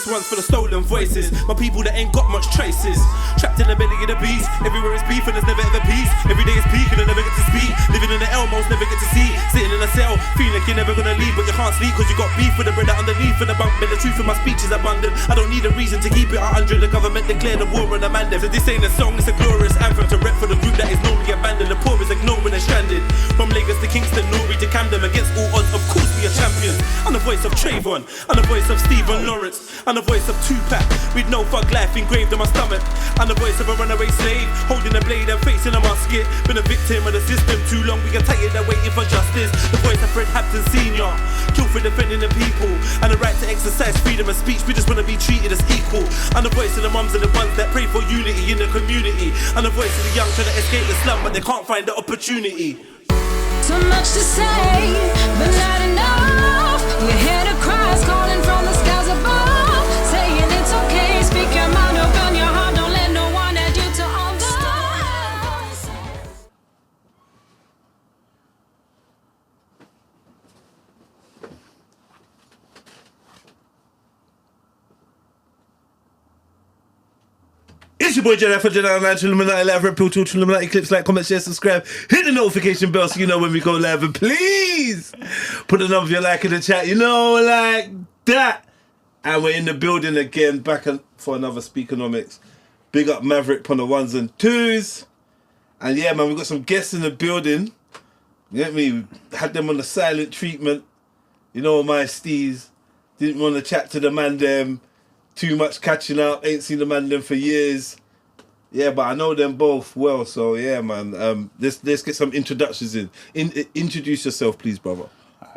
This one's for the stolen voices. My people that ain't got much traces. Trapped in the belly of the beast. Everywhere is beef and there's never ever peace. Every day is peak and I never get to speak. Living in the Elmos, never get to see. Sitting in a cell, feeling like you're never gonna leave, but you can't sleep cause you got beef with the brother underneath in the bunk. But the truth in my speech is abundant. I don't need a reason to keep it 100. The government declared a war on the man. So this ain't a song, it's a glorious anthem to rep for the group that is normally abandoned. The poor is ignored when they're stranded. From Lagos to Kingston, Newry to Camden. Against all odds, of course we are champions. I'm the voice of Trayvon, I'm the voice of Stephen Lawrence, I'm the voice of Tupac, with no thug life engraved on my stomach. I'm the voice of a runaway slave, holding a blade and facing a musket. Been a victim of the system too long, we get tired of waiting for justice. The voice of Fred Hampton Sr., killed for defending the people, and the right to exercise freedom of speech. We just want to be treated as equal. I'm the voice of the mums and the ones that pray for unity in the community. I'm the voice of the young trying to escape the slum, but they can't find the opportunity. So much to say, but not enough. You hear the cries calling from the skies above, saying it's okay, speak your mind, open your heart, don't let no one add you to all the stars. It's your boy Jedi for JEDIONLINE, Illuminati Live, Red Pill 2, Illuminati Clips, like, comment, share, subscribe, hit the notification bell so you know when we go live, and please put a number of your like in the chat, you know, like that. And we're in the building again, back for another Speakenomix. Big up Maverick on the ones and twos. And yeah, man, we got some guests in the building. You get me? Had them on the silent treatment. You know, my steez. Didn't want to chat to the man them. Too much catching up, ain't seen the man them for years. Yeah, but I know them both well, so yeah, man. Let's get some introductions in. Introduce yourself, please, brother.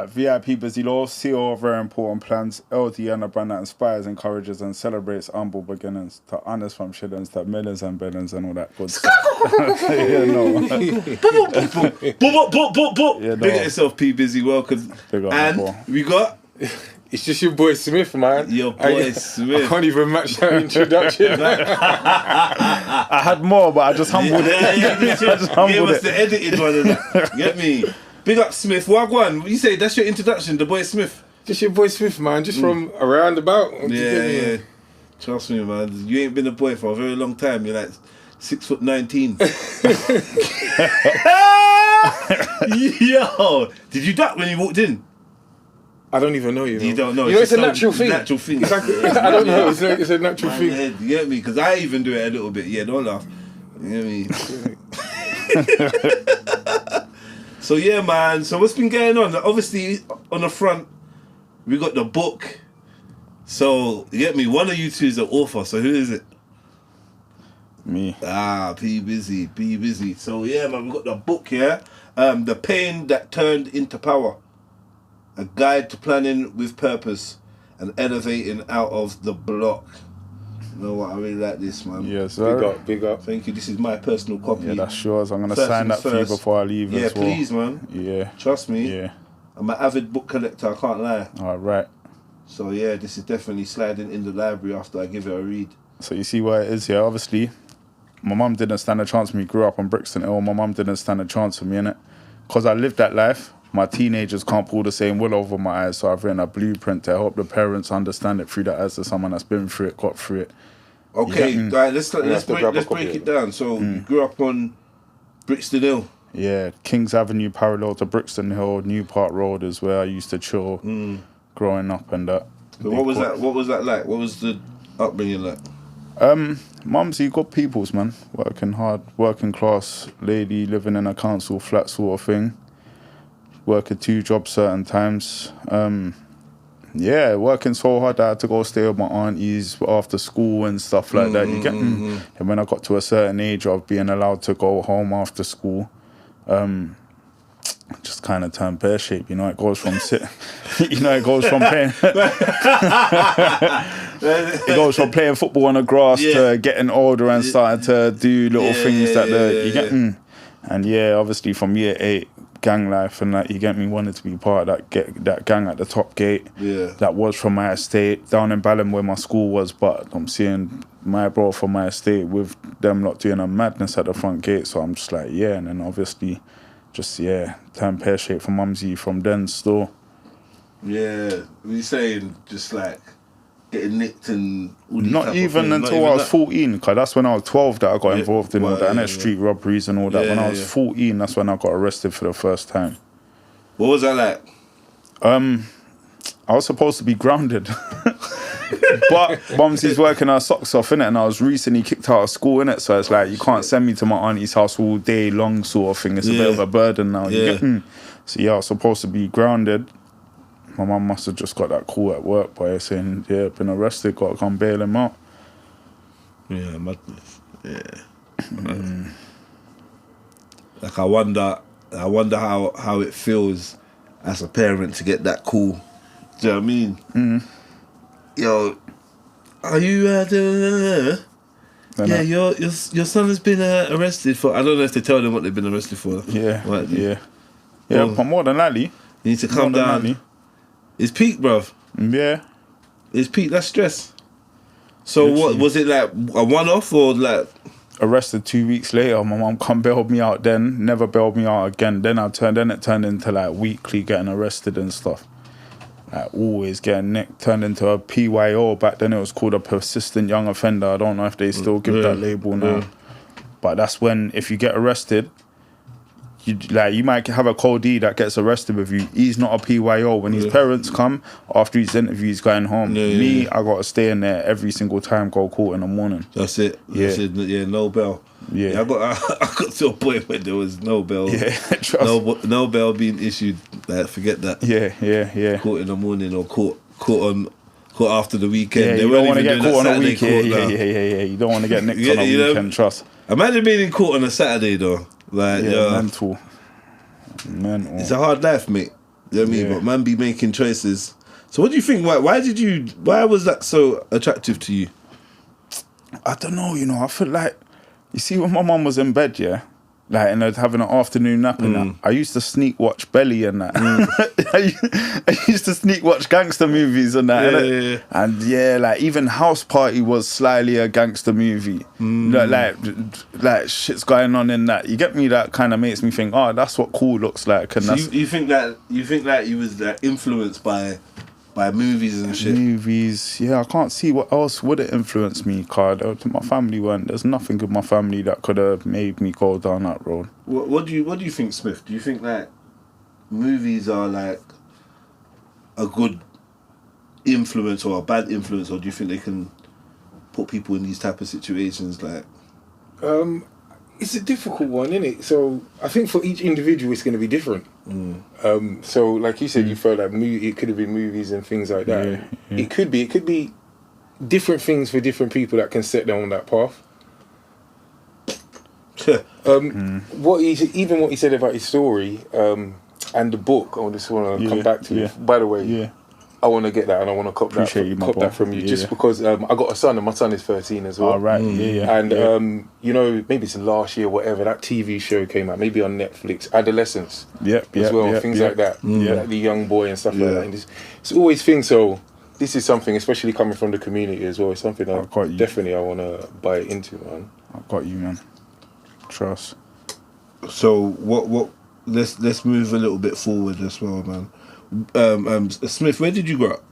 VIP Busy Law, CEO of Very Important Plans, LDN, a brand that inspires, encourages and celebrates humble beginnings, to honest from shillings to millions and billions and all that good stuff. Yeah, no. Yeah, no. Big up yourself, P Busy, welcome. Big up, and bro. we got... It's just your boy Smith, man. Your boy Smith. I can't even match that introduction. I had more, but I just humbled it. I just humbled us the edited one of that. Get me? Big up Smith. Wagwan. You say that's your introduction, the boy Smith. Just your boy Smith, man. Just from around about. Yeah. Trust me, man. You ain't been a boy for a very long time. You're like 6'19". Yo, did you duck when you walked in? I don't even know you. You don't know. You know, it's a natural thing. Natural thing. It's like, I don't know. It's a natural thing. Head, you get me? Because I even do it a little bit. Yeah, don't laugh. You get me? So yeah, man. So what's been going on? Obviously, on the front, we got the book. So you get me? One of you two is an author. So who is it? Me. P Busy. So yeah, man, we got the book here. The Pain That Turned Into Power. A guide to planning with purpose and elevating out of the block. You know what? I really like this, man. Yes, sir. Big up. Thank you. This is my personal copy. Yeah, that's yours. I'm going to sign that for you before I leave as well. Yeah, please, man. Yeah. Trust me. Yeah. I'm an avid book collector, I can't lie. All right. So yeah, this is definitely sliding in the library after I give it a read. So you see where it is here. Obviously, my mum didn't stand a chance for me. Grew up on Brixton Hill. My mum didn't stand a chance for me, innit? Because I lived that life. My teenagers can't pull the same wool over my eyes, so I've written a blueprint to help the parents understand it through that as to someone that's been through it, got through it. Okay, right, let's break it down. So you grew up on Brixton Hill. Yeah, Kings Avenue parallel to Brixton Hill, New Park Road is where I used to chill growing up and that. So what was that like? What was the upbringing like? Mumsy, good peoples, man. Working hard, working class lady, living in a council flat sort of thing. Working 2 jobs certain times. Yeah, working so hard that I had to go stay with my aunties after school and stuff like that. You get me? And when I got to a certain age of being allowed to go home after school, just kind of turned pear-shaped. You know, it goes from playing football on the grass to getting older and starting to do little things you get me? And yeah, obviously from year 8, gang life and that, you get me, wanted to be part of that gang at the top gate. Yeah. That was from my estate, down in Balham where my school was, but I'm seeing my bro from my estate with them lot doing a madness at the front gate, so I'm just like, yeah, and then obviously just, turned pear-shaped for Mumsy from then still. Yeah, what you saying, just like getting nicked and all these Not type of even things? until I was 14, because that's when I was 12 that I got involved in all Right, that, and yeah, street robberies and all that. Yeah, When I was yeah. 14, that's when I got arrested for the first time. What was that like? I was supposed to be grounded. But Mumsy's working her socks off, innit? And I was recently kicked out of school, innit? So it's like, you can't send me to my auntie's house all day long, sort of thing. It's a bit of a burden now. You get me? So yeah, I was supposed to be grounded. My mum must have just got that call at work by saying, yeah, been arrested, got to come bail him out. Yeah, madness. Yeah. Like I wonder how it feels as a parent to get that call. Do you know what I mean? Yo, are you yeah, your son has been arrested for. I don't know if they tell them what they've been arrested for. Yeah, Right, yeah. Well, But more than likely. You need to calm More than down. likely. It's peak, bruv. Yeah. It's peak. That's stress. So Literally. what was it like? A one-off or like? Arrested 2 weeks later. My mum come bailed me out then. Never bailed me out again. Then it turned into like weekly getting arrested and stuff. Like always getting nicked. Turned into a PYO. Back then it was called a persistent young offender. I don't know if they still give that label now. But that's when, if you get arrested, you might have a coldie that gets arrested with you. He's not a PYO. When his parents come after his interview, he's going home. Me, I got to stay in there every single time, go court in the morning. That's it. That's it. Yeah, no bail. Yeah. I got to a point where there was no bail. Yeah, trust. No bail being issued. Like, forget that. Yeah. Court in the morning or court after the weekend. Yeah, They you weren't don't want to even get doing caught that on a Saturday weekend. court now. Yeah. You don't want to get nicked Yeah, on a you know, weekend, trust. Imagine being in court on a Saturday though. Like, Mental. It's a hard life, mate. You know what I mean? Yeah. But man be making choices. So what do you think? Why was that so attractive to you? I don't know, I feel like, you see when my mum was in bed, yeah, like, and I'd having an afternoon nap and that, I used to sneak watch Belly and that. I used to sneak watch gangster movies and that. Yeah. And yeah, like even House Party was slightly a gangster movie. Like shit's going on in that. You get me? That kind of makes me think, oh, that's what cool looks like. And So that's you think that you was like, influenced by movies and shit? movies. Yeah, I can't see what else would it influence me, card. My family there's nothing with my family that could have made me go down that road. What do you think, Smith? Do you think that movies are like a good influence or a bad influence, or do you think they can put people in these type of situations? Like, It's a difficult one, isn't it? So I think for each individual, it's going to be different. So like you said, you felt like it could have been movies and things like that. Yeah. It could be different things for different people that can set them on that path. What he said about his story and the book, I just want to come back to it. By the way, I want to get that and I want to cop that from you, just because I got a son and my son is 13 as well. Oh, right, And maybe it's last year, whatever, that TV show came out, maybe on Netflix, Adolescence, as well, things like that, like the young boy and stuff like that. And it's always things. So this is something, especially coming from the community as well. It's something I definitely I want to buy into, man. I've got you, man. Trust. so what? Let's move a little bit forward as well, man. Smith, where did you grow up?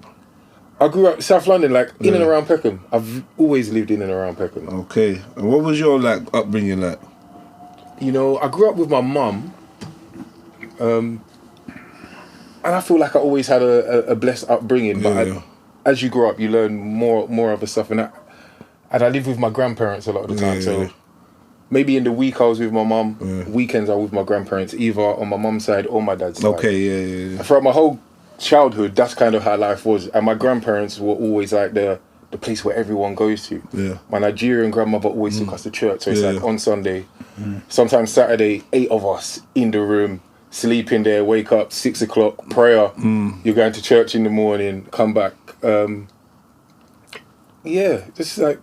I grew up South London, like in and around Peckham. I've always lived in and around Peckham. Okay, and what was your like upbringing like? I grew up with my mum, and I feel like I always had a blessed upbringing. But as you grow up, you learn more other stuff, and I lived with my grandparents a lot of the time. So maybe in the week I was with my mum. Weekends I was with my grandparents, either on my mum's side or my dad's side. Okay, yeah. Throughout my whole childhood, that's kind of how life was. And my grandparents were always like the place where everyone goes to. Yeah. My Nigerian grandmother always took us to church. So it's like on Sunday, sometimes Saturday, 8 of us in the room, sleep in there, wake up, 6 o'clock, prayer. You're going to church in the morning, come back. Just like,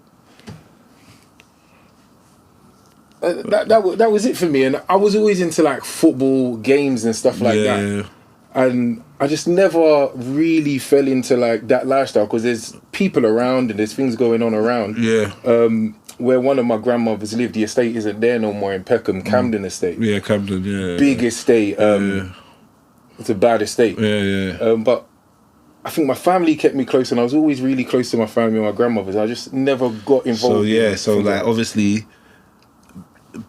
that was it for me, and I was always into like football games and stuff like that, and I just never really fell into like that lifestyle because there's people around and there's things going on around. Where one of my grandmothers lived, the estate isn't there no more in Peckham, Camden Estate. Camden, big estate. It's a bad estate. But I think my family kept me close, and I was always really close to my family and my grandmothers. I just never got involved. So yeah, so like obviously,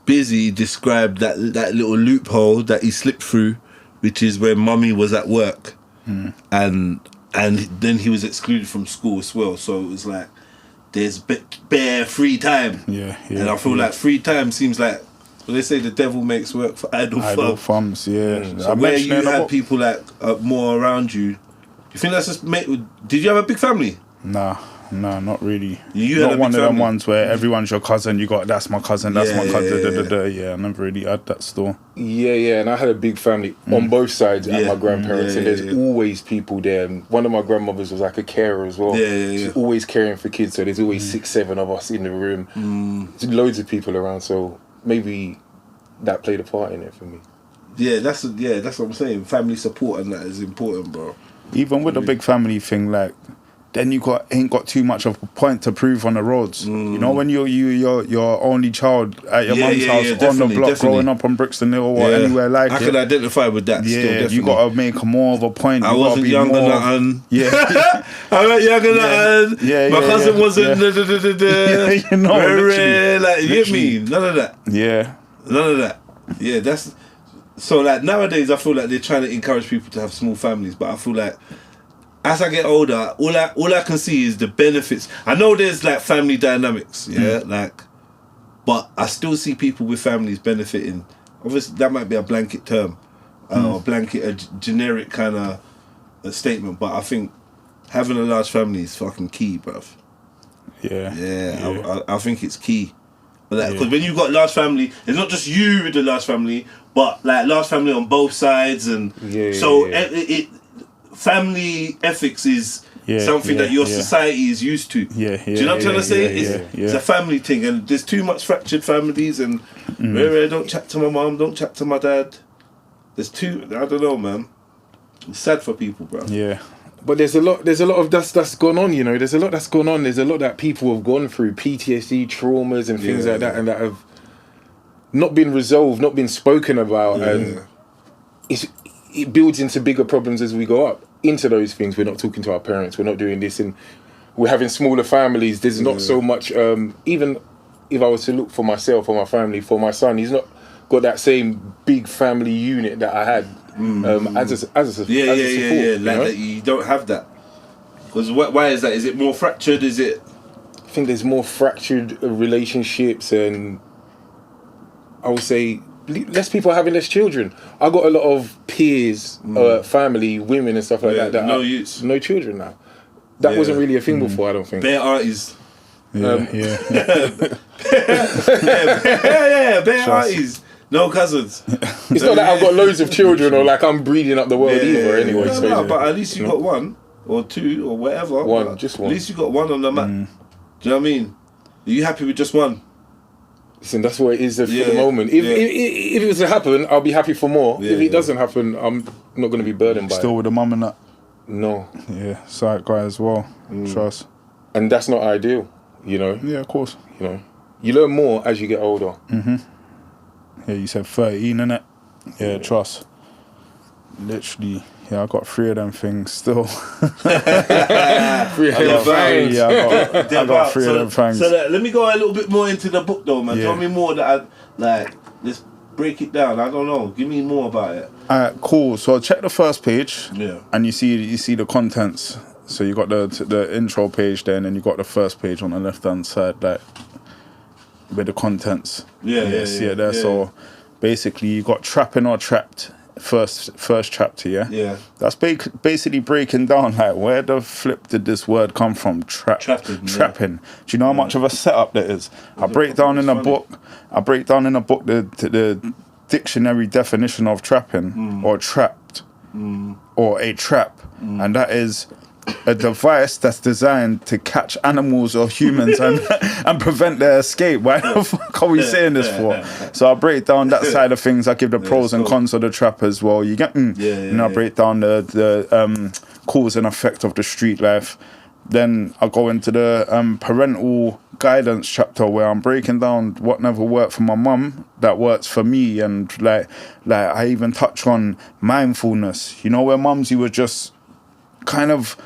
Busy described that little loophole that he slipped through, which is when mummy was at work, and then he was excluded from school as well. So it was like there's bare free time. Yeah. And I feel like free time seems like, well, they say the devil makes work for idle thumbs. Yeah. So where you had people like more around you, you think that's just did you have a big family? Nah, not really. You not had a one big of them family? ones where everyone's your cousin. You got that's my cousin, that's my cousin. Yeah. Yeah, I never really had that still. Yeah, and I had a big family on both sides at my grandparents, and there's always people there. And one of my grandmothers was like a carer as well. She's always caring for kids, so there's always 6-7 of us in the room. There's loads of people around, so maybe that played a part in it for me. Yeah, that's what I'm saying. Family support and that is important, bro. Even with the big family thing, like, then you ain't got too much of a point to prove on the roads. You know, when you're only child at your mum's house on the block, growing up on Brixton Hill or anywhere like I can identify with that. Yeah, still, definitely. you got to make more of a point. I wasn't young enough. Yeah, I wasn't young enough. My cousin wasn't. You know, very, like, you get me? None of that. Yeah, None of that. Yeah, that's so. Like nowadays, I feel like they're trying to encourage people to have small families, but I feel like as I get older, all I can see is the benefits. I know there's like family dynamics, like, but I still see people with families benefiting. Obviously, that might be a blanket term, or a generic kind of statement, but I think having a large family is fucking key, bruv. Yeah. I think it's key. Because when you've got a large family, it's not just you with the large family, but like large family on both sides, and it family ethics is something that your society is used to. Do you know what I'm trying to say? It's a family thing, and there's too much fractured families, and where don't chat to my mom, don't chat to my dad. There's I don't know, man. It's sad for people, bro. Yeah. But there's a lot of that's gone on, you know. There's a lot that's gone on. There's a lot that people have gone through, PTSD, traumas and things like that, and that have not been resolved, not been spoken about, and it builds into bigger problems as we go up into those things. We're not talking to our parents, we're not doing this, and we're having smaller families. There's not so much, even if I was to look for myself or my family, for my son, he's not got that same big family unit that I had. As a support, like that you don't have that. Because why is that? Is it more fractured? Is it? I think there's more fractured relationships, and I would say less people having less children. I got a lot of peers, family, women, and stuff like that. No youths, no children now. That wasn't really a thing before. I don't think. Bare artists. Bare artists. No cousins. It's not that I've got loads of children or like I'm breeding up the world either. Anyway, but at least you got one or two or whatever. Just one. At least you got one on the map. Do you know what I mean? Are you happy with just one? Listen, that's what it is for the moment. If it was to happen, I'll be happy for more. If it doesn't happen, I'm not going to be burdened by it. Still with the mum and that? No. Yeah, side guy as well. Trust. And that's not ideal, you know? Yeah, of course. You know, you learn more as you get older. Yeah, you said 13, innit? Yeah, trust. Literally, I got 3 of them things still. 3 of them things. Yeah, I got 3 of them things. So let me go a little bit more into the book though, man. Tell me more let's break it down. I don't know. Give me more about it. Alright, cool. So check the first page. Yeah. And you see the contents. So you got the intro page there, and then you got the first page on the left hand side, like with the contents. So basically you got trapping or trapped first chapter. Yeah. That's basically breaking down like where the flip did this word come from? Trapping. Do you know how much of a setup that is? I break down in a book the dictionary definition of trapping or trapped or a trap, and that is a device that's designed to catch animals or humans and prevent their escape. Why the fuck are we saying this for? So I break down that side of things. I give the pros and cons of the trap as well. You get and I break down the cause and effect of the street life. Then I go into the parental guidance chapter where I'm breaking down what never worked for my mum that works for me, and like I even touch on mindfulness. You know, where Mumsy was just kind of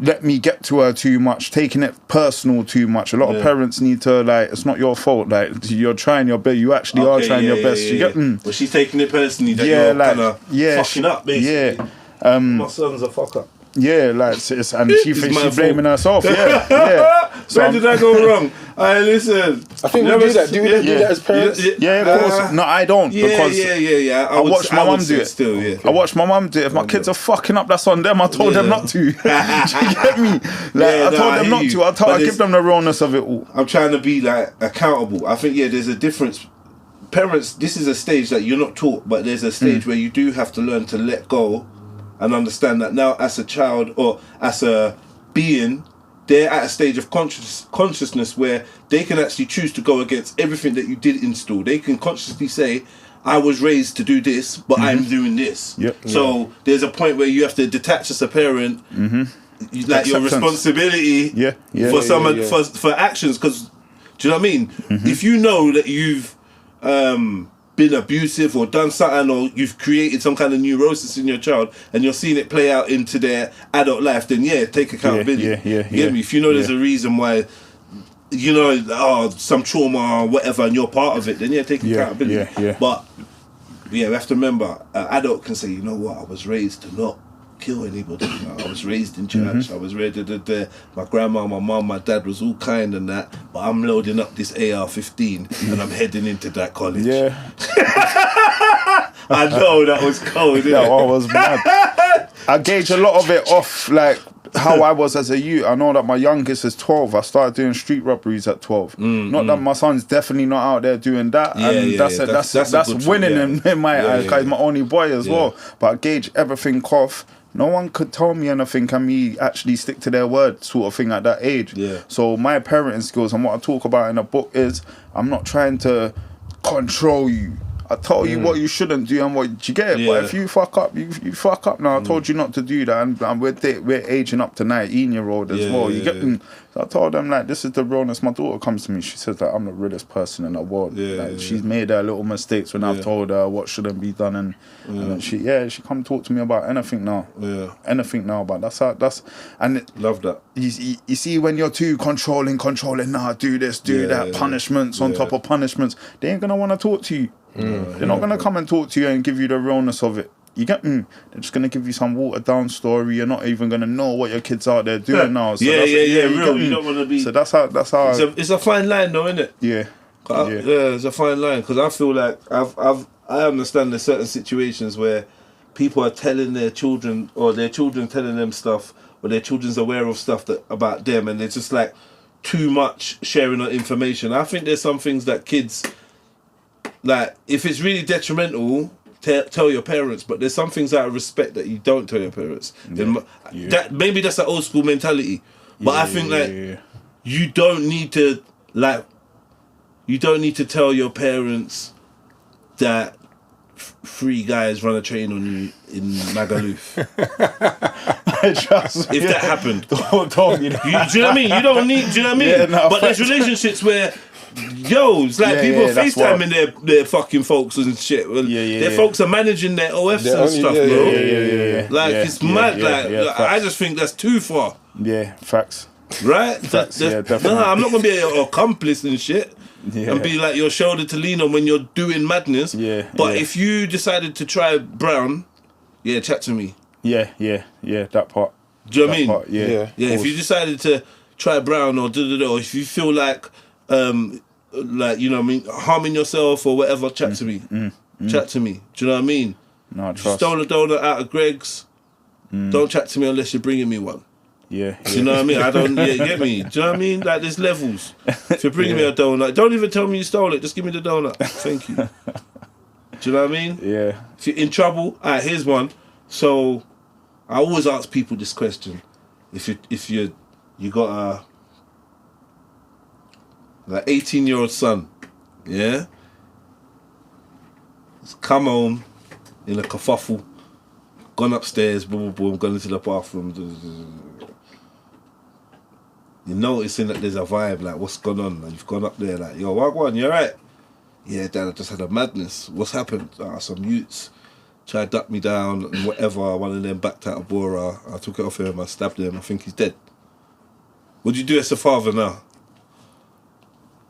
let me get to her too much, taking it personal too much. A lot of parents need to, like, it's not your fault. Like, you're trying your best. You actually are trying your best. You get Well, she's taking it personally that you're like, kind of fucking up, basically. My son's a fuck up. Yeah, like, and she thinks she's blaming herself. Yeah. So where did I go wrong? Listen. I think we do that. Do we do that as parents? Yeah, of course. No, I don't. Because I watch my mum do it. Still, yeah. I watch my mum do it. If my kids are fucking up, that's on them. I told them not to. Do you get me? Like, I told them not to. I give them the rawness of it all. I'm trying to be, like, accountable. I think, there's a difference. Parents, this is a stage that you're not taught, but there's a stage where you do have to learn to let go and understand that now as a child or as a being, they're at a stage of consciousness where they can actually choose to go against everything that you did install. They can consciously say, I was raised to do this, but I'm doing this. So there's a point where you have to detach as a parent, like your responsibility for actions. Because, do you know what I mean? If you know that you've been abusive or done something, or you've created some kind of neurosis in your child and you're seeing it play out into their adult life, then take accountability. You get me? If you know there's a reason why, some trauma or whatever, and you're part of it, then take accountability. But we have to remember, an adult can say, you know what, I was raised to not kill anybody. I was raised in church. I was raised my grandma, my mum, my dad was all kind and that, but I'm loading up this AR-15 and I'm heading into that college. I know that was cold. That was mad. I gauge a lot of it off, like, how I was as a youth. I know that my youngest is 12. I started doing street robberies at 12. Not that my son's definitely not out there doing that. That's winning in my eyes, because he's my only boy as well. But I gauge everything off. No one could tell me anything and me actually stick to their word, sort of thing, at that age. So my parenting skills and what I talk about in the book is, I'm not trying to control you. I tell you what you shouldn't do and what you get. But if you fuck up, you fuck up. Now I told you not to do that, and we're aging up to 19-year-old as well. You get them. So I told them, like, this is the realness. My daughter comes to me. She says that I'm the realest person in the world. She's made her little mistakes when I've told her what shouldn't be done, and she come talk to me about anything now. Anything now. But love that. You see, when you're too controlling. Nah, do this, do that. Punishments on top of punishments. They ain't gonna want to talk to you. They're not gonna come and talk to you and give you the realness of it. You get me? They're just gonna give you some watered down story. You're not even gonna know what your kids out there doing now. So real. You don't want to be. So that's how. It's a fine line, though, isn't it? It's a fine line, because I feel like I understand there's certain situations where people are telling their children, or their children telling them stuff, or their children's aware of stuff about them, and it's just like too much sharing of information. I think there's some things that kids, like, if it's really detrimental, tell your parents, but there's some things out of respect that you don't tell your parents. That maybe that's an old school mentality, but I think you don't need to tell your parents that 3 guys run a train on you in Magaluf. If that happened, do you know what I mean? You don't need. Do you know what I mean? But there's relationships where, it's like people FaceTiming their fucking folks and shit. Their folks are managing their OFs and stuff, bro. Like, it's mad. I just think that's too far. Facts. Right? Facts, definitely. No, I'm not gonna be an accomplice and shit. And be like your shoulder to lean on when you're doing madness. But if you decided to try brown, chat to me. That part. Do you know what I mean? Part, if you decided to try brown or or if you feel like harming yourself or whatever, chat to me. Chat to me. Do you know what I mean? No, trust. Stole a donut out of Greg's. Don't chat to me unless you're bringing me one. Do you know what I mean? I don't. You get me? Do you know what I mean? Like, there's levels. If you're bringing me a donut, don't even tell me you stole it. Just give me the donut. Thank you. Do you know what I mean? If you're in trouble, alright, here's one. So, I always ask people this question: if you got a 18-year-old son, he's come home in a kerfuffle, gone upstairs, boom, boom, boom, gone into the bathroom. You're noticing that there's a vibe, like, what's going on? And you've gone up there, like, yo, what one? You alright? Yeah, Dad, I just had a madness. What's happened? Some youths, tried to duck me down and whatever. One of them backed out of Bora. I took it off him. I stabbed him. I think he's dead. What do you do as a father now?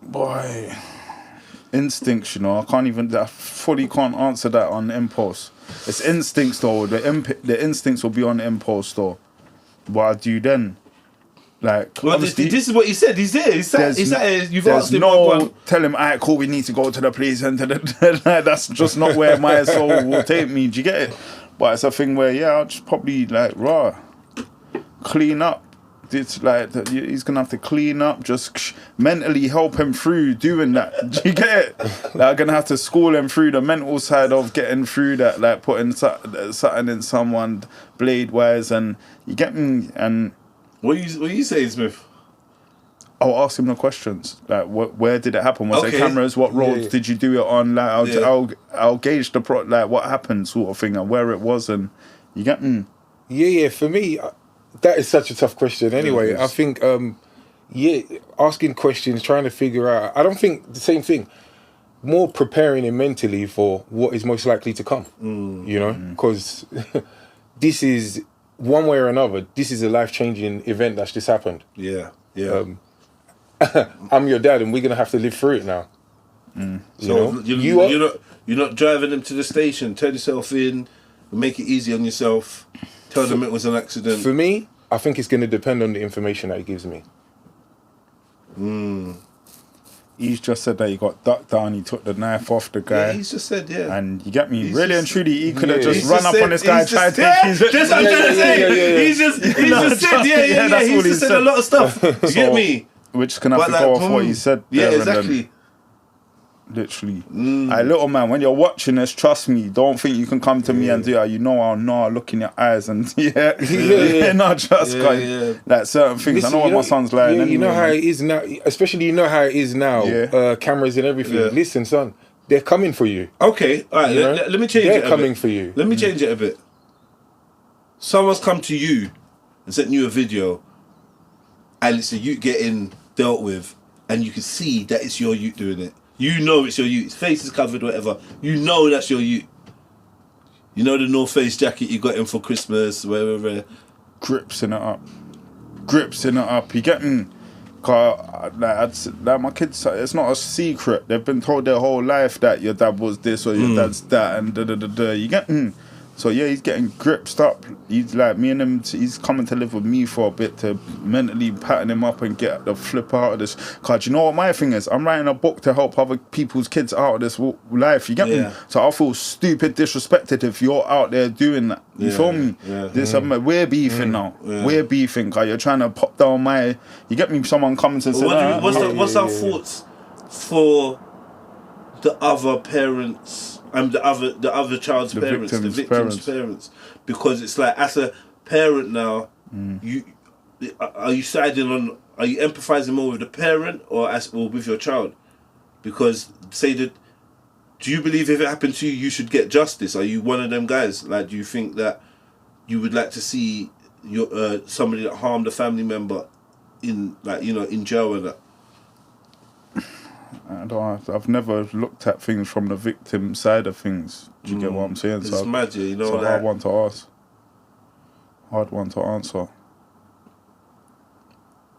Boy, instincts, you know. I fully can't answer that on impulse. It's instincts though. The instincts will be on impulse though. What I do then? Like, well, this is what he said. He's there. He's sat here. You've asked him tell him, alright, cool, we need to go to the police and that's just not where my soul will take me. Do you get it? But it's a thing where, yeah, I'll just probably like clean up. It's like he's gonna have to clean up, just mentally help him through doing that. Do you get it? Like, I'm gonna have to school him through the mental side of getting through that, like putting something in someone blade wise, and you get me. And what you saying, Smith? I'll ask him the questions. Like, where did it happen? Was there cameras? What roads did you do it on? Like, I'll gauge the like what happened, sort of thing, and where it was, and you get me. Yeah. For me, that is such a tough question. Anyway, I think, asking questions, trying to figure out. I don't think the same thing. More preparing him mentally for what is most likely to come. You know, because this is one way or another. This is a life-changing event that's just happened. Yeah. I'm your dad, and we're gonna have to live through it now. So you're not driving them to the station. Turn yourself in, make it easy on yourself. Tell them it was an accident. For me, I think it's gonna depend on the information that he gives me. He's just said that he got ducked down. He took the knife off the guy. Yeah, he's just said, and you get me. Really and truly, he could have just run up on this guy, tried to take his. That's what I'm trying to say. He's just said, He's just said a lot of stuff. You get me? We're just gonna have to go off what he said. Yeah, exactly. Literally. Hey, little man, when you're watching this, trust me, don't think you can come to me and do it. You know I'll look in your eyes and not just like certain things. Listen, I know what my son's like. Anyway, you know how it is now, especially you know how it is now, cameras and everything. Listen, son, they're coming for you. Okay, all right, let me change it a bit. They're coming for you. Let me change it a bit. Someone's come to you and sent you a video and it's a youth getting dealt with and you can see that it's your youth doing it. You know it's your youth. His face is covered, whatever. You know that's your youth. You know the North Face jacket you got him for Christmas, whatever. Grips in it up. You get me? Like my kids, it's not a secret. They've been told their whole life that your dad was this or your dad's that, and You get me? So yeah, he's getting gripped up. He's like, me and him, he's coming to live with me for a bit to mentally pattern him up and get the flip out of this. Cause you know what my thing is? I'm writing a book to help other people's kids out of this life. You get me? So I feel stupid, disrespected if you're out there doing that. You feel me? We're beefing now. We're beefing. Cause you're trying to pop down my. You get me? Someone comes and says, what's our thoughts for the other parents? The other child's parents, the victim's parents, because it's like as a parent now, are you empathizing more with the parent or with your child? Because do you believe if it happened to you, you should get justice? Are you one of them guys? Like, do you think that you would like to see your somebody that harmed a family member in jail and that? I've never looked at things from the victim side of things. Do you get what I'm saying? It's mad, you know. It's a hard one to ask. Hard one to answer.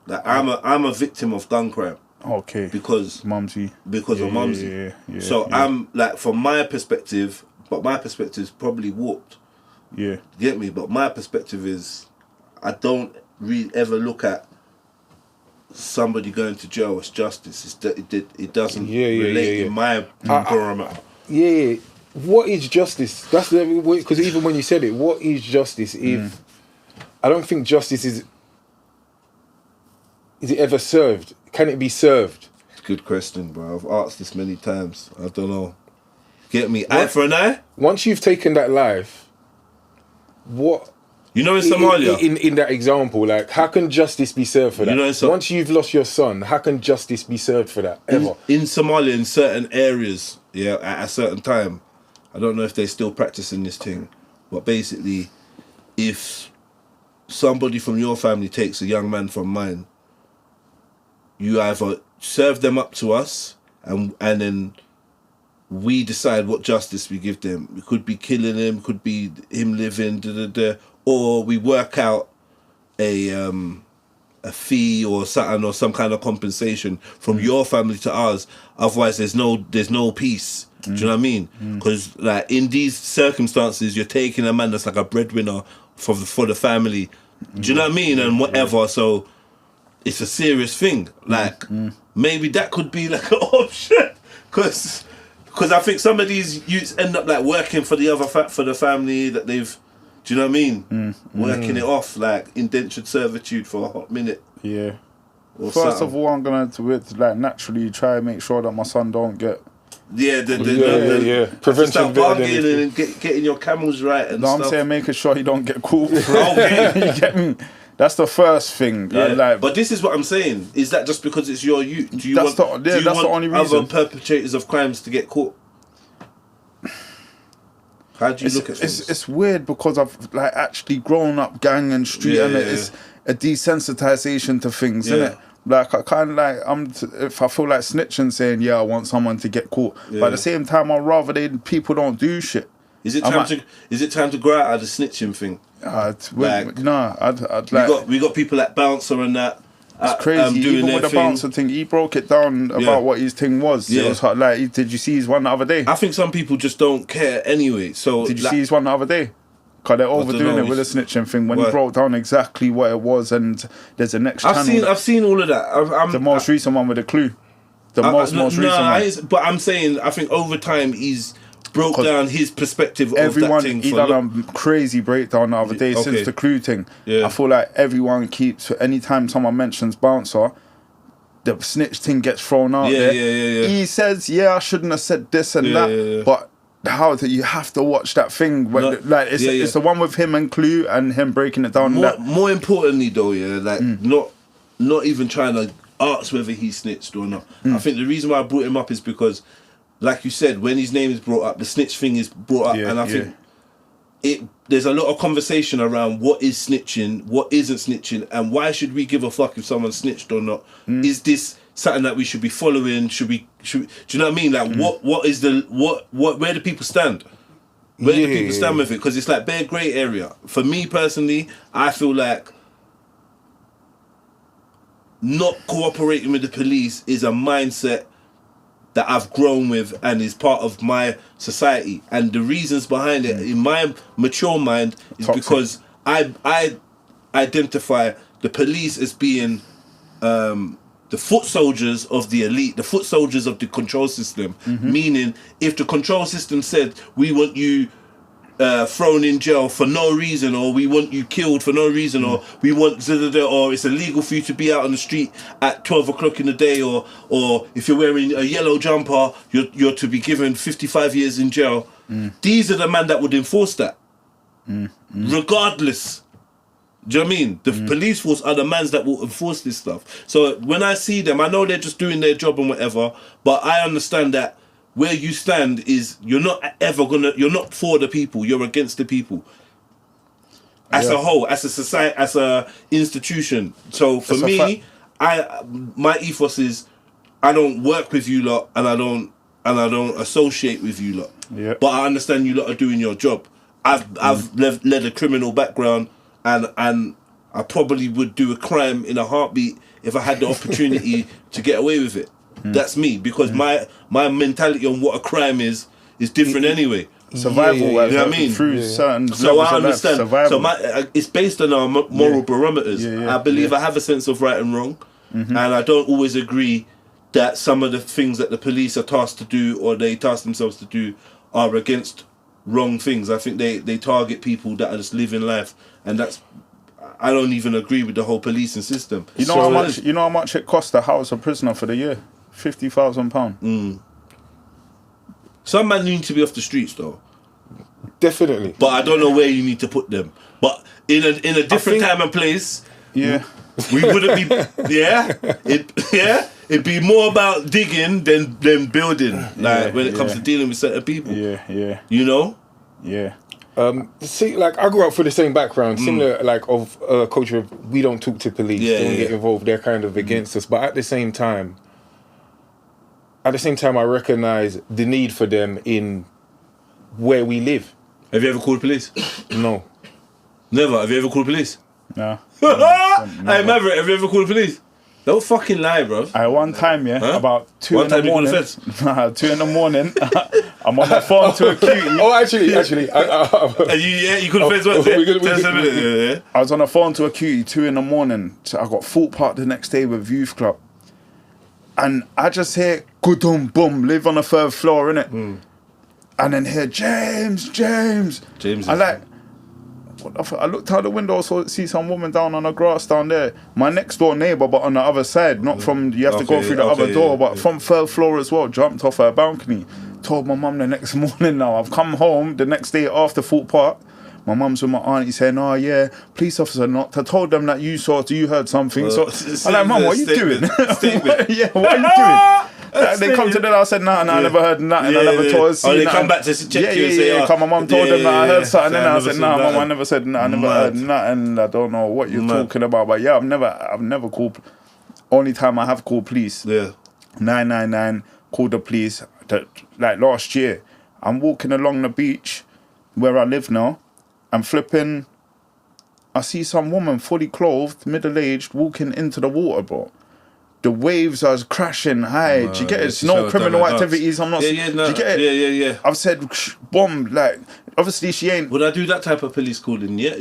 Like, I'm a victim of gun crime. Okay. Because of Mumsy. Yeah, so I'm like, from my perspective, but my perspective is probably warped. Yeah. You get me? But my perspective is, I don't really ever look at somebody going to jail as justice. It doesn't relate in my parameter. What is justice? That's because even when you said it, what is justice? If I don't think justice is it ever served? Can it be served? Good question, bro. I've asked this many times. I don't know. Get me? Eye for an eye? Once you've taken that life, what? You know, in Somalia, in that example, like, how can justice be served for that? Once you've lost your son, how can justice be served for that ever? In Somalia, in certain areas, at a certain time, I don't know if they're still practicing this thing, but basically, if somebody from your family takes a young man from mine, you either serve them up to us, and then we decide what justice we give them. It could be killing him, could be him living, or we work out a fee or something, or some kind of compensation from your family to ours. Otherwise, there's no peace. Do you know what I mean? Because like in these circumstances, you're taking a man that's like a breadwinner for the family. Do you know what I mean? And whatever. So it's a serious thing. Like maybe that could be like an option. Because I think some of these youths end up like working for the other for the family that they've. Do you know what I mean? Working it off like indentured servitude for a hot minute. Yeah. Or First something. of all, I'm gonna do it like naturally try and make sure that my son don't get. Yeah, Prevention start better than bargaining and getting your camels right and No, stuff. I'm saying making sure he don't get caught. Okay. You get me? That's the first thing. Yeah. Like, But this is what I'm saying. Is that just because it's your youth? Do you That's want, the- yeah, do you that's the want only other reason. perpetrators of crimes to get caught? How do you look at things? it's weird because I've like actually grown up gang and street, and it's a desensitization to things, isn't it? Like I kind of like if I feel like snitching, saying I want someone to get caught, but at the same time I'd rather people don't do shit. Is it time to grow out of the snitching thing? I'd We like. got people like Bouncer and that. It's crazy. Doing Even their with the thing. bouncer thing, he broke it down about what his thing was. Yeah. It was like, did you see his one the other day? I think some people just don't care anyway. So Did you see his one the other day? Because they're overdoing it with the snitching thing. When he broke down exactly what it was, and there's a next channel. I've seen all of that. The most recent one with the clue. The most recent one. But I'm saying I think over time he's broke down his perspective of that thing. He done a crazy breakdown the other day since the clue thing. I feel like everyone keeps, anytime someone mentions Bouncer, the snitch thing gets thrown out there. He says, I shouldn't have said this and that. But how you have to watch that thing. It's the one with him and Clue and him breaking it down. More importantly though, not even trying to ask whether he snitched or not. I think the reason why I brought him up is because, like you said, when his name is brought up, the snitch thing is brought up, and I think there's a lot of conversation around what is snitching, what isn't snitching, and why should we give a fuck if someone snitched or not? Is this something that we should be following? Should we? Do you know what I mean? Like, where do people stand? Where do people stand with it? Because it's like bare grey area. For me personally, I feel like not cooperating with the police is a mindset that I've grown with and is part of my society. And the reasons behind it, in my mature mind, is because I identify the police as being the foot soldiers of the elite, the foot soldiers of the control system. Meaning, if the control system said, we want you thrown in jail for no reason, or we want you killed for no reason, or we want or it's illegal for you to be out on the street at 12 o'clock in the day, or if you're wearing a yellow jumper, you're to be given 55 years in jail. These are the men that would enforce that, regardless. Do you know what I mean? The police force are the mans that will enforce this stuff. So when I see them, I know they're just doing their job and whatever, but I understand that where you stand is you're not for the people, you're against the people. As a whole, as a society, as a institution. So for me, my ethos is I don't work with you lot and I don't associate with you lot. Yep. But I understand you lot are doing your job. I've led a criminal background and I probably would do a crime in a heartbeat if I had the opportunity to get away with it. That's me, because my mentality on what a crime is different anyway. Survival, you know what I mean? Through certain So I levels of understand. life, So it's based on our moral barometers. I believe I have a sense of right and wrong, and I don't always agree that some of the things that the police are tasked to do or they task themselves to do are against wrong things. I think they target people that are just living life, and I don't even agree with the whole policing system. You know how much it costs to house a prisoner for the year? £50,000. Some men need to be off the streets though. Definitely. But I don't know where you need to put them. But in a different time and place, we wouldn't be. It'd be more about digging than building. Like when it comes to dealing with certain people. You know. See, like I grew up with the same background, similar like of culture of we don't talk to police, don't get involved. They're kind of against us, but at the same time, at the same time, I recognise the need for them in where we live. Have you ever called police? No. Never. Have you ever called police? No. Hey, Maverick, have you ever called police? Don't fucking lie, bro. One time, about 2 One in the time you called morning. the feds? 2 in the morning. I'm on the phone to a cutie. Oh, actually, And you called the feds what? we could- 10 minutes. Yeah. I was on the phone to a cutie 2 in the morning. So I got Thought Park the next day with Youth Club. And I just hear, good boom, live on the 3rd floor, innit? And then hear, James. James I is- like, what the fuck? I looked out the window, see some woman down on the grass down there. My next door neighbour, but on the other side, not from, you have to go through the other door, but from 3rd floor as well, jumped off her balcony. Told my mum the next morning now. I've come home the next day after Thought Park. My mum's with my auntie saying, oh yeah, police officer knocked. I told them that you heard something. So I'm like, Mum, what are you doing? Statement. Yeah, what are you doing? Like, they come to the house and said, nah, I never heard nothing. I never told us. Oh, they come back to check you and say, Come, my mum told them that I heard something. And I said, nah, Mum, I nothing. never said nothing. I never heard nothing. I don't know what you're talking about. But yeah, I've never called. Only time I have called police. Yeah. 999, called the police. Like last year, I'm walking along the beach where I live now. I'm flipping. I see some woman fully clothed, middle-aged, walking into the water, bro. The waves are crashing high. Do you get it? It's no criminal activities. I'm not. Yeah, yeah, no. Do you get it? Yeah. I've said, bomb. Like, obviously, she ain't. Would I do that type of police calling? Yeah.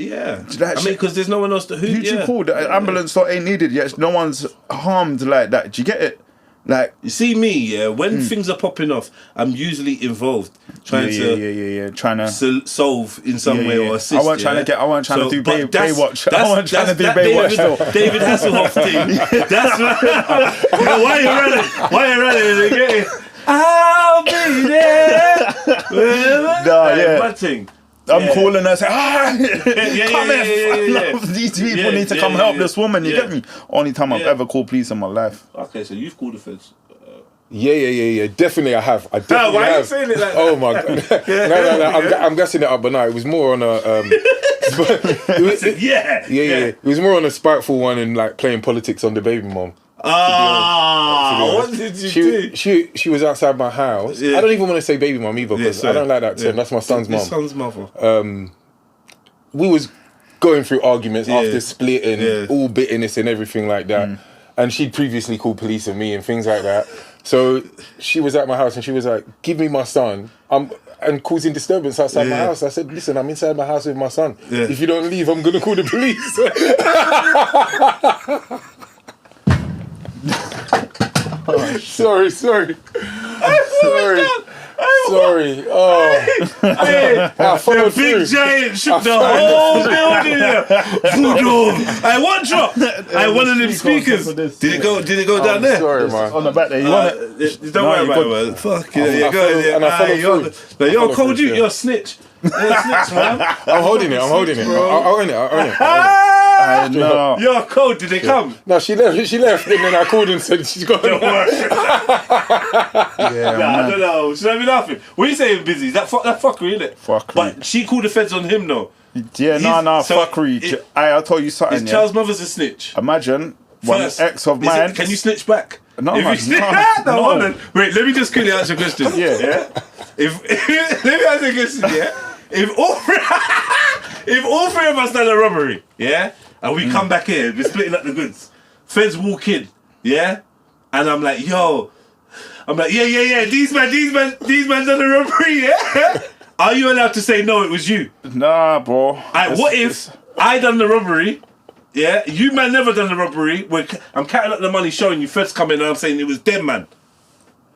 Like, I mean, because there's no one else to who. Who'd you call? The ambulance ain't needed yet. No one's harmed like that. Do you get it? Like, You see me, yeah. When things are popping off, I'm usually involved, trying to trying to solve in some way or assist. I wasn't trying to get. I wasn't trying to do but Baywatch. I wasn't trying to do Baywatch. Still. David Hasselhoff thing. That's right. You know, why you running? You get it? I'll be there. Bad thing. I'm calling her saying, come yeah. here. These people need to come help this woman. You yeah. get me? Only time I've ever called police in my life. Okay, so you've called the feds. Yeah. Definitely, I have. I definitely why have. are you saying it like that? Oh my god. No. I'm guessing it up, but no, it was more on a. Yeah. It was more on a spiteful one and like playing politics on the baby mom. What did you do? She was outside my house. Yeah. I don't even want to say baby mom either because I don't like that term. Yeah. That's my son's mom. His son's mother. We was going through arguments after splitting, all bitterness and everything like that. And she'd previously called police on me and things like that. So she was at my house and she was like, give me my son. And causing disturbance outside my house. I said, listen, I'm inside my house with my son. Yeah. If you don't leave, I'm going to call the police. Sorry. Sorry. I followed Big through. giant shook the whole building. Voodoo. I one drop. I one of them speakers. Did it go down there? Sorry, man. On the back there, you want it? Don't worry about it, man. Fuck yeah, go ahead. And I followed through. You're cold, you're a snitch. You're a snitch, man. I'm holding it. I'll own it. I know. You're cold. Did they come? No, she left, and then I called and said she's got Don't worry. Yeah, I don't know. Should I be laughing? What are you saying, busy? That fuckery, innit? Fuckery. But she called the feds on him, though. Yeah, So fuckery. I'll tell you something. His child's mother's a snitch. Imagine one First, ex of is it- mine. Can you snitch back? No, If man, you snitch, no. hold on. Wait, let me just quickly answer a question. Yeah. If let me answer a question. Yeah. If all three of us done a robbery, yeah, and we come back here, we're splitting up the goods. Feds walk in, yeah, and I'm like, yeah. These men done a robbery, yeah. Are you allowed to say no? It was you. Nah, bro. What if I done the robbery? Yeah, you man never done the robbery. I'm counting up the money, showing you first coming, and I'm saying it was them man.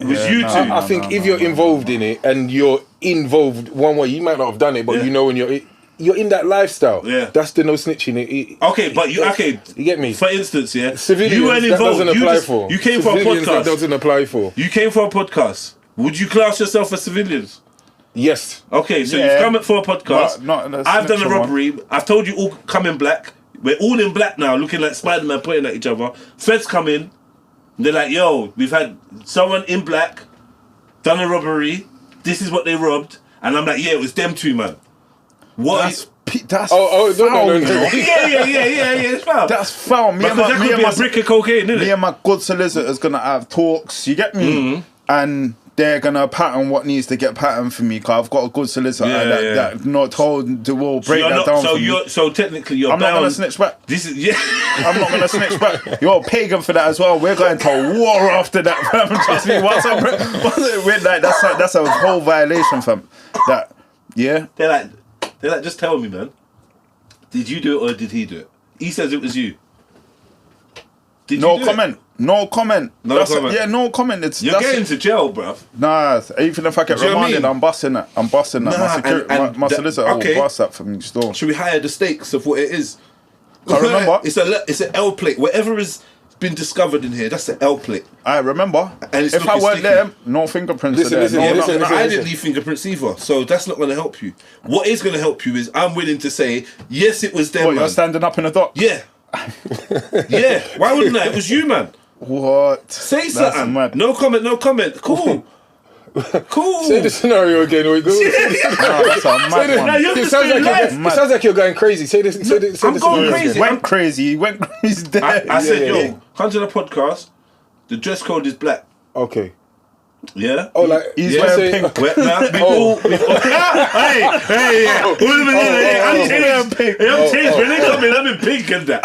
It was you two. I think if you're involved in it and you're involved one way, you might not have done it, but you know when you're in that lifestyle. Yeah. That's the no snitching. Okay, but you get me? For instance, yeah, Civilians, you weren't that involved. doesn't apply for. You came for a Civilians, podcast. that doesn't apply for. You came for a podcast. Would you class yourself as civilians? Yes. Okay, so Yeah. you've come for a podcast. Not the I've done a snitching robbery. I've told you all come in black. We're all in black now, looking like Spider-Man pointing at each other. Feds come in. They're like, yo, we've had someone in black done a robbery. This is what they robbed. And I'm like, yeah, it was them two, man. What? That's No. foul, you know? Yeah, it's foul. That's foul. Because that could be a brick of cocaine, isn't Me it? and my good solicitor's gonna have talks. You get me? and they're gonna pattern what needs to get patterned for me. Cause I've got a good solicitor that not told to will break that down for me. So technically, you're I'm not bound. gonna snitch back. This is I'm not gonna snitch back. You're a pagan for that as well. We're going to war after that, fam. Trust me. That's a whole violation, fam. That They're like, just tell me, man. Did you do it or did he do it? He says it was you. Did no you do comment. It? No comment. No comment. No comment. You're getting to jail, bruv. Nah, even if I get Do you know what I remanded, mean? I'm busting that. Nah, my solicitor will bust that for me still. Should we hire the stakes of what it is? I remember. It's an L plate. Whatever has been discovered in here, that's an L plate. I remember. And it's if I looking weren't sticky. there, no fingerprints are there. Listen, No, listen, nothing. I didn't leave fingerprints either, so that's not going to help you. What is going to help you is I'm willing to say, yes, it was them, What, man. you're standing up in the dock? Yeah. Yeah. Why wouldn't I? It was you, man. What? Say That's something. mad. No comment, no comment. Cool. Cool. Say the scenario again. We go. Nah, it's a mad Say the- one. Now you're It just sounds saying like life. you're, it sounds like you're going crazy. Say this. Say the I'm scenario going again. crazy. Went crazy. He went crazy. I said, yo, come to the podcast. The dress code is black. Okay. Yeah? Oh, like He's Yeah, wearing say- pink. Hey, I'm changed. I'm changed. When they come in, I'm in pink and that.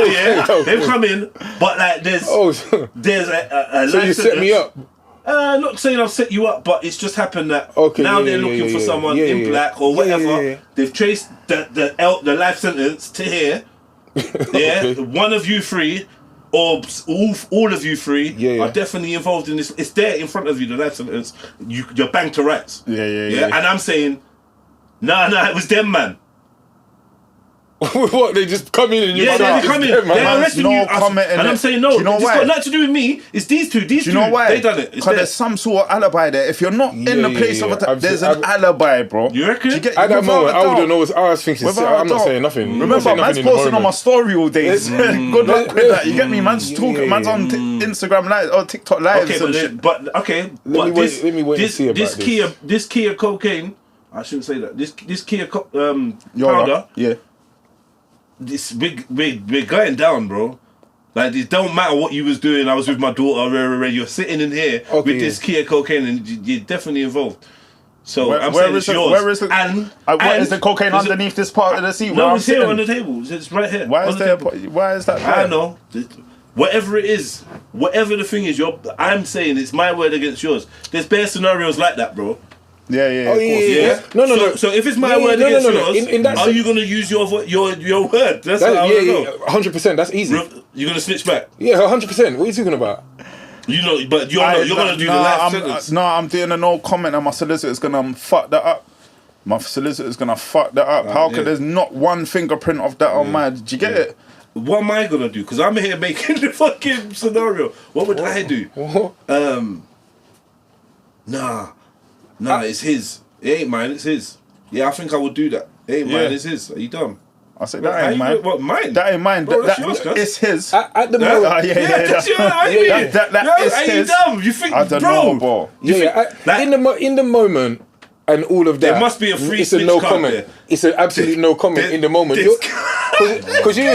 Yeah. They've come in, but like there's Oh, there's a so you life set me sentence. up. Not saying I'll set you up, but it's just happened that Okay, now yeah, they're yeah, looking yeah, for yeah, someone yeah, in yeah. black or Yeah, whatever. yeah, yeah. They've traced the life sentence to here. Yeah, Okay. one of you three, or all of you three, Yeah. are definitely involved in this. It's there in front of you, the life sentence. You're banged to rights. Yeah. And I'm saying, nah, it was them, man. What? They just come in and you Yeah, say, they come in. "It's them, man." They're arresting no you. comment in And I'm it. saying, no, Do you know it's why? got nothing to do with me. It's these two. These Do two. you know why? They done it. It's Because there. there's some sort of alibi there. If you're not in the Yeah, place yeah, of yeah. it, there's an I've- alibi, bro. You reckon? Do you get- At that without moment, a I doubt. wouldn't know. I was thinking, Without I'm a not doubt. saying nothing. I'm not Remember, saying man's nothing in the posting on my moment. story all day. Good luck with that. You get me? Man's talking. Yeah. Man's on Instagram live or TikTok lives Okay, and shit. but Let me wait and see about this Kia cocaine. I shouldn't say that. This Kia Yola, powder. yeah. This we're going down, bro. Like it don't matter what you was doing. I was with my daughter. You're sitting in here with this Kia cocaine, and you're definitely involved. So I'm saying it's yours. Where is it? And what is the cocaine is it- underneath this part of the seat? where No, I'm it's here sitting? on the table. It's right here. Why on is the there? table. Why is that? I There? know. Whatever it is, whatever the thing is, I'm saying it's my word against yours. There's bare scenarios like that, bro. Yeah. Oh, of course. yeah. No. So if it's my Yeah, word no, against no, no. yours, In that are sen- you gonna use your word? That's That, what I want to yeah, know. 100%. That's easy. You're gonna snitch back. Yeah, 100%. What are you talking about? You know, but you're gonna do the life sentence. No, I'm doing a no comment, and my solicitor's gonna fuck that up. My solicitor's gonna fuck that up. How could there's not one fingerprint of that on my? Did you get it? What am I gonna do? Because I'm here making the fucking scenario. What would I do? Nah, it's his. It ain't mine. It's his. Yeah, I think I would do that. It ain't mine. It's his. Are you dumb? I said How that ain't you mine. do it? What, mine? That ain't mine. Bro, That- that's yours, cuz. it's his. At the moment, Yeah. That's your, that is are you his. dumb? You think, I don't know, bro. like- in the moment and all of that, There must be a free It's a snitch no card comment. there. It's an absolute no comment in the moment. Because you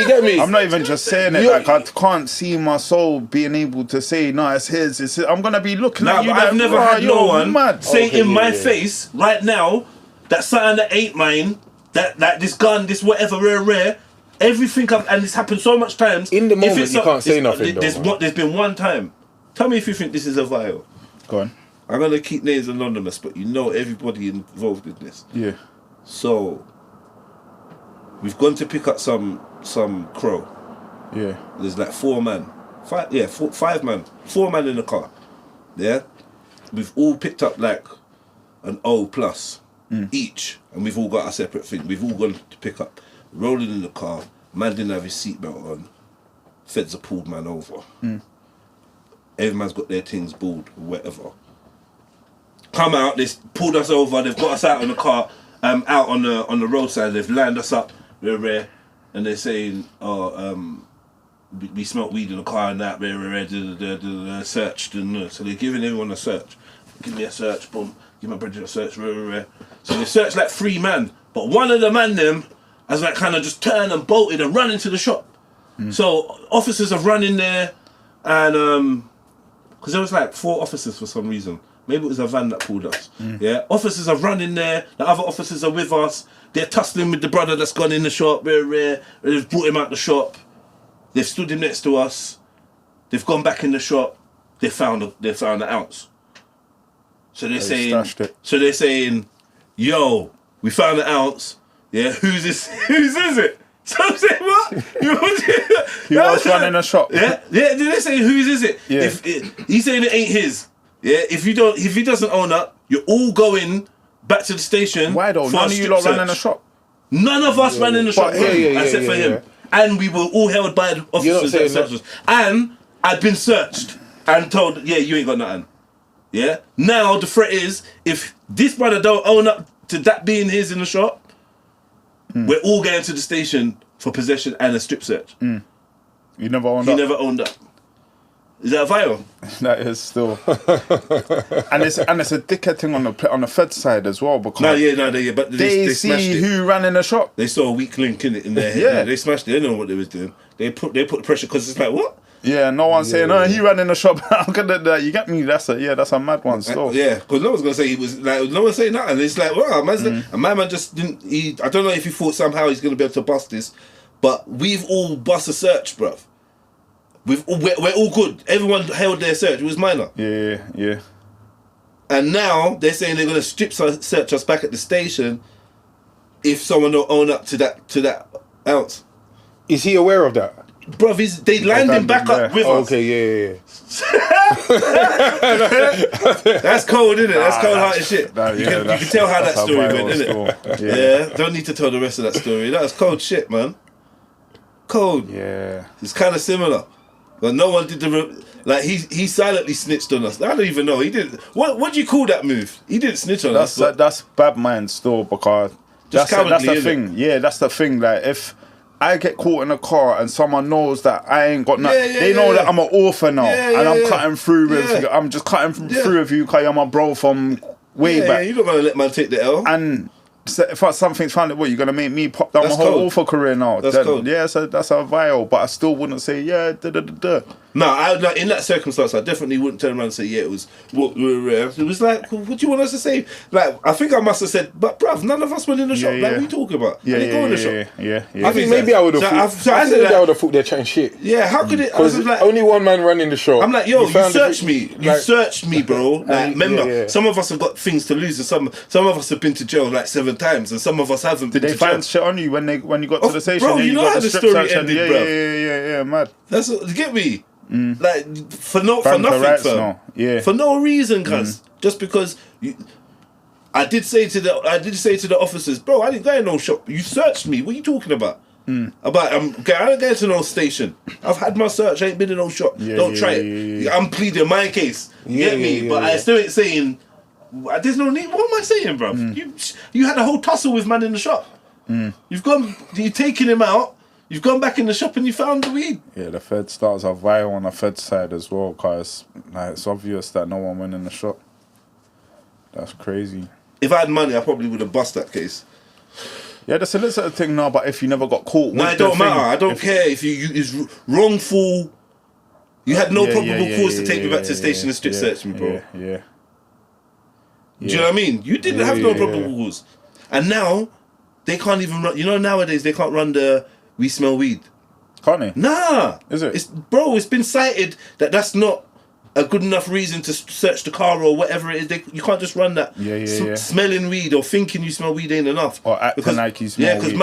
get me. I'm not even just saying it. Like I can't see my soul being able to say, "No, it's his." It's his. I'm gonna be looking Nah, at you. but I've like, never "Bruh, had no you're one mad." say Okay, in yeah, my yeah. face right now that something that ain't mine, that this gun, this whatever, rare. Everything and it's happened so much times. In the If moment, it's you can't say nothing, though, There's man. there's been one time. Tell me if you think this is a vial. Go on. I'm gonna keep names anonymous, but you know everybody involved in this. Yeah. So we've gone to pick up some crow. Yeah. There's like 4 men. 5 man. 4 men in the car. Yeah? We've all picked up like an O plus each. And we've all got a separate thing. We've all gone to pick up. Rolling in the car. Man didn't have his seatbelt on. Feds have pulled man over. Every man's got their things balled, whatever. Come out, they pulled us over, they've got us out on the car, out on the roadside, they've lined us up, and they're saying, we smelt weed in the car and that, searched, and so they're giving everyone a search. Give me a search, boom, give my brother a search, So they searched like 3 men, but one of the man them has like kind of just turned and bolted and run into the shop. So officers have run in there, and because there was like 4 officers for some reason. Maybe it was a van that pulled us. Yeah, officers are running there. The other officers are with us. They're tussling with the brother that's gone in the shop. They've brought him out the shop. They've stood him next to us. They've gone back in the shop. They found the ounce. So they're saying, yo, we found the ounce. Yeah, who's this? Whose is it? So I'm saying, what? He was running a shop. Yeah. They're saying, whose is it? Yeah. He's saying it ain't his. Yeah. If he doesn't own up, you're all going back to the station. Why though? None of you lot ran in a shop. None of us ran in the shop, except for him. And we were all held by the officers that searched us. And I'd been searched and told, yeah, you ain't got nothing. Yeah. Now the threat is, if this brother don't own up to that being his in the shop, we're all going to the station for possession and a strip search. You never owned up? He never owned up. Is that a viral? That is still. and it's a dickhead thing on the Fed side as well, because but they smashed see it. who ran in the shop. They saw a weak link in their head. Yeah. They smashed it. They didn't know what they was doing. They put the pressure, because it's like, what? Yeah, no one's saying, oh, he ran in the shop. How could that? You get me? That's a mad one still. Yeah, because no one's gonna say he was like, no one's saying nothing. It's like, well, my man just didn't. I don't know if he thought somehow he's gonna be able to bust this, but we've all bust a search, bruv. We're all good. Everyone held their search. It was minor. Yeah. And now they're saying they're gonna strip search us back at the station if someone don't own up to that ounce. Is he aware of that? Bruv, they lined him back up with us. Okay, yeah. That's cold, isn't it? That's cold-hearted shit. You can tell how that story went, innit? Yeah. Don't need to tell the rest of that story. That was cold shit, man. Cold. Yeah. It's kind of similar, but no one did he silently snitched on us. I don't even know. He did. What do you call that move? He didn't snitch on us. That's bad mind still, because that's the thing. Yeah, that's the thing. Like, if I get caught in a car and someone knows that I ain't got nothing, they know that I'm an author now, and I'm cutting through with. I'm just cutting through with you because you're my bro from way back. Yeah, you're not gonna let man take the L. And if something's found, what, you're gonna make me pop down my whole author career now? That's cold. Yeah, so that's a vial, but I still wouldn't say No, in that circumstance, I definitely wouldn't turn around and say, yeah, it was what we were. It was like, what do you want us to say? Like, I think I must have said, but bruv, none of us went in the shop. Like, what are you talking about? I didn't go in the shop. Yeah. I think maybe I would have thought they're chatting shit. Yeah, how could it? Because like, only one man ran in the shop. I'm like, yo, you searched me. You searched me, bro. Like, remember, some of us have got things to lose, and some of us have been to jail like 7 times, and some of us haven't. Did they find shit on you when you got to the station? Bro, you know how the story ended, bro. Yeah, mad. That's what, you get me. Like for nothing, fam. Yeah. For no reason, cuz just because I did say to the officers, bro, I didn't go in no shop. You searched me. What are you talking about? About I don't go to no station. I've had my search. I ain't been in no shop. Don't try it. I'm pleading my case. You get me? But I still ain't saying. There's no need. What am I saying, bro? You had a whole tussle with man in the shop. You've taken him out. You've gone back in the shop and you found the weed. Yeah, the Fed starts are vile on the Fed side as well, because it's obvious that no one went in the shop. That's crazy. If I had money, I probably would have bust that case. Yeah, that's a little thing now, but if you never got caught... No, it don't matter. I don't care if it's wrongful. You had no probable cause to take me back to the station and strip search me, bro. Yeah. Do you know what I mean? You didn't have no probable cause. And now, they can't even run... You know, nowadays, they can't run the... We smell weed. Can't they? Nah. Is it? It's been cited that that's not a good enough reason to search the car or whatever it is. You can't just run that. Smelling weed or thinking you smell weed ain't enough. Or acting like you smell weed. Yeah, because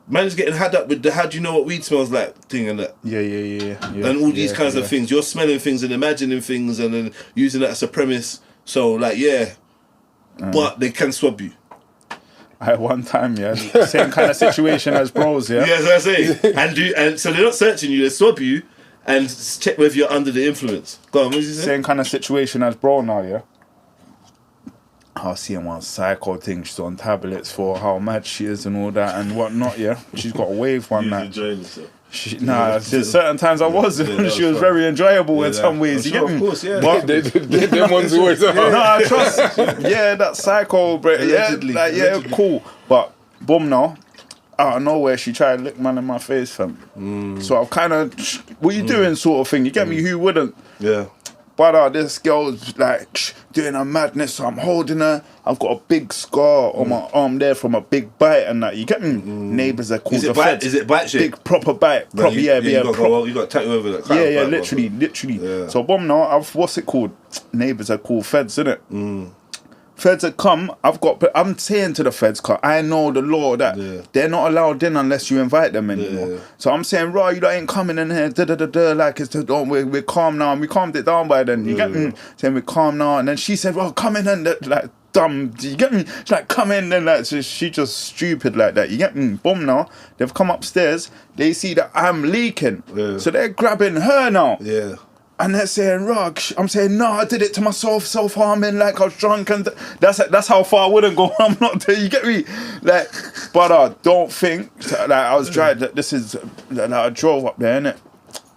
man is getting had up with the how do you know what weed smells like thing and that. Yeah. And all these kinds of things. You're smelling things and imagining things and then using that as a premise. So, like, but they can swab you. At one time, same kind of situation as bros, yeah. Yeah, that's what I say. And so they're not searching you; they swab you and check whether you're under the influence. Go on, what did you say? Same kind of situation as bro now, yeah. I was seeing one psycho thing. She's on tablets for how mad she is and all that and whatnot, yeah. She's got a wave one night. Enjoying yourself. There's certain times I was. She was very enjoyable in some ways. You get me? Of course, yeah. But them ones always are. No, I trust. Yeah, that psycho, bro. Allegedly. Cool. But boom, now out of nowhere, she tried to lick man in my face, fam. So I've kind of, what you doing, sort of thing. You get me? Who wouldn't? Yeah. brother, this girl's like doing a madness, so I'm holding her. I've got a big scar on my arm there from a big bite and that. You get me? Neighbours are called Is it the bite? feds. Is it bite shit? Big proper bite. Proper, You got to tattoo over that. Yeah, literally. Yeah. So bomb now, what's it called? Neighbours are called feds, innit? Feds have come. I'm saying to the feds, cause I know the law that they're not allowed in unless you invite them anymore. Yeah. So I'm saying, right, you ain't coming in here, like it's we're calm now, and we calmed it down by then. You get me? Saying we're calm now, and then she said, well, come in and like dumb. You get me? She's like, come in, and like so she just stupid like that. You get me? Boom now. They've come upstairs. They see that I'm leaking, so they're grabbing her now. Yeah. And they're saying, "Rug." I'm saying, "No, I did it to myself, self-harming. Like I was drunk, and that's how far I wouldn't go. I'm not there. You get me? Like, but don't think like I was driving. This is like I drove up there, innit?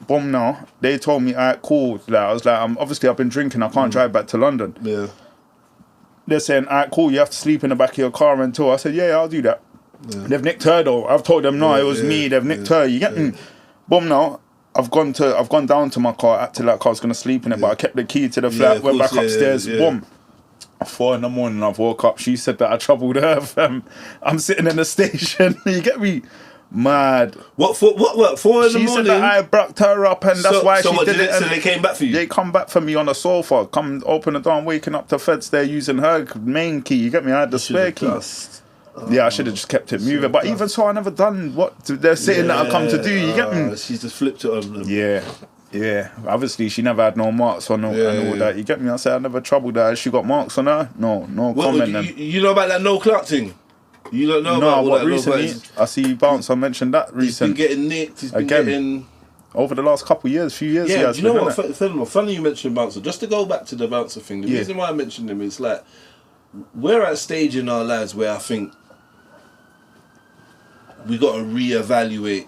Boom. Now they told me, "Alright, cool." Like I was like, obviously I've been drinking. I can't drive back to London." Yeah. They're saying, "Alright, cool. You have to sleep in the back of your car until." I said, "Yeah, I'll do that." Yeah. They've nicked her though. I've told them, "No, it was me." They've nicked her. You get me? Boom. Now. I've gone down to my car, acted like I was gonna sleep in it, but I kept the key to the flat, went back upstairs, boom. 4 a.m, I've woke up. She said that I troubled her, fam. I'm sitting in the station. You get me? Mad. What 4 in the morning? She said that I brocked her up, and that's why she did it. So they came back for you? They come back for me on the sofa, come open the door, I'm waking up to feds there using her main key. You get me? I had the spare key. Yeah, I should have just kept it moving. But even so, I never done what they're saying that I come to do. You get me? She's just flipped it on them. Yeah. Obviously, she never had no marks on her and all that. You get me? I said I never troubled her. She got marks on her? No comment. You know about that no clout thing? You don't know about what that recently? I see Bouncer mentioned that recently. He's been getting nicked. He's been getting... Over the last couple of years, few years. Yeah, do you know what? Funny you mentioned Bouncer. Just to go back to the Bouncer thing, the reason why I mentioned him is like, we're at a stage in our lives where I think we got to reevaluate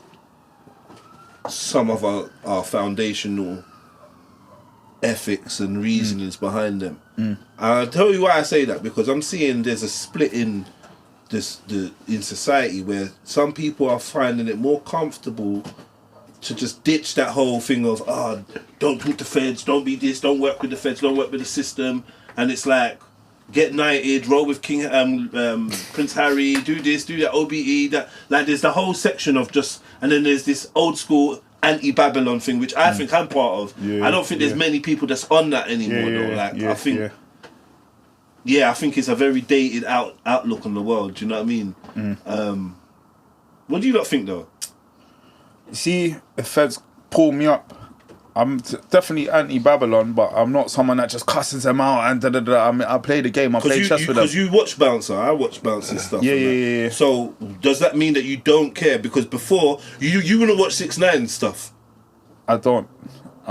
some of our foundational ethics and reasonings behind them. And I'll tell you why I say that, because I'm seeing there's a split in in society where some people are finding it more comfortable to just ditch that whole thing of don't talk to feds, don't be this, don't work with the feds, don't work with the system, and it's like, get knighted, roll with King Prince Harry, do this, do that, OBE, that, like there's the whole section of just, and then there's this old school anti-Babylon thing, which I think I'm part of. I don't think there's many people that's on that anymore though. Like I think I think it's a very dated outlook on the world, do you know what I mean? What do you lot think though? See, if feds pull me up, I'm definitely anti-Babylon, but I'm not someone that just cusses them out and I mean, I play the game, I play chess with them. Because you watch Bouncer, I watch Bouncer stuff. Yeah. So does that mean that you don't care? Because before, you wouldn't watch 6ix9ine stuff. I don't.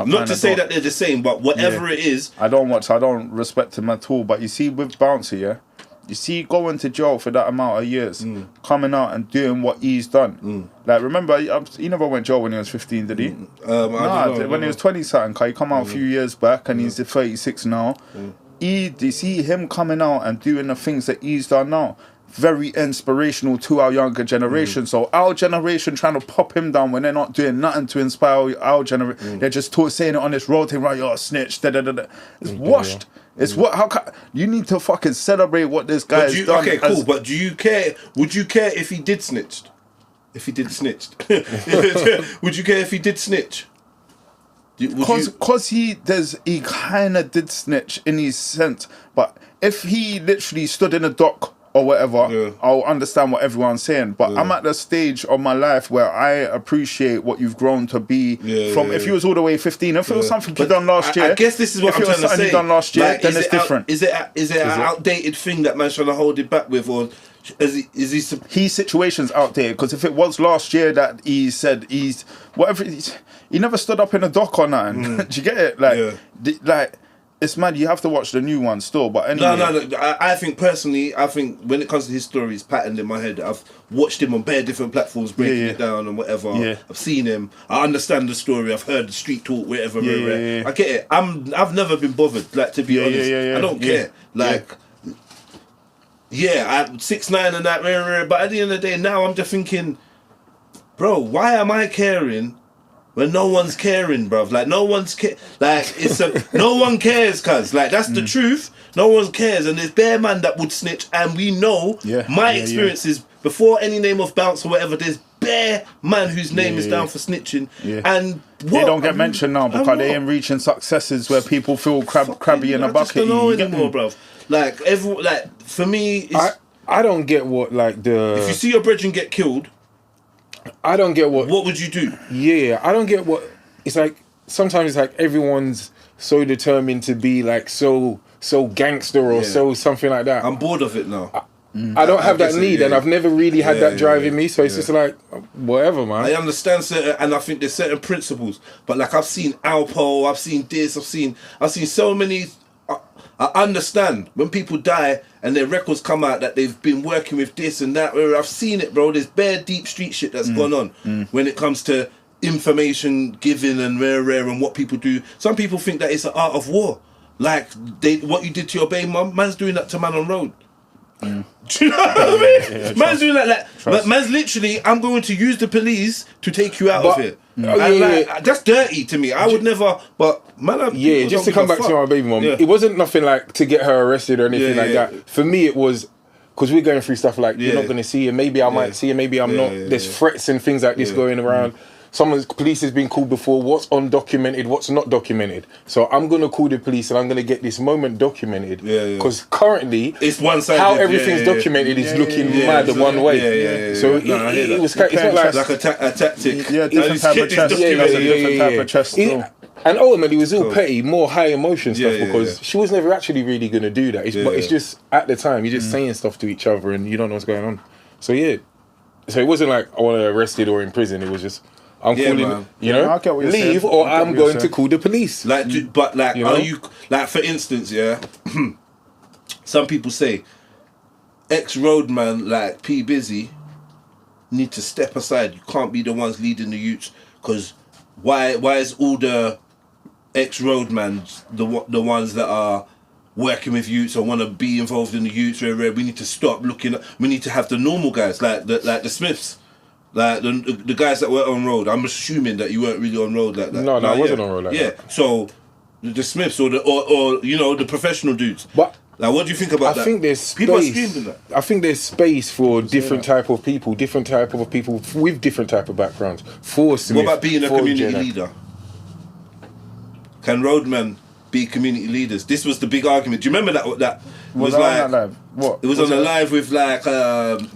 Not to say that they're the same, but whatever it is. I don't respect him at all. But you see, with Bouncer, you see, going to jail for that amount of years, coming out and doing what he's done. Like, remember, he never went to jail when he was 15, did he? When he was 20-something, he come out a few years back, and he's 36 now. You see him coming out and doing the things that he's done now. Very inspirational to our younger generation. So our generation trying to pop him down when they're not doing nothing to inspire our generation. They're just saying it on this road thing, right? You're a snitch. It's washed. It's what? How can you need to fucking celebrate what this guy has done? Okay, cool. But do you care? Would you care if he did snitched? If he did snitched, would you care if he did snitch? Because he kind of did snitch in his sense. But if he literally stood in a dock or whatever, I'll understand what everyone's saying. But I'm at the stage of my life where I appreciate what you've grown to be from. If you was all the way 15, if it was something you done last year, I guess this is what I'm trying to say. You done last year, like, then it's different. Is it an outdated thing that man's trying to hold it back with, or is he? His situation's outdated, because if it was last year that he said he never stood up in a dock or nothing. Do you get it? Like. It's mad. You have to watch the new one still, but anyway. No. I think personally, when it comes to his story, it's patterned in my head. I've watched him on bare different platforms, breaking it down and whatever. I've seen him. I understand the story. I've heard the street talk, whatever. I get it. I've never been bothered. Like, to be honest, I don't care. Like, 6ix9ine and that. But at the end of the day, now I'm just thinking, bro, why am I caring when no one's caring, bruv. Like no one's no one cares, cuz like that's the truth. No one cares, and there's bare man that would snitch, and we know my experiences before any name of bounce or whatever. There's bare man whose name is down for snitching, and they don't get mentioned now because they ain't reaching successes where people feel crabby in a bucket. I just don't know anymore, bruv. Like for me, I don't get what if you see your brethren get killed, I don't get what would you do? Yeah, I don't get what it's like. Sometimes it's like everyone's so determined to be like so gangster or so something like that. I'm bored of it now. I don't have that need, and I've never really had that drive in me. So it's just like whatever, man. I understand certain, and I think there's certain principles, but like I've seen Alpo, I've seen this, I've seen so many. I understand when people die and their records come out that they've been working with this and that. I've seen it, bro. There's bare deep street shit that's gone on when it comes to information giving and rare and what people do. Some people think that it's an art of war. Like what you did to your baby mum, man's doing that to man on road. Do you know what I mean? Man's doing that. Like, man's literally, I'm going to use the police to take you out of here. That's dirty to me. I would never. But man, just to come back to my baby mum, it wasn't nothing like to get her arrested or anything like that. For me, it was because we're going through stuff like you're not going to see her. Maybe I might see her. Maybe I'm not. There's threats and things like this going around. Someone's police has been called before. What's undocumented? What's not documented? So I'm gonna call the police and I'm gonna get this moment documented. Because currently, it's one-sided. How everything's documented is looking mad one way. So it was. It's not like a tactic. Yeah, different type of chest. Different type of chest. And ultimately, it was all petty, more high emotion stuff because she was never actually really gonna do that. But it's just at the time you're just saying stuff to each other and you don't know what's going on. So so it wasn't like I want to arrested or in prison. It was just. I'm calling, man. I get what leave saying. Or I'm going to call the police. Like, but like, are you like, for instance, some people say, ex-roadman like P Busy need to step aside. You can't be the ones leading the youths because why is all the ex-roadmans the ones that are working with youths or want to be involved in the youths? We need to stop looking. We need to have the normal guys like the Smiths. Like the guys that were on road, I'm assuming that you weren't really on road like that. No, I wasn't on road like that. Yeah, so the Smiths or the professional dudes. But like, what do you think about that? I think there's space. People are screaming that. I think there's space for different type of people with different type of backgrounds. For Smith, what about being a community leader? Can roadmen be community leaders? This was the big argument. Do you remember that was like live? What? It was on a live with like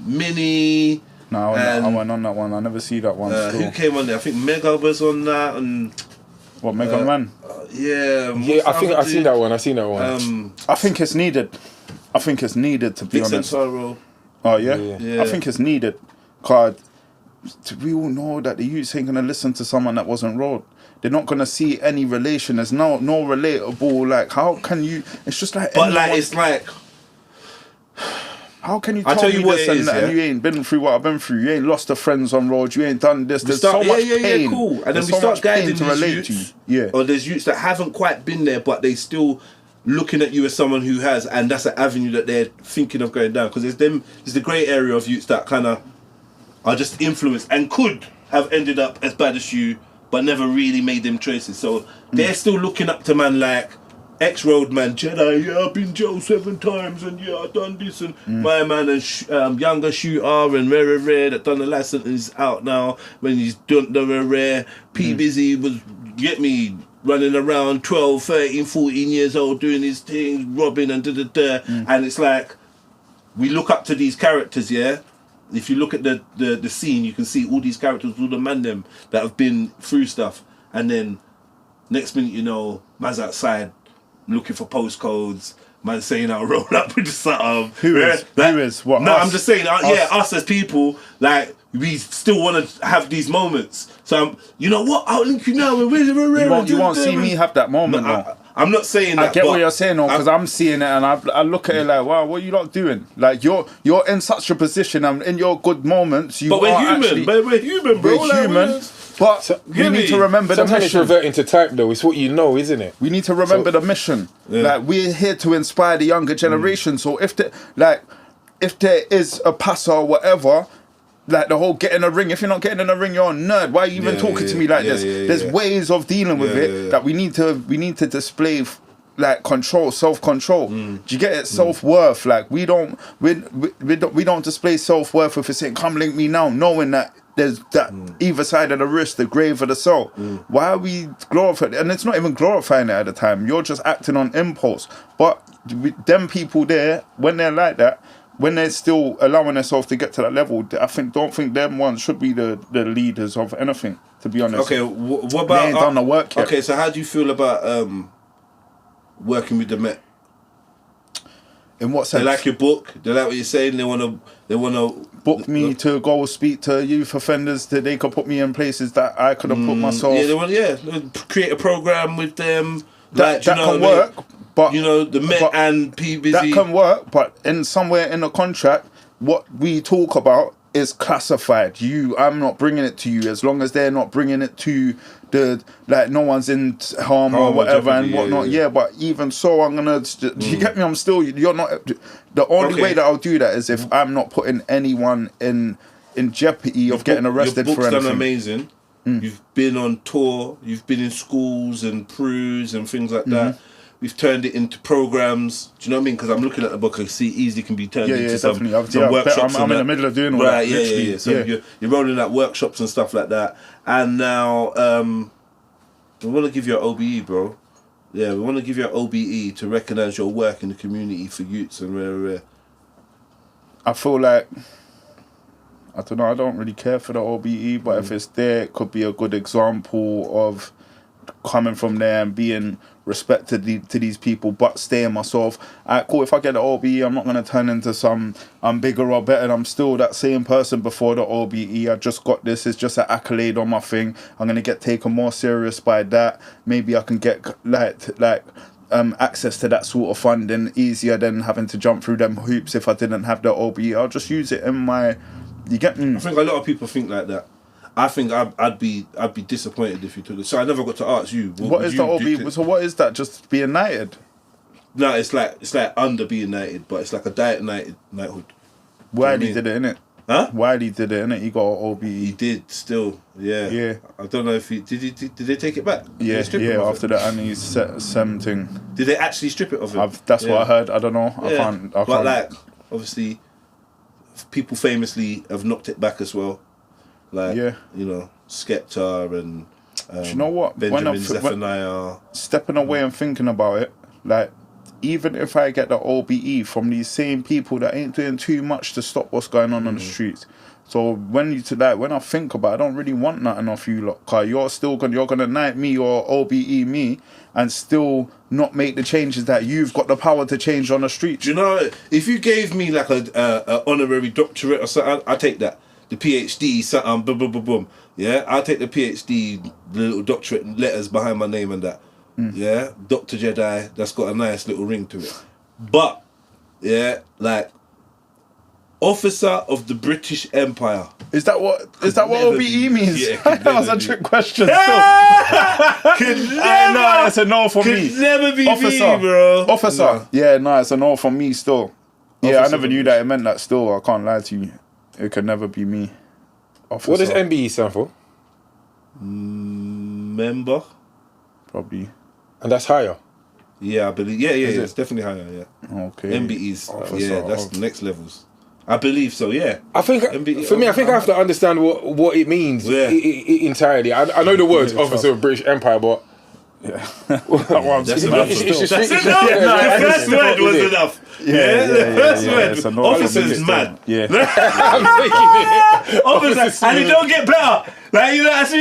Minnie. No, I went on that one. I never see that one. Who came on there? I think Mega was on that. And what, Mega Man? I think I seen that one. I think it's needed. I think it's needed, to be honest. Oh yeah? I think it's needed. Cause we all know that the youths ain't gonna listen to someone that wasn't road. They're not gonna see any relation. There's no relatable. Like, how can you? It's just like. But like, it's like. How can you tell me this and you ain't been through what I've been through? You ain't lost the friends on road. You ain't done this. There's so much pain. Cool. And then we start guiding these youths. Yeah. Or there's youths that haven't quite been there, but they still looking at you as someone who has, and that's an avenue that they're thinking of going down. Because there's the grey area of youths that kind of are just influenced and could have ended up as bad as you, but never really made them choices. So they're still looking up to man like. Ex-roadman Jedi, I've been jail 7 times and I've done this and my man and younger shooter and rare that done the license is out now when he's done the rare. P Busy was running around 12, 13, 14 years old doing his things, robbing and and it's like we look up to these characters, If you look at the scene, you can see all these characters, all the man them that have been through stuff, and then next minute you know, man's outside looking for postcodes, man saying I'll roll up with something. Who is? What? No, us? I'm just saying, us as people, like, we still want to have these moments. So, you know what? I'll link you now. You won't see me have that moment, though. I'm not saying that. I get what you're saying, though, because I'm seeing it and I look at it like, wow, what are you lot doing? Like, you're in such a position and in your good moments, but we're human. We're human, bro. We're human. But we need to remember the mission. Sometimes it's reverting to type, though. It's what you know, isn't it? We need to remember the mission. Yeah. Like, we're here to inspire the younger generation. So if there is a passer or whatever, like the whole get in a ring. If you're not getting in a ring, you're a nerd. Why are you even talking to me like this? There's ways of dealing with it that we need to display like control, self-control. Do you get it? Self-worth. Like we don't display self-worth if it's saying come link me now, knowing that there's that either side of the wrist, the grave of the soul. Why are we glorifying? And it's not even glorifying it at the time. You're just acting on impulse. But them people there, when they're like that, when they're still allowing themselves to get to that level, don't think them ones should be the leaders of anything, to be honest. Okay, what about... They ain't done the work yet. Okay, so how do you feel about working with the Met? In what sense? They like your book. They like what you're saying. They wanna book me to go speak to youth offenders that they could put me in places that I could have put myself. Yeah, they want create a program with them. That can work, but you know the Met and PBZ. That can work, but in somewhere in the contract, what we talk about is classified. I'm not bringing it to you as long as they're not bringing it to the no one's in harm or whatever and whatnot. Yeah, but even so, I'm gonna. Do you get me? You're not. The only way that I'll do that is if I'm not putting anyone in jeopardy of getting arrested for anything. Your book's done amazing. You've been on tour. You've been in schools and Peru's and things like that. We've turned it into programs. Do you know what I mean? Because I'm looking at the book, I see easily can be turned into some workshops. I'm in the middle of doing all that. Yeah. So you're rolling out workshops and stuff like that. And now we want to give you an OBE, bro. Yeah, we want to give you an OBE to recognise your work in the community for youths and rare. I feel like, I don't know, I don't really care for the OBE, but if it's there, it could be a good example of coming from there and being respected to these people, but staying myself. Alright, cool, if I get the OBE, I'm not going to turn into I'm bigger or better. I'm still that same person before the OBE. I just got this. It's just an accolade on my thing. I'm going to get taken more serious by that. Maybe I can get access to that sort of funding easier than having to jump through them hoops if I didn't have the OBE. I'll just use it in my... You get me? I think a lot of people think like that. I think I'd be disappointed if you took it. So I never got to ask you. What is the OBE? So what is that? Just being knighted? No, it's like under being knighted, but it's like a diet knighthood. Wiley did it, innit? Huh? Wiley did it, innit? He got an OBE. He did still, yeah. I don't know if he did they take it back? Yeah, after the Annie-Sem thing. Did they actually strip it of him? That's what I heard. I don't know. I can't. But like, obviously, people famously have knocked it back as well. Like, you know, Skepta and do you know what? Benjamin Zephaniah. Stepping away and thinking about it, like, even if I get the OBE from these same people that ain't doing too much to stop what's going on the streets. So when I think about it, I don't really want nothing off you lot, cause you're gonna knight me or OBE me and still not make the changes that you've got the power to change on the streets. Do you know, if you gave me like a honorary doctorate or something, I'd take that. The PhD, something, boom, boom, boom, boom. Yeah, I'll take the PhD, the little doctorate letters behind my name and that. Yeah, Dr. Jedi, that's got a nice little ring to it. But, yeah, like, Officer of the British Empire. Is that what OBE means? Yeah, that was a trick question. Could never. No, it's a no for me. Could never be Officer, me, bro. Officer. No. Yeah, no, it's a no for me still. Yeah, I never knew that it meant that still. I can't lie to you. It could never be me. Officer. What does MBE stand for? Member. Probably. And that's higher? Yeah, I believe. Yeah, it's definitely higher, yeah. Okay. MBE's, that's the next levels. I believe so, yeah. I think, for me, I think I have to understand what it means entirely. I know the words Officer of British Empire, but... Yeah. That's enough. The first word was enough. The first word. Officer's mad. Yeah. I'm taking it. Officer, and it don't get better. Like, you know, as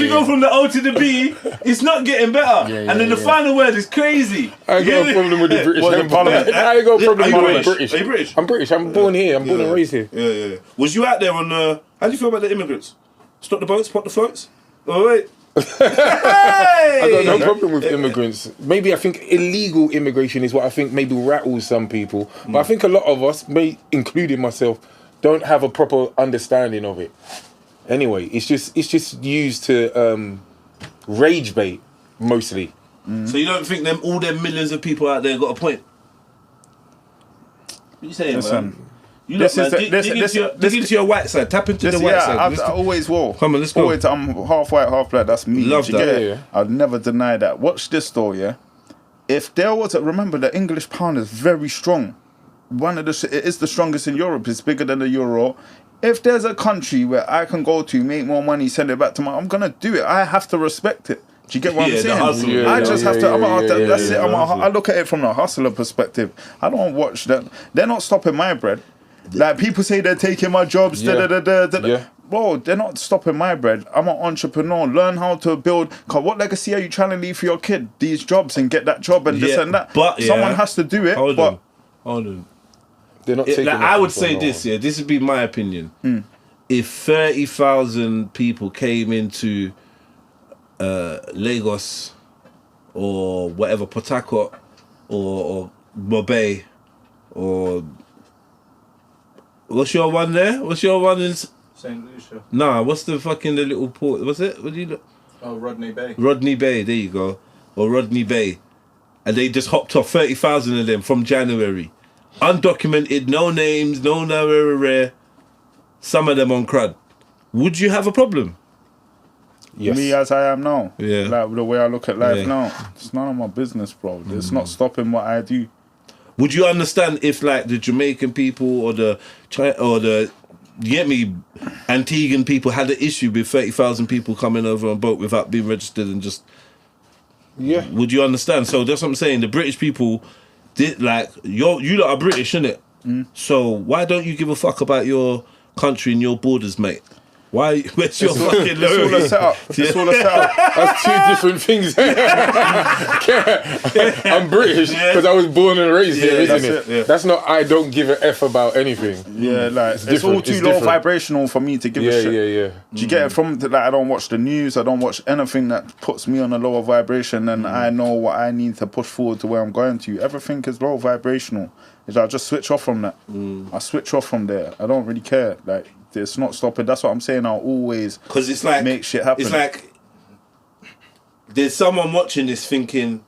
we go from the O to the B, it's not getting better. And then the final word is crazy. I ain't got a problem with the British Empire. I ain't got a problem with British. Are you British? I'm British. I'm born here. I'm born and raised here. Yeah. Was you out there on how do you feel about the immigrants? Stop the boats, pot the floats? Oh, wait. I got no problem with immigrants. Maybe I think illegal immigration is what I think maybe rattles some people. But I think a lot of us, including myself, don't have a proper understanding of it. Anyway, it's just used to rage bait mostly. So you don't think all them millions of people out there got a point? What you saying, man? You This lot, is man, the- dig into your white side. Tap into the white side. I always will. Come on, let's go. Always, I'm half white, half black. That's me. Love Do you that. get it? Yeah. I'd never deny that. Watch this though, yeah. If there was remember the English pound is very strong. It is the strongest in Europe. It's bigger than the euro. If there's a country where I can go to, make more money, send it back to I'm gonna do it. I have to respect it. Do you get what Yeah, I'm the saying? hustle. Yeah, I just have to. That's it. the hustle. I look at it from the hustler perspective. I don't watch that. They're not stopping my bread. Like people say they're taking my jobs. Yeah. Yeah. Bro, they're not stopping my bread. I'm an entrepreneur. Learn how to build. Cause what legacy are you trying to leave for your kid? These jobs and get that job and this and that. But someone has to do it. Hold but on. They're not taking. Like, I would nothing say from no this. one. Yeah, this would be my opinion. If 30,000 people came into Lagos or whatever, Port Harcourt or Mobay or what's your one there? What's your one in? St. Lucia. Nah, what's the fucking the little port? What's it? What do you look? Oh, Rodney Bay. Rodney Bay, there you go. Or Rodney Bay. And they just hopped off 30,000 of them from January. Undocumented, no names, no rare. Some of them on crud. Would you have a problem? Yes. me as I am now, Yeah. like the way I look at life Yeah. now, it's none of my business, bro. It's not stopping what I do. Would you understand if like the Jamaican people or the you get me, Antiguan people had an issue with 30,000 people coming over on boat without being registered and just... Yeah. Would you understand? So that's what I'm saying. The British people did like you lot are British, innit? So why don't you give a fuck about your country and your borders, mate? Why? Where's your fucking It's all a loyalty? setup. It's all a setup. That's two different things. I'm British because I was born and raised here, isn't that's it? That's not. I don't give a f about anything. Yeah, like it's different, all it's too low different. vibrational for me to give a Yeah, shit. yeah. Do you get it from like I don't watch the news, I don't watch anything that puts me on a lower vibration, and I know what I need to push forward to where I'm going to. Everything is low vibrational. Is I just switch off from that. I switch off from there. I don't really care. Like it's not stopping. That's what I'm saying. I'll always Because it's like make shit happen. It's like there's someone watching this thinking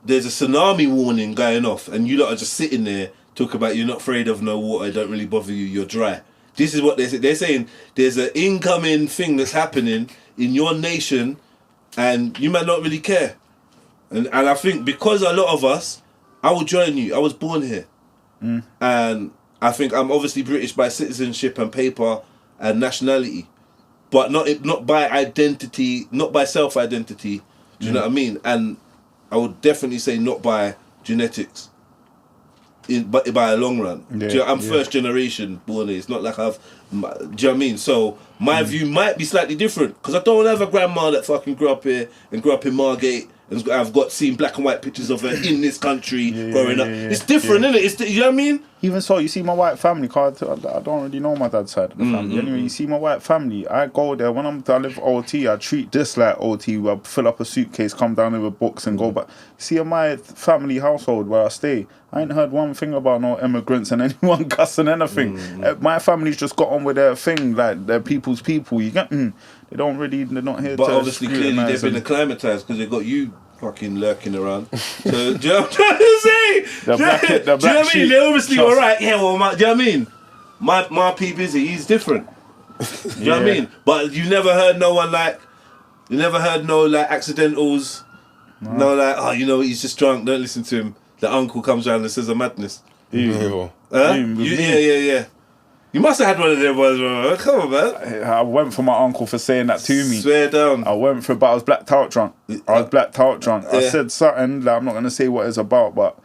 there's a tsunami warning going off, and you lot are just sitting there talking about you're not afraid of no water, it don't really bother you, you're dry. This is what they're saying. There's an incoming thing that's happening in your nation, and you might not really care. And I think because a lot of us, I will join you. I was born here, and I think I'm obviously British by citizenship and paper and nationality, but not by identity, not by self-identity. Do you know what I mean? And I would definitely say not by genetics, but by a long run. Yeah, Do you know, I'm first generation born here. It's not like I've. Do you know what I mean? So my view might be slightly different because I don't have a grandma that fucking grew up here and grew up in Margate. And I've seen black and white pictures of her in this country growing up. It's different, isn't it? You know what I mean? Even so, you see my white family, cause I don't really know my dad's side of the family. Anyway, you see my white family, I go there, when I live OT, I treat this like OT, where I fill up a suitcase, come down with books and go back. See, in my family household where I stay, I ain't heard one thing about no immigrants and anyone cussing anything. My family's just got on with their thing, like they're people's people. You get They're not here But to obviously, clearly, scrutinise they've been and- acclimatized because they've got you fucking lurking around. So, do you know what I'm trying to say? The black do you know what I mean? sheep. They're obviously Trust. alright. Yeah, well, do you know what I mean? My P Busy, he's different. Do you know what I Yeah. mean? But you never heard no one like, you never heard no like accidentals. No, like, oh, you know, he's just drunk, don't listen to him. The uncle comes around and says a madness. Yeah. Huh? Him with me. Yeah. You must have had one of them ones, bro. Come on, man. I went for my uncle for saying that to me. Swear down. I went for, but I was blacked out drunk. I Yeah. said something, like, I'm not going to say what it's about, but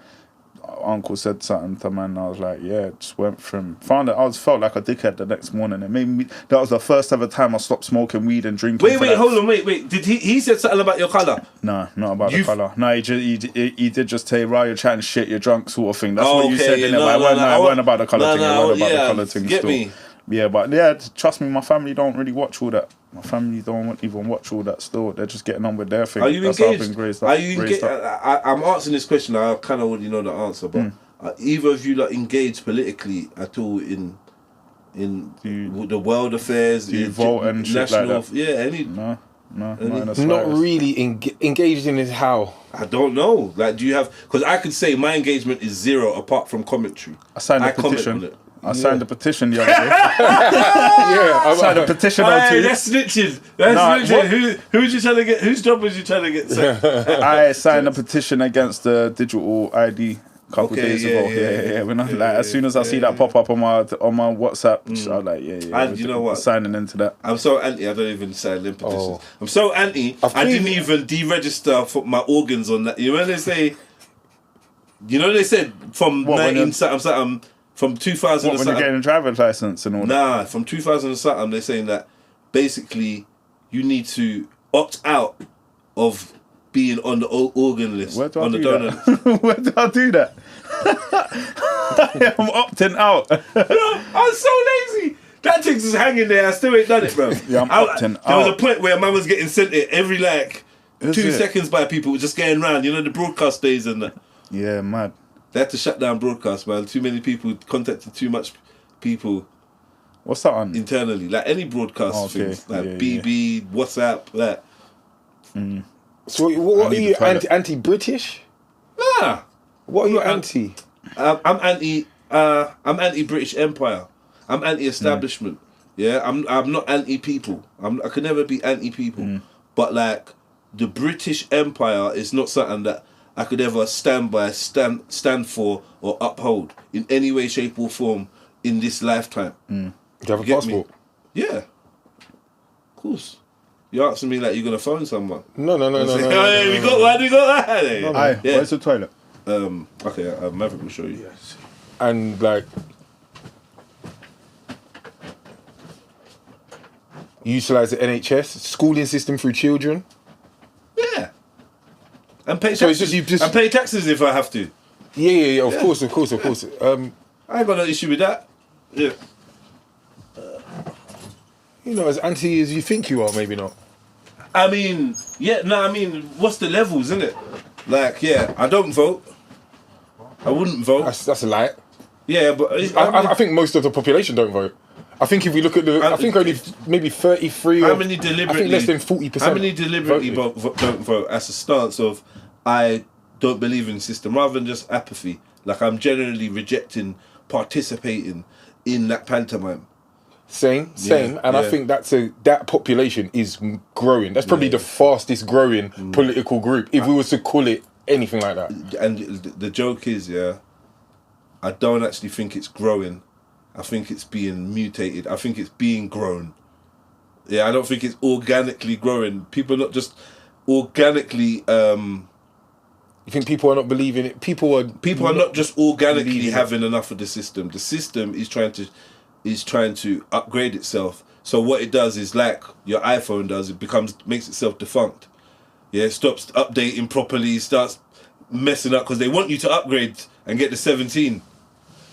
uncle said something to me and I was like, yeah, just went for him. Found out, felt like a dickhead the next morning. It made me, that was the first ever time I stopped smoking weed and drinking. Wait, hold on, wait. Did he said something about your colour? No, not about You've- the colour. No, he did just tell you, right, you're chatting shit, you're drunk sort of thing. That's what you Okay, said, yeah, innit? But it weren't about the colour thing, it weren't about the yeah, colour thing get still. me. Yeah, but yeah, trust me, my family don't really watch all that. My family don't even watch all that still. They're just getting on with their thing. Are you That's how I've engaged? been raised up. Are you raised engaged? up. I'm answering this question. I kind of already know the answer, but are either of you like engaged politically at all in the world affairs? Do you in vote and shit like national? that? Yeah, any. No. No, not in the Not slightest. really engaged in his how. I don't know. Like, do you have? Because I could say my engagement is 0 apart from commentary. I signed a comment petition. on it. I signed a petition the other day. Yeah, I signed a petition on Hey, two. that's snitching. That's Nah, snitching. what? Who was you trying to get? Whose job was you trying to get? I signed a petition against the digital ID a couple Okay, days yeah, ago. yeah. When as soon as I see that pop up on my WhatsApp, I'm like, And you know what? signing into that. I'm so anti. I don't even sign in petitions. Oh. I'm so anti. I've I didn't clearly- even deregister for my organs on that. You know when they say? You know they said from What, when 19 something from 2000 What, or when you're something. getting a driver's license and all that? Nah, from 2000 and something, they're saying that basically you need to opt out of being on the organ list. Where do I on the do donor that? Where do I do that? I'm opting out. I'm so lazy. That thing's just hanging there. I still ain't done it, bro. Yeah, I'm opting There was a out. point where man was getting sent it every like Is 2 it? seconds by people just getting round. You know the broadcast days and that. Yeah, mad. They had to shut down broadcast, man. Too many people contacted too much people What's that on? internally. Like any broadcast Okay, things, like yeah, BB, WhatsApp, that. So what are need you the toilet. anti-British? Nah. What are you anti? I'm anti. I'm anti-British Empire. I'm anti-establishment. Yeah, I'm not anti-people. I could never be anti-people. But like the British Empire is not something that I could ever stand for, or uphold in any way, shape, or form in this lifetime. Do you have a Get me? passport? Yeah, of course. You asking me like you're gonna phone someone? No. Hey, we got one. We got that. Hey. Aye, Yeah. where's the toilet? Okay, Maverick will show you. And like, utilize the NHS schooling system through children. Yeah. And pay taxes. So it's just- you just- and pay taxes if I have to. Yeah. Of course. I ain't got no issue with that. Yeah. You know, as anti as you think you are, maybe not. I mean, what's the levels, isn't it? Like, yeah, I don't vote. I wouldn't vote. That's a lie. Yeah, but I think most of the population don't vote. I think if we look at I think only maybe 33. how or, many deliberately? I think less than 40%. How many deliberately voted. don't vote? As a stance of, I don't believe in the system, rather than just apathy. Like I'm generally rejecting participating in that pantomime. Same, and I yeah. think that population is growing. That's probably the fastest growing political group, if we was to call it anything like that. And the joke is, yeah, I don't actually think it's growing. I think it's being mutated. I think it's being grown. Yeah, I don't think it's organically growing. People are not just organically. You think people are not believing it? People are Not just organically believing it. having enough of the system. The system is trying to upgrade itself. So what it does is like your iPhone does. It makes itself defunct. Yeah, it stops updating properly. Starts messing up because they want you to upgrade and get the 17.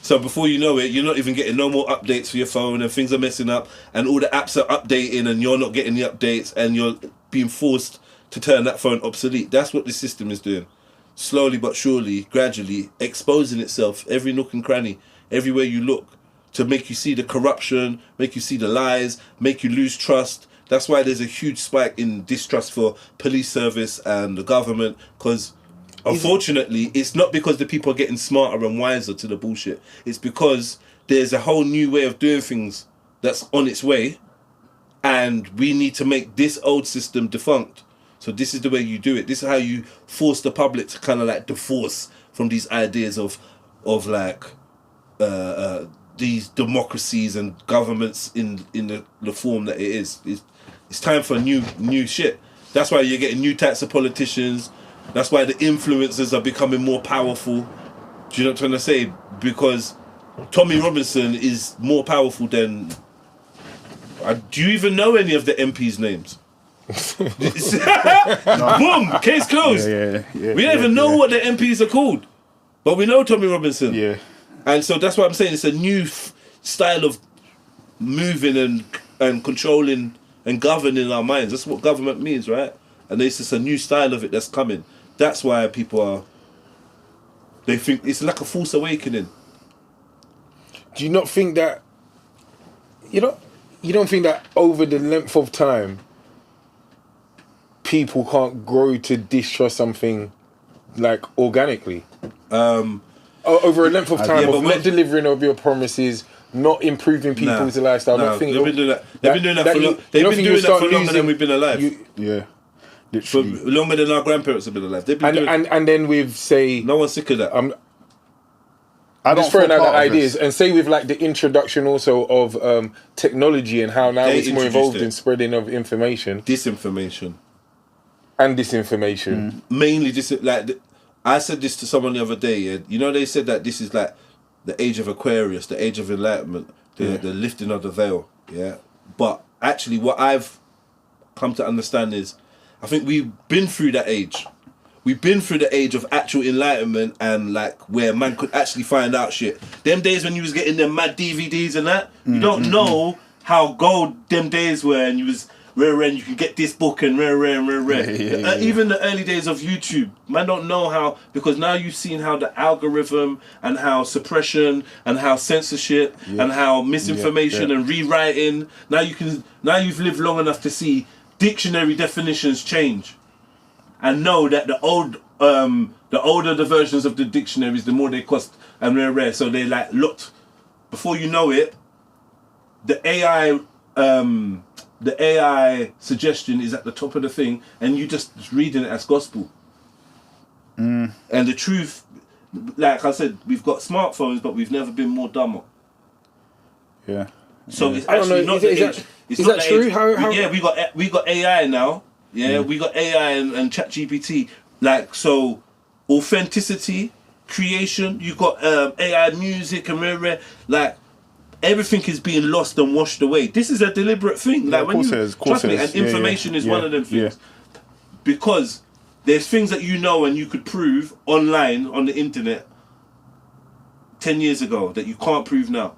So before you know it, you're not even getting no more updates for your phone, and things are messing up, and all the apps are updating, and you're not getting the updates, and you're being forced to turn that phone obsolete. That's what the system is doing. Slowly but surely, gradually, exposing itself every nook and cranny, everywhere you look, to make you see the corruption, make you see the lies, make you lose trust. That's why there's a huge spike in distrust for police service and the government, because unfortunately, it's not because the people are getting smarter and wiser to the bullshit. It's because there's a whole new way of doing things that's on its way, and we need to make this old system defunct. So this is the way you do it. This is how you force the public to kind of like divorce from these ideas of like these democracies and governments in the form that it is. It's time for new shit. That's why you're getting new types of politicians. That's why the influencers are becoming more powerful. Do you know what I'm trying to say? Because Tommy Robinson is more powerful than... do you even know any of the MPs' names? Boom! Case closed. Yeah. We don't even know what the MPs are called. But we know Tommy Robinson. Yeah. And so that's what I'm saying. It's a new style of moving and controlling and governing our minds. That's what government means, right? And it's just a new style of it that's coming. That's why people they think it's like a false awakening. Do you not think that you don't think that over the length of time people can't grow to distrust something like organically over a length of time of not delivering of your promises, not improving people's lifestyle, not thinking. They've been doing that. They've been doing that for long. They've been doing that for longer than we've been alive. For Literally. longer than our grandparents have been alive. They've been doing. And then with say, No one's sick of that. I'm just throwing out the ideas, and say with like the introduction also of technology and how now it's more involved in spreading of information, Disinformation. and disinformation. Mainly I said this to someone the other day. Yeah? You know, they said that this is like the age of Aquarius, the age of enlightenment, the lifting of the veil. Yeah, but actually, what I've come to understand is, I think we've been through that age. We've been through the age of actual enlightenment and like where man could actually find out shit. Them days when you was getting them mad DVDs and that, you don't know how gold them days were, and you was rare and you can get this book and rare. Even the early days of YouTube, man don't know how, because now you've seen how the algorithm and how suppression and how censorship and how misinformation and rewriting. Now you've lived long enough to see dictionary definitions change. And know that the older the versions of the dictionaries, the more they cost and they're rare. So they like looked, before you know it, the AI suggestion is at the top of the thing, and you just reading it as gospel. And the truth, like I said, we've got smartphones, but we've never been more dumber. Yeah. So it's actually not the age. Is that true? How? Yeah, we got AI now. Yeah, we got AI and ChatGPT. Like, so authenticity, creation, you got AI music and rare, like everything is being lost and washed away. This is a deliberate thing. Like, when you trust me, and information is one of them things. Because there's things that you know and you could prove online on the internet 10 years ago that you can't prove now.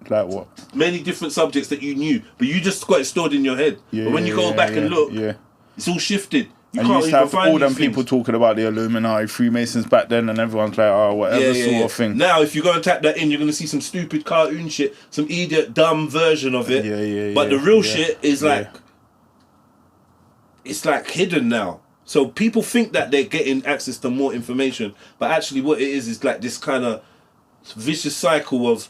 Like what? Many different subjects that you knew, but you just got it stored in your head. But when you go back and look, it's all shifted. You and can't you used to have find all them things. people talking about the Illuminati, Freemasons back then, and everyone's like, oh, whatever sort of thing. Now, if you go and tap that in, you're going to see some stupid cartoon shit, some idiot, dumb version of it. But the real shit is like, it's like hidden now. So people think that they're getting access to more information, but actually what it is like this kind of vicious cycle of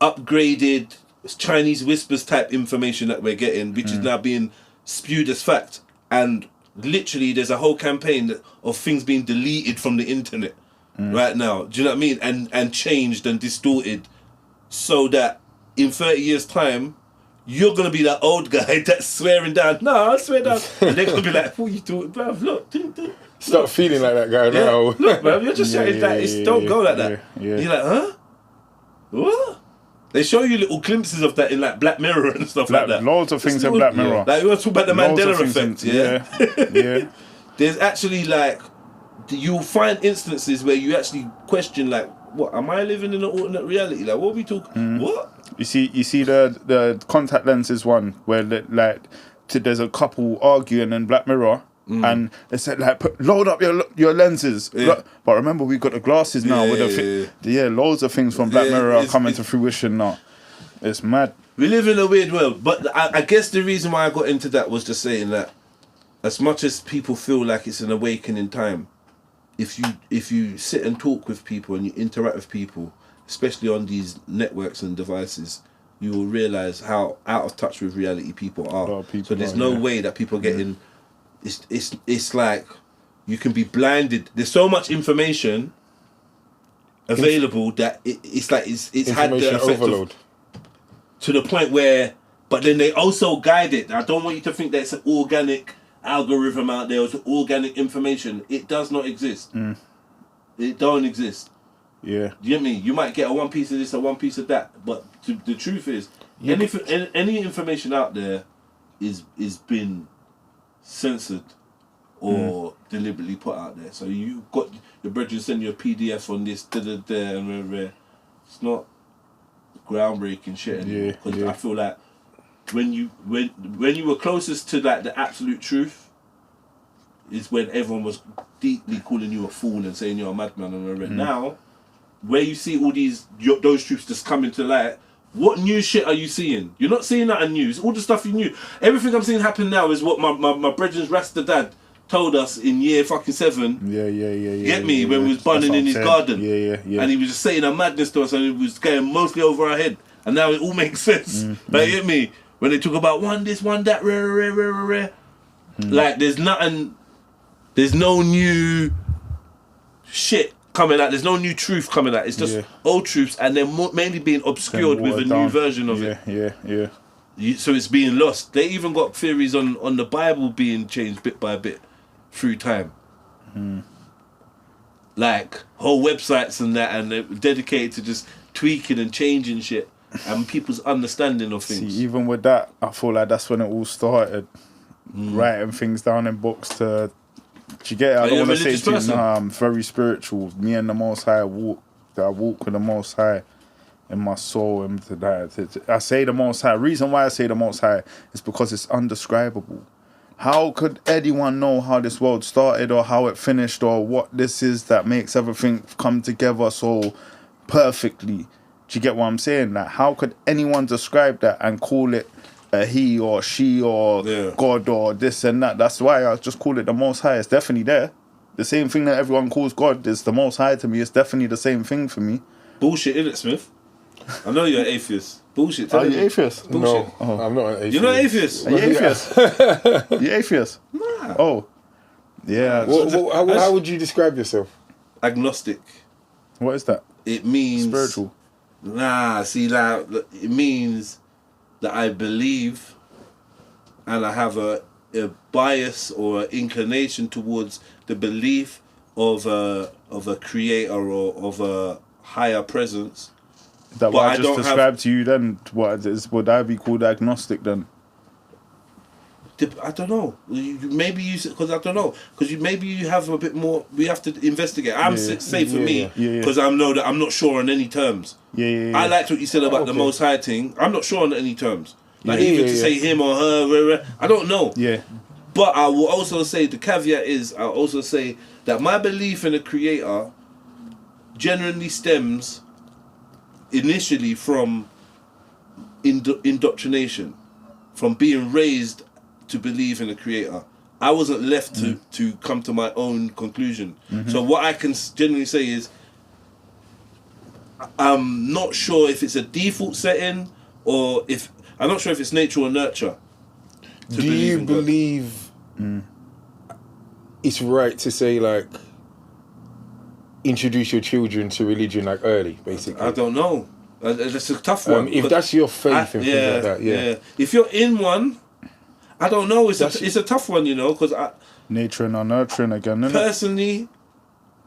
upgraded Chinese whispers type information that we're getting, which is now being spewed as fact. And literally there's a whole campaign of things being deleted from the internet right now. Do you know what I mean? And changed and distorted, so that in 30 years time you're gonna be that old guy that's swearing down, no, I swear down, and they're gonna be like, what are you doing, bruv? Look, start feeling like that guy now. Look, bruv, you're just saying that don't go like that. You're like, huh? What? They show you little glimpses of that in like Black Mirror and stuff like that. Loads of things in Black Mirror. Like we want to talk about the Mandela effect. Yeah. There's actually like, you'll find instances where you actually question like, what, am I living in an alternate reality? Like, what are we talking? What? You see the contact lenses one where there's a couple arguing in Black Mirror. And they said like, load up your lenses. But remember, we've got the glasses now. Loads of things from Black Mirror are coming to fruition now. It's mad. We live in a weird world. But I guess the reason why I got into that was just saying that as much as people feel like it's an awakening time, if you sit and talk with people and you interact with people, especially on these networks and devices, you will realise how out of touch with reality people are. So there's no way that people are getting... It's like you can be blinded. There's so much information available that it's like it's had the effect overload to the point where, but then they also guide it. I don't want you to think that it's an organic algorithm out there or it's organic information. It does not exist. It don't exist. Yeah. Do you get me? You might get a one piece of this or one piece of that, but the truth is, any information out there is been censored or deliberately put out there. So you got your brethren send you a PDF on this, and it's not groundbreaking shit anymore. Because I feel like when you were closest to like the absolute truth is when everyone was deeply calling you a fool and saying you're a madman and now where you see all those truths just coming to light, What new shit are you seeing? You're not seeing that in news. All the stuff you knew. Everything I'm seeing happen now is what my brethren's Rasta dad told us in year fucking 7. Yeah. Get me? When we was bunning in his garden. Yeah. And he was just saying a madness to us and it was going mostly over our head. And now it all makes sense. Like, get me? When they talk about one this, one that, rare. Like, there's nothing, there's no new shit coming out. There's no new truth coming out. It's just old truths and they're mainly being obscured with a new version of it. Yeah. So it's being lost. They even got theories on the Bible being changed bit by bit through time. Like whole websites and that, and they're dedicated to just tweaking and changing shit and people's understanding of things. See, even with that, I feel like that's when it all started. Writing things down in books to... Do you get it? I don't want to say to you, nah, I'm very spiritual. Me and the Most High walk. I walk with the Most High in my soul. And I say the Most High. Reason why I say the Most High is because it's undescribable. How could anyone know how this world started or how it finished or what this is that makes everything come together so perfectly? Do you get what I'm saying? Like, how could anyone describe that and call it a he or she or God or this and that? That's why I just call it the Most High. It's definitely there. The same thing that everyone calls God is the Most High to me. It's definitely the same thing for me. Bullshit, innit, Smith? I know you're an atheist. Bullshit. Are you atheist? Bullshit. No, I'm not an atheist. You're not atheist? Are you atheist? You atheist? Nah. Oh. Yeah. How would you describe yourself? Agnostic. What is that? It means... Spiritual. Nah, see, like, it means that I believe and I have a bias or an inclination towards the belief of a creator or of a higher presence. Is that what I just described to you then? Would I be called agnostic then? I don't know. Maybe you, because I don't know. Because maybe you have a bit more. We have to investigate. I'm say for me because I know that I'm not sure on any terms. I liked what you said about the Most High thing. I'm not sure on any terms. Like even to say him or her, I don't know. Yeah. But I will also say the caveat is I'll also say that my belief in a creator generally stems initially from indoctrination, from being raised to believe in a creator. I wasn't left to come to my own conclusion. So what I can generally say is I'm not sure if it's a default setting or if I'm not sure if it's nature or nurture. Do you believe it's right to say like introduce your children to religion like early, basically? I don't know. That's a tough one. If that's your faith and things like that, If you're in one, I don't know. It's a tough one, you know, because nurturing or nurturing again. Isn't personally,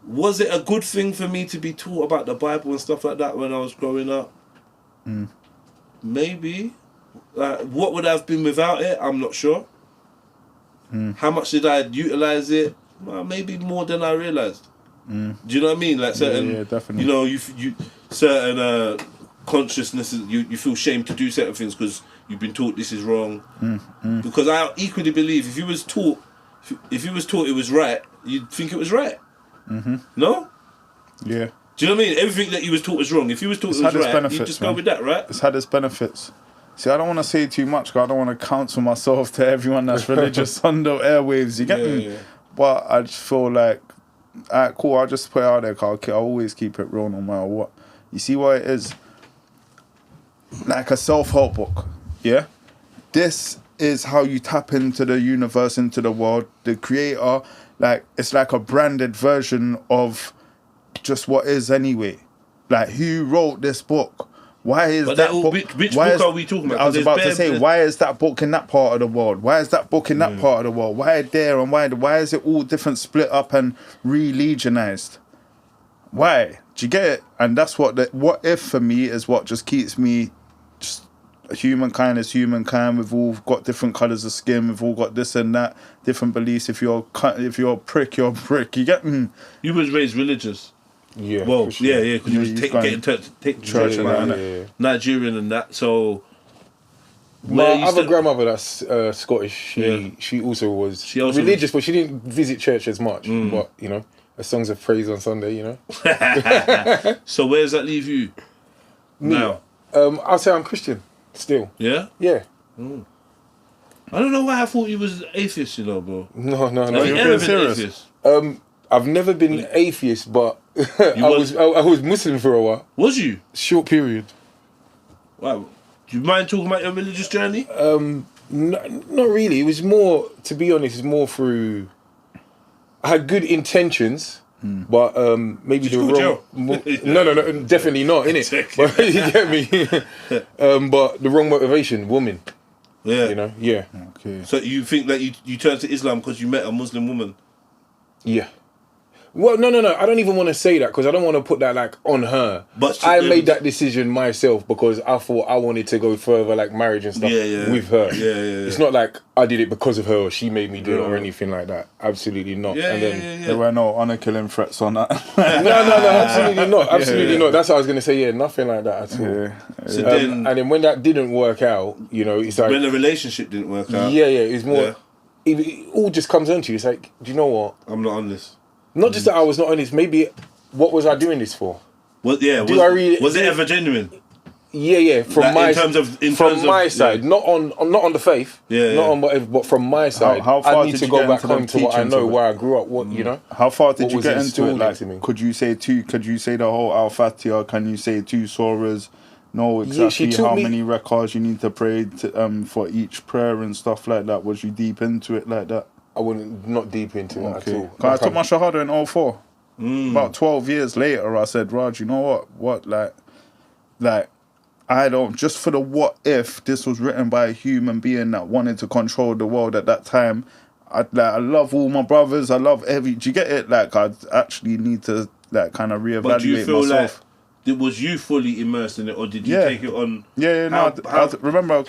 was it a good thing for me to be taught about the Bible and stuff like that when I was growing up? Maybe. What would I have been without it? I'm not sure. How much did I utilize it? Well, maybe more than I realized. Do you know what I mean? Like certain, definitely. You know, you certain consciousnesses. You feel shame to do certain things because you've been taught this is wrong. Because I equally believe if you was taught it was right, you'd think it was right. No? Yeah. Do you know what I mean? Everything that you was taught was wrong. If you was taught it was right, you just go with that, right? It's had its benefits. See, I don't want to say too much because I don't want to counsel myself to everyone that's religious on the airwaves. You get me? Yeah. But I just feel like, alright, cool, I'll just put it out there because I'll always keep it real no matter what. You see what it is? Like a self-help book, yeah? This is how you tap into the universe, into the world. The creator, like, it's like a branded version of just what is anyway. Like, who wrote this book? Why is that book? Which book are we talking about? I was about to say, why is that book in that part of the world? Why is that book in that part of the world? Why there and why is it all different, split up and re-legionized? Why? Do you get it? And that's what if for me is what just keeps me. Just humankind is humankind. We've all got different colours of skin. We've all got this and that, different beliefs. If you're a prick, you're a prick. You get me? You was raised religious. Yeah. Well, sure. yeah, because you was take church and Nigerian and that. So my other grandmother, that's Scottish. She also was religious, but she didn't visit church as much. But you know, her songs of praise on Sunday. You know. So where does that leave you now? I'll say I'm Christian still. Yeah? Yeah. I don't know why I thought you was atheist, you know, bro. No. Have you you're ever being been serious? atheist? I've never been atheist, but I was Muslim for a while. Was you? Short period. Wow. Do you mind talking about your religious journey? Not really. It was more, to be honest, it's more through. I had good intentions, but maybe Just the go wrong. No, definitely not, innit? But you get me. But the wrong motivation, woman. Yeah. You know, yeah, Okay. So you think that you turned to Islam because you met a Muslim woman? yeah. Well, no. I don't even want to say that because I don't want to put that like on her. But I made that decision myself because I thought I wanted to go further, like marriage and stuff, with her. Yeah. It's not like I did it because of her or she made me do it or anything like that. Absolutely not. Yeah, And then, There were no honor killing threats on that. No, absolutely not. Absolutely not. That's what I was going to say. Yeah, nothing like that at all. Yeah. So then, And then when that didn't work out, you know, it's like, when the relationship didn't work out, yeah, it's more. Yeah. It all just comes onto you. It's like, do you know what? I'm not on this. Not just that I was not honest. Maybe what was I doing this for? Well, yeah. Do I really- was it ever genuine? Yeah. From Like, my in terms of my side, yeah. not on the faith, Yeah, not yeah. on whatever, but from my side, how far I need did to you go get back into the home to what I teachings know, of it? where I grew up. What you know? How far did What you was get into it? installed Like, into me? could you say the whole Al-Fatiha? Can you say 2 surahs? Know Yeah, she exactly taught how me- many rakahs you need to pray to, for each prayer and stuff like that. Was you deep into it like that? I wouldn't not deep into it at all. 'Cause I took my shahada in 04. About 12 years later, I said, Raj, you know what? Like, I don't, just for the what if this was written by a human being that wanted to control the world at that time. I love all my brothers. I love do you get it? Like, I actually need to, like, kind of reevaluate But do you feel myself. was you fully immersed in it, or did you Yeah. take it on? Yeah, no. How- I remember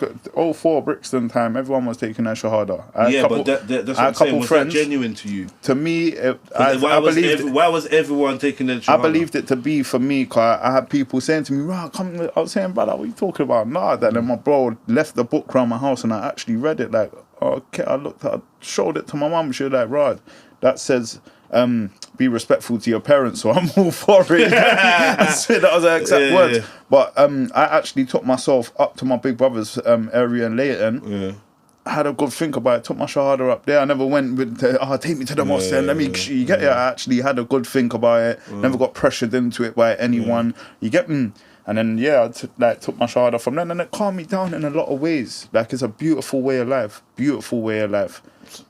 04 Brixton time, everyone was taking their shahada. I had a couple- but that's what I had I'm a couple saying. Was friends. that genuine to you? To me, I Why believed. why was everyone taking their I shahada? believed it to be for me, cause I had people saying to me, "Right, come." I was saying, "Brother, what are you talking about?" Nah, that. And my bro left the book around my house, and I actually read it. Like, okay, I showed it to my mum. She was like, "Rod, that says." Be respectful to your parents, so I'm all for it. I said that was an exact Yeah, word. yeah. But I actually took myself up to my big brother's area in Leighton. Yeah. I had a good think about it. Took my shahada up there. I never went with, take me to the mosque and let me. You get it. I actually had a good think about it. Never got pressured into it by anyone. You get me. And then I took my shahada from then, and it calmed me down in a lot of ways. Like, it's a beautiful way of life. Beautiful way of life.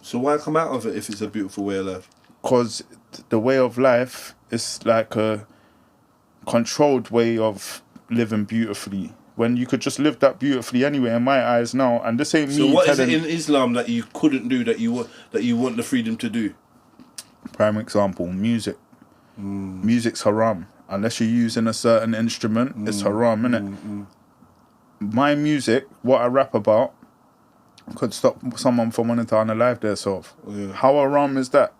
So why come out of it if it's a beautiful way of life? Because the way of life is like a controlled way of living beautifully. When you could just live that beautifully anyway, in my eyes now. And this ain't So me what is telling. it in Islam that you couldn't do that you want the freedom to do? Prime example, music. Music's haram. Unless you're using a certain instrument, it's haram, innit? My music, what I rap about, could stop someone from wanting to unalive themselves. Yeah. How haram is that?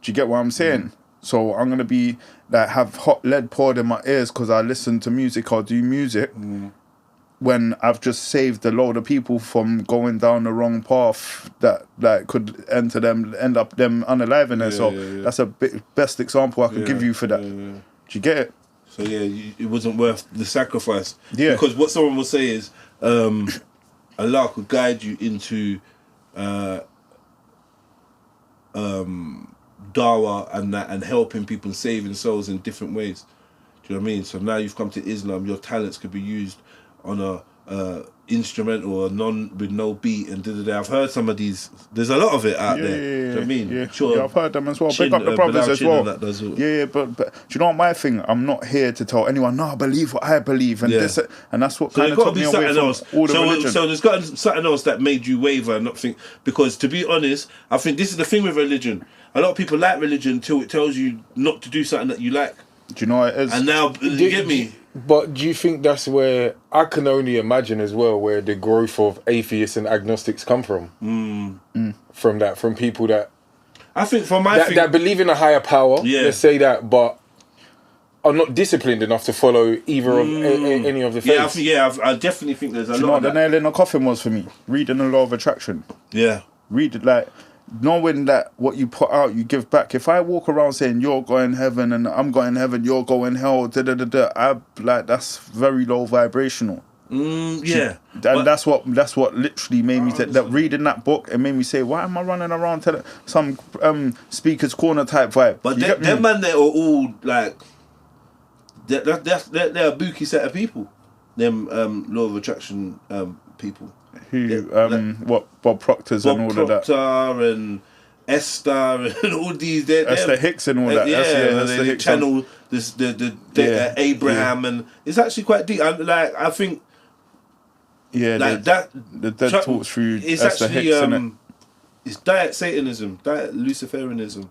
Do you get what I'm saying? So I'm gonna be like have hot lead poured in my ears because I listen to music or do music when I've just saved a load of people from going down the wrong path that could end up them unaliving themselves. yeah. That's a best example I could give you for that. Do you get it? So it wasn't worth the sacrifice. Yeah. Because what someone will say is, Allah could guide you into dawah and that, and helping people and saving souls in different ways. Do you know what I mean? So now you've come to Islam, your talents could be used on a instrumental or with no beat and I've heard some of these. There's a lot of it out there. Do you know what I mean? Yeah, Sure. yeah, I've heard them as well. Chin, Pick up the brothers Bilal as Chin well. and that does all. Yeah, but do you know what my thing? I'm not here to tell anyone, no, I believe what I believe, and Yeah. this, and that's what So kind there's of got took to me be away something from else. all the religion. So there's got to be something else that made you waver and not think. Because to be honest, I think this is the thing with religion. A lot of people like religion until it tells you not to do something that you like. Do you know what it is? And now, you get me? But do you think that's where I can only imagine as well where the growth of atheists and agnostics come from? From people that I think for my thing, that believe in a higher power. Yeah. Let's say that, but are not disciplined enough to follow either of any of the faiths. I definitely think there's a Do you know lot what of the that. nail in the coffin was for me? Reading the law of attraction. Yeah. Read it like knowing that what you put out, you give back. If I walk around saying you're going heaven and I'm going heaven, you're going hell, that's very low vibrational. Yeah. And that's what literally made me that reading that book, it made me say, why am I running around telling some speaker's corner type vibe? But them man, they are all like, they're a bookie set of people. Them law of attraction people. Who Bob Proctor's and all of that. Bob Proctor and Esther and all these. Esther Hicks and all that. They channel the Abraham, and it's actually quite deep. I think. Yeah, like the dead talks through it's Esther actually Hicks, innit? It's diet Satanism, diet Luciferianism.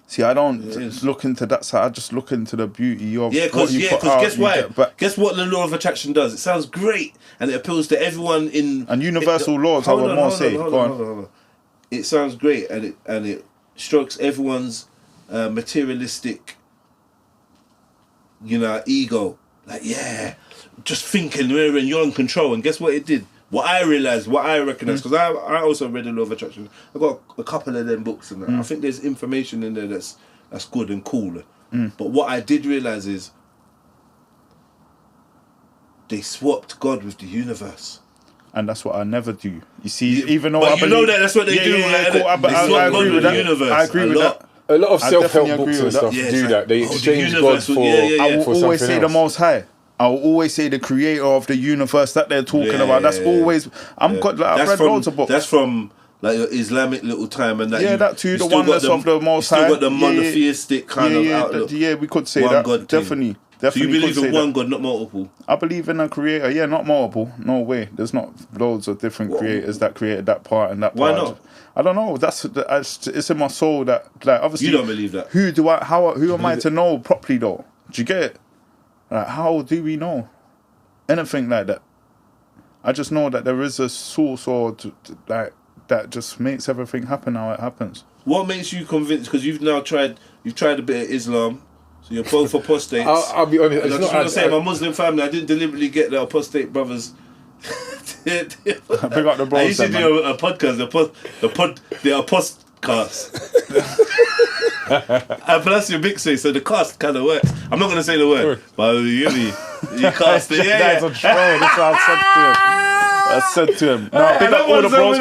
See, I don't look into that side. I just look into the beauty of because guess why? Guess what the law of attraction does? It sounds great and it appeals to everyone in. And universal laws, I would more say. Hold on. It sounds great and it strokes everyone's materialistic, ego. Like, yeah, just thinking you're in control. And guess what it did? What I realised, what I recognised, because I also read the law of attraction. I got a couple of them books and that. I think there's information in there that's good and cool. But what I did realise is they swapped God with the universe. And that's what I never do. You see, even though but that's what they do. I agree with that. Universe I agree with that. A lot of self-help books and that. stuff do that. They exchange God for I will for always something say else. the Most High. I will always say the creator of the universe that they're talking about. That's always. I've read loads of books. That's from like your Islamic little time and that. Yeah, that too. The oneness of the Most High. You still got the monotheistic kind of outlook. Yeah, we could say one that. God Definitely. So you believe in one God, not multiple? I believe in a creator. Yeah, not multiple. No way. There's not loads of different creators that created that part and that part. Why not? I don't know. It's in my soul that, like, obviously. You don't believe that. Who am I to know properly though? Do you get it? Like, how do we know anything like that? I just know that there is a source like that just makes everything happen how it happens. What makes you convinced? Because you've tried a bit of Islam. So you're both apostates. I'll be honest. I just want to say, my Muslim family, I didn't deliberately get the apostate brothers. Big up the bros. I used to do a podcast, the apostcast. And plus your mixing, so the cast kind of works. I'm not going to say the word, but you cast it. Yeah, That's a troll. That's what I said to him. No, big up all the bros.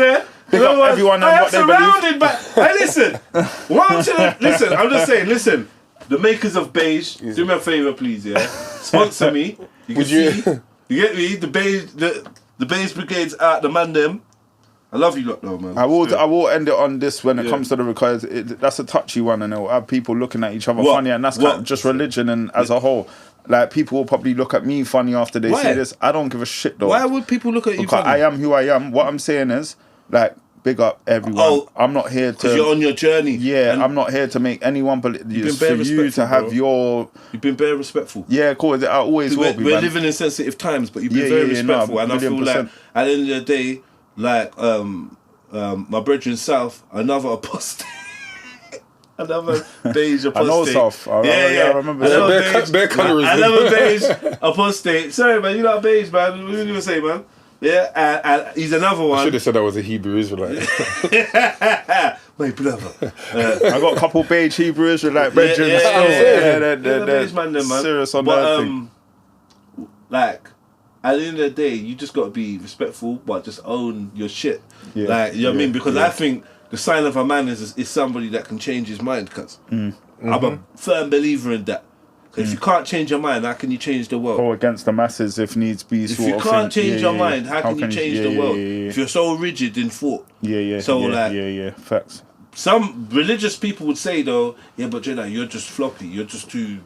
Big up everyone and what they believe. Hey, listen. I'm just saying, listen. The makers of beige, do me a favour, please. Yeah, sponsor me. You get me. The beige brigades out. The man them. I love you lot though, man. I will end it on this when it comes to the records. That's a touchy one, and it will have people looking at each other funny, and that's kind of just religion and as a whole. Like, people will probably look at me funny after they say this. I don't give a shit though. Why would people look at you funny? I am who I am. What I'm saying is, like, big up everyone. I'm not here to. Because you're on your journey. Yeah, I'm not here to make anyone believe. It's for you to have your. You've been very respectful. Yeah, cool. I always will be. We're living in sensitive times, but you've been very respectful, and I feel like at the end of the day, like my brethren South, another apostate. Another beige apostate. I know South. I remember that. Another beige apostate. Sorry, man, you're not beige, man. What did you say, man? Yeah, and he's another one. I should have said I was a Hebrew Israelite. My brother. I got a couple beige Hebrew Israelite brethren. They're beige man, man. Serious on that thing. Like, at the end of the day, you just got to be respectful, but just own your shit. Yeah. Like, you know what I mean? Because I think the sign of a man is somebody that can change his mind. Cause I'm a firm believer in that. If you can't change your mind, how can you change the world? Go against the masses if needs be. If you can't change your mind, how can you change the world? Yeah. If you're so rigid in thought. Facts. Some religious people would say though, yeah, but Jenna, you're just floppy. You're just too.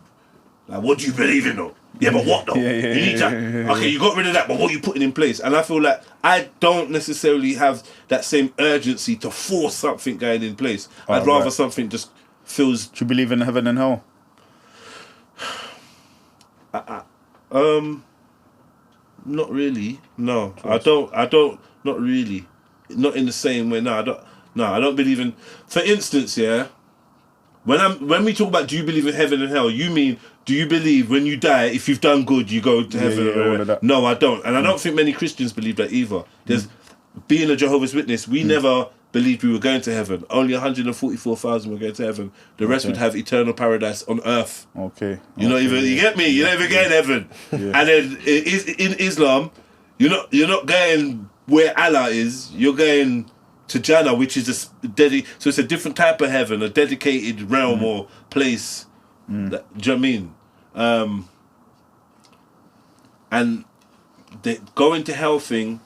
Like, what do you believe in though? Yeah, but what though? You need that. Okay, you got rid of that, but what are you putting in place? And I feel like I don't necessarily have that same urgency to force something going in place. I'd rather something just feels. Do you believe in heaven and hell? Not really. No, I don't. Not really. Not in the same way. No, I don't. No, I don't believe in. For instance, yeah. When we talk about do you believe in heaven and hell, you mean do you believe when you die, if you've done good, you go to heaven? All of that. No, I don't, and I don't think many Christians believe that either. There's being a Jehovah's Witness. We never believed we were going to heaven. Only 144,000 were going to heaven. The rest would have eternal paradise on earth. Okay. You get me? You're not even going to heaven. Yeah. And then in Islam, you're not going where Allah is. You're going to Jannah, which is so it's a different type of heaven, a dedicated realm or place. Do you know what I mean? And the going to hell thing,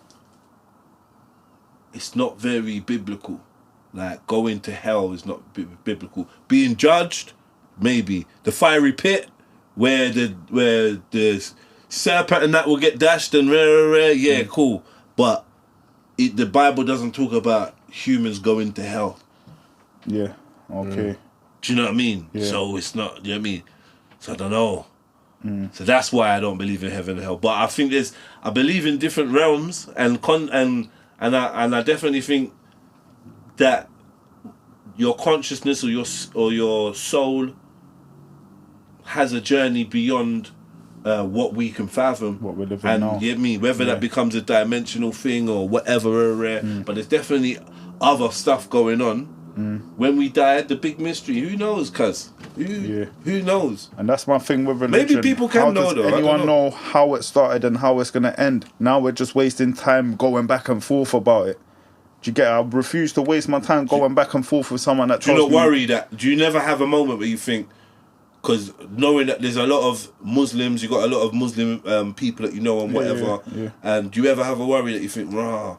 it's not very biblical. Like, going to hell is not biblical. Being judged, maybe. The fiery pit, where the serpent and that will get dashed and yeah, cool. But the Bible doesn't talk about humans going to hell. Yeah. Okay. Do you know what I mean? Yeah. So it's not, you know what I mean? So I don't know. So that's why I don't believe in heaven and hell. But I think I believe in different realms and I definitely think that your consciousness or your soul has a journey beyond what we can fathom. What we're living and now. You know what I mean? Whether that becomes a dimensional thing or whatever, but there's definitely other stuff going on. When we die, the big mystery. Who knows, cuz? Who knows? And that's my thing with religion. Maybe people can how know, does though. I don't anyone know how it started and how it's going to end? Now we're just wasting time going back and forth about it. Do you get it? I refuse to waste my time going back and forth with someone that Do you tells not me... worry that... Do you never have a moment where you think... Because knowing that there's a lot of Muslims, you got a lot of Muslim people that you know and whatever, and do you ever have a worry that you think, rah,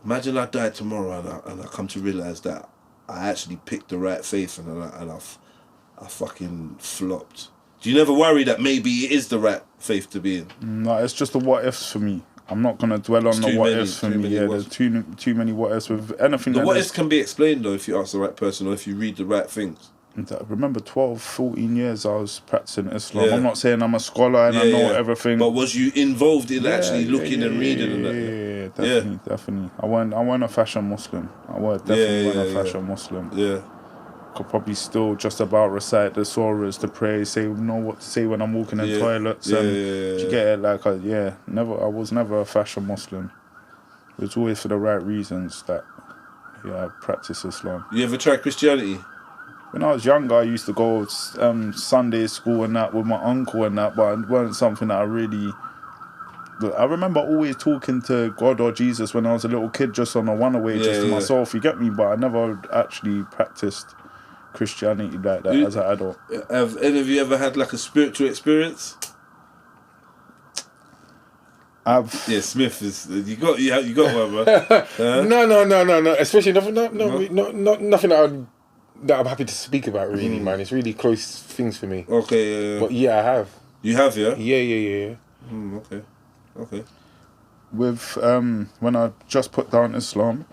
imagine I die tomorrow and I come to realise that I actually picked the right faith and I fucking flopped. Do you never worry that maybe it is the right faith to be in? No, it's just the what ifs for me. I'm not going to dwell on the what ifs for me. Yeah, there's too many what ifs with anything. The what ifs can be explained though if you ask the right person or if you read the right things. I remember 12, 14 years I was practicing Islam. I'm not saying I'm a scholar and I know everything. But was you involved in actually looking and reading and that? Yeah, definitely. I weren't a fashion Muslim. I weren't a fashion Muslim. Yeah. Could probably still just about recite the surahs to pray, know what to say when I'm walking in toilets. Do you get it? Like, I was never a fashion Muslim. It was always for the right reasons that I practice Islam. You ever tried Christianity? When I was younger, I used to go Sunday school and that with my uncle and that, but it wasn't something that I really... I remember always talking to God or Jesus when I was a little kid, just on a one-away, just to myself, you get me? But I never actually practiced Christianity like that as an adult. Have any of you ever had like a spiritual experience? Smith is you got one, bro. No. Especially nothing that I'm happy to speak about, really, man. It's really close things for me. Okay, But I have. You have, yeah? Yeah. Okay. With when I just put down Islam,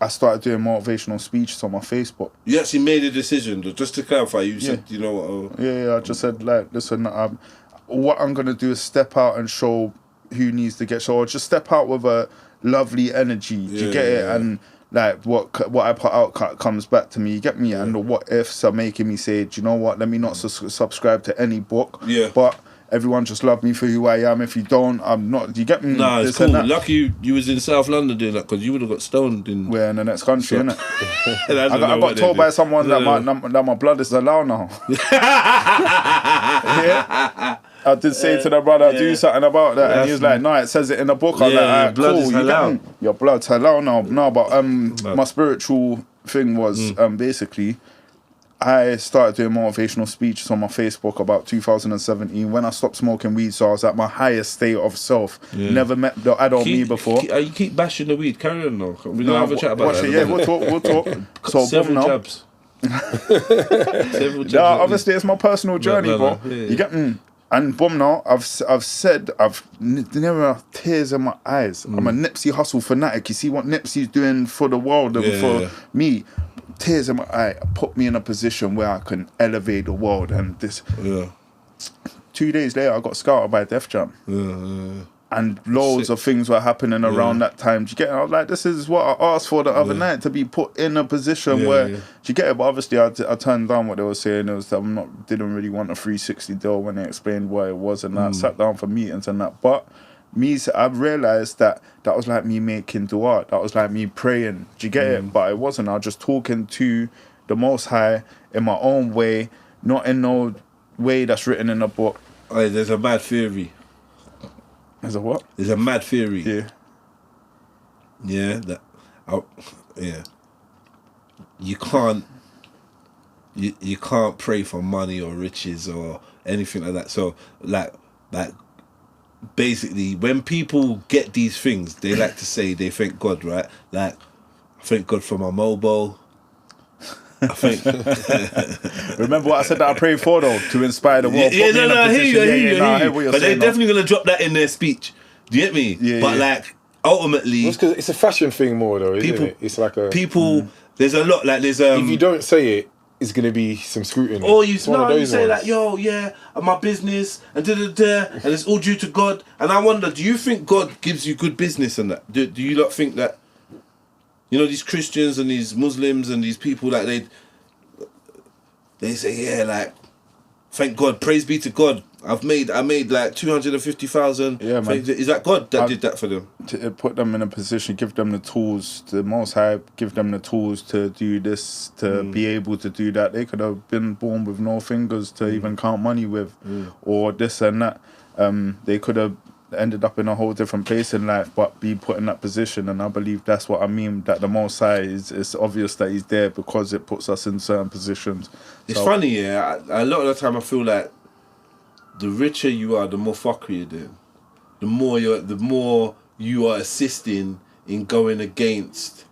I started doing motivational speeches on my Facebook. You actually made a decision, just to clarify. You said, you know what? I just said, like, listen, what I'm gonna do is step out and show who needs to get shown, or just step out with a lovely energy. Do you get it? And like what I put out comes back to me. You get me? And the what ifs are making me say, do you know what? Let me not subscribe to any book. Yeah. But everyone just love me for who I am. If you don't, I'm not. Do you get me? Nah, it's cool. Lucky you was in South London doing that, because you would have got stoned in. We're in the next country, innit? I got told by someone that my blood is halal now. I did say to the brother, do something about that, and he was like, no, it says it in the book. I was like, alright, blood cool, is halal. Your blood's halal now. No, but my spiritual thing was basically, I started doing motivational speeches on my Facebook about 2017 when I stopped smoking weed, so I was at my highest state of self. Never met the adult me before. You keep bashing the weed, carry on now. We don't have a chat about that. Yeah, we'll talk. So several jabs. Obviously it's my personal journey, bro. You get me? And boom, now I've said I've never have tears in my eyes. I'm a Nipsey Hussle fanatic. You see what Nipsey's doing for the world and for me. Tears in my eye put me in a position where I can elevate the world. And this 2 days later, I got scouted by Def Jam. And loads of things were happening around that time. Do you get it? I was like, this is what I asked for the other night, to be put in a position where, do you get it? But obviously I turned down what they were saying. It was that didn't really want a 360 deal when they explained what it was and that. Sat down for meetings and that. But I've realised that was like me making dua. That was like me praying. Do you get it? But it wasn't. I was just talking to the Most High in my own way, not in no way that's written in a book. Oh, there's a mad theory. There's a what? There's a mad theory. Yeah. Yeah, yeah. You can't pray for money or riches or anything like that. So like basically when people get these things, they like to say they thank God, right? Like, I thank God for my mobile. I think. Remember what I said that I prayed for though, to inspire the world. Yeah, no, I hear you. But they're saying, definitely gonna drop that in their speech. Do you get me? Yeah, but like ultimately, It's because it's a fashion thing more though, isn't it? It's like a people. There's a lot like there's if you don't say it, it's gonna be some scrutiny. or you It's one of you those say ones. like, yo, yeah, and my business and and it's all due to God. And I wonder, do you think God gives you good business and that? Do you not think that? You know, these Christians and these Muslims and these people that they say, yeah, like, thank God, praise be to God. I made like 250,000. Yeah, man. Is that God that did that for them? To put them in a position, give them the tools, the Most High, give them the tools to do this, to be able to do that. They could have been born with no fingers to even count money with, or this and that. They could have ended up in a whole different place in life, but be put in that position. And I believe that's what I mean, that the Most High it's obvious that he's there because it puts us in certain positions. It's funny, yeah. A lot of the time I feel like the richer you are, the more fuckery you're doing. The more you are assisting in going against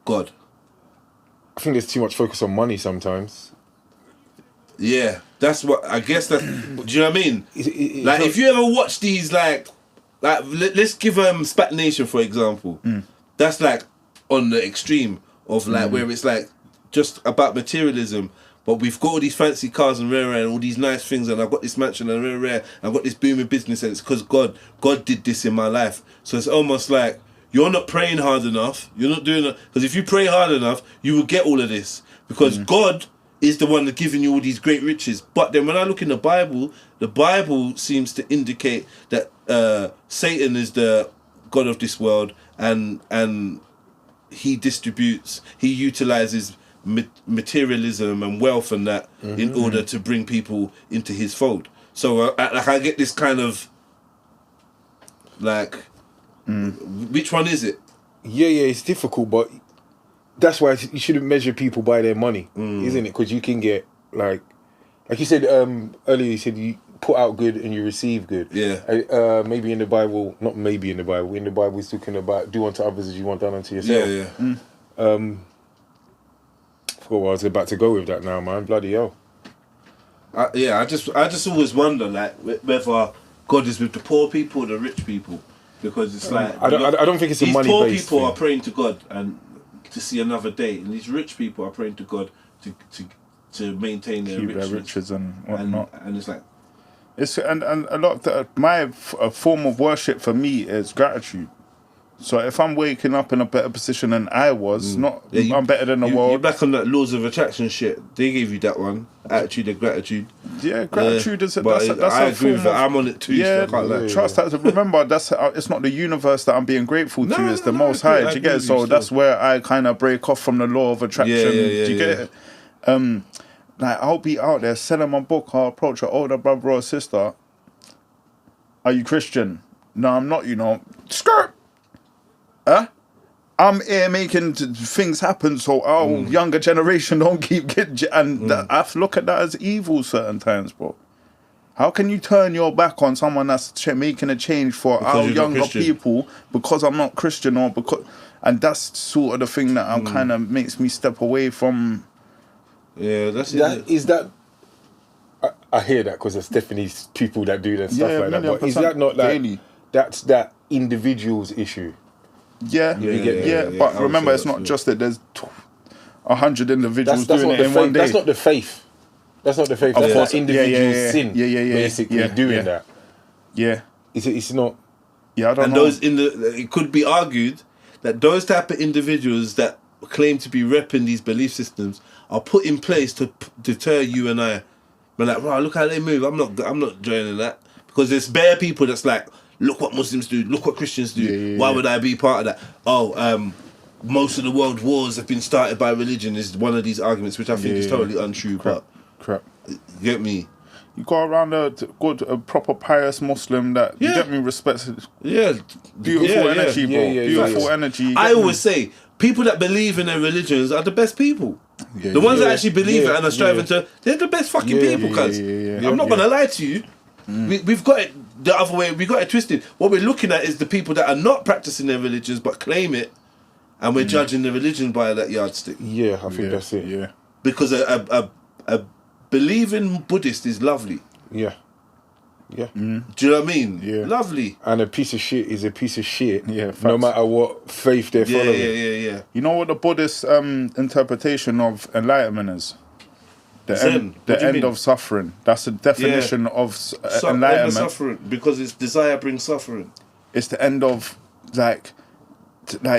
God. I think there's too much focus on money sometimes. Yeah, that's what I guess. That do you know what I mean? Like if you ever watch these, like let's give Spat Nation for example. That's like on the extreme of like where it's like just about materialism. But we've got all these fancy cars and rare and all these nice things, and I've got this mansion and rare. I've got this booming business, and it's because God did this in my life. So it's almost like you're not praying hard enough. You're not doing it because if you pray hard enough, you will get all of this because God is the one that's giving you all these great riches. But then when I look in the Bible seems to indicate that Satan is the god of this world, and he utilizes materialism and wealth and that in order to bring people into his fold. So I get this kind of like, which one is it? Yeah, it's difficult, but that's why you shouldn't measure people by their money, isn't it? Because you can get like you said earlier. You said you put out good and you receive good. Yeah. Maybe in the Bible, not maybe in the Bible. In the Bible, it's talking about do unto others as you want done unto yourself. Yeah. I forgot where I was about to go with that now, man. Bloody hell. I just always wonder like whether God is with the poor people or the rich people, because it's like I don't think it's a money poor based people thing. are praying to God and to see another day, and these rich people are praying to God to maintain their keep riches. their riches and whatnot. And it's like And a lot of my form of worship for me is gratitude. So if I'm waking up in a better position than I was, I'm better than the world. You're back on that laws of attraction shit. They gave you that one, attitude and gratitude. Yeah, gratitude is that's I agree with that. I'm on it too. Yeah, so I can't lie. trust that. Remember, it's not the universe that I'm being grateful to. It's the Most High. Do you get it? So that's where I kind of break off from the law of attraction. Do you get it? Like I'll be out there selling my book. I'll approach an older brother or sister. Are you Christian? No, I'm not. You know, skirt. I'm here making things happen so our younger generation don't keep getting... And I have to look at that as evil certain times, bro. How can you turn your back on someone that's making a change for our younger people because I'm not Christian or because... And that's sort of the thing that kind of makes me step away from... Yeah, that's that. Is that... I hear that because there's definitely people that do that stuff like that. But is that not like... Daily. That's that individual's issue? Yeah, but remember, it's not just that there's 100 individuals doing it in one day. That's not the faith. That's not the faith. That's that individual sin. Basically doing that. Yeah, it's not. Yeah, I don't know. It could be argued that those type of individuals that claim to be repping these belief systems are put in place to deter you and I. But like, wow, look how they move. I'm not joining that because there's bare people that's like, look what Muslims do, look what Christians do. Why would I be part of that? Oh, most of the world wars have been started by religion is one of these arguments, which I think is totally untrue. Crap. You get me? You go around a proper pious Muslim that you get me respects. Beautiful energy, bro. Beautiful energy. I always say people that believe in their religions are the best people. The ones that actually believe it and are striving to, they're the best fucking people. Cause I'm not gonna lie to you. We've got it the other way. We got it twisted. What we're looking at is the people that are not practicing their religions but claim it, and we're judging the religion by that yardstick. Yeah, I think that's it. Yeah. Because a believing Buddhist is lovely. Yeah. Yeah. Do you know what I mean? Yeah. Lovely. And a piece of shit is a piece of shit. Yeah, No facts. matter what faith they're following. Yeah. You know what the Buddhist interpretation of enlightenment is? The Zen. end, What do you end mean? of suffering. That's the definition of End of enlightenment. suffering, because it's desire brings suffering. It's the end of like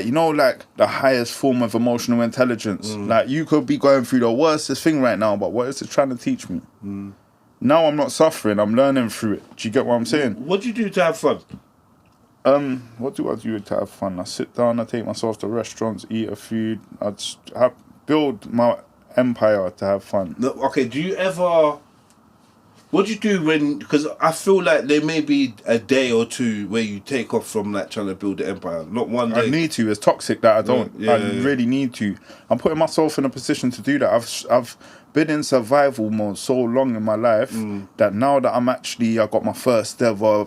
you know, like the highest form of emotional intelligence. Like you could be going through the worstest thing right now, but what is it trying to teach me? Now I'm not suffering, I'm learning through it. Do you get what I'm saying? What do you do to have fun? What do I do to have fun? I sit down, I take myself to restaurants, eat a food, I just build my empire to have fun. No, okay, do you ever... What do you do when... Because I feel like there may be a day or two where you take off from like trying to build the empire. Not one day. I need to. It's toxic that I don't. Yeah, really need to. I'm putting myself in a position to do that. I've been in survival mode so long in my life that now that I got my first ever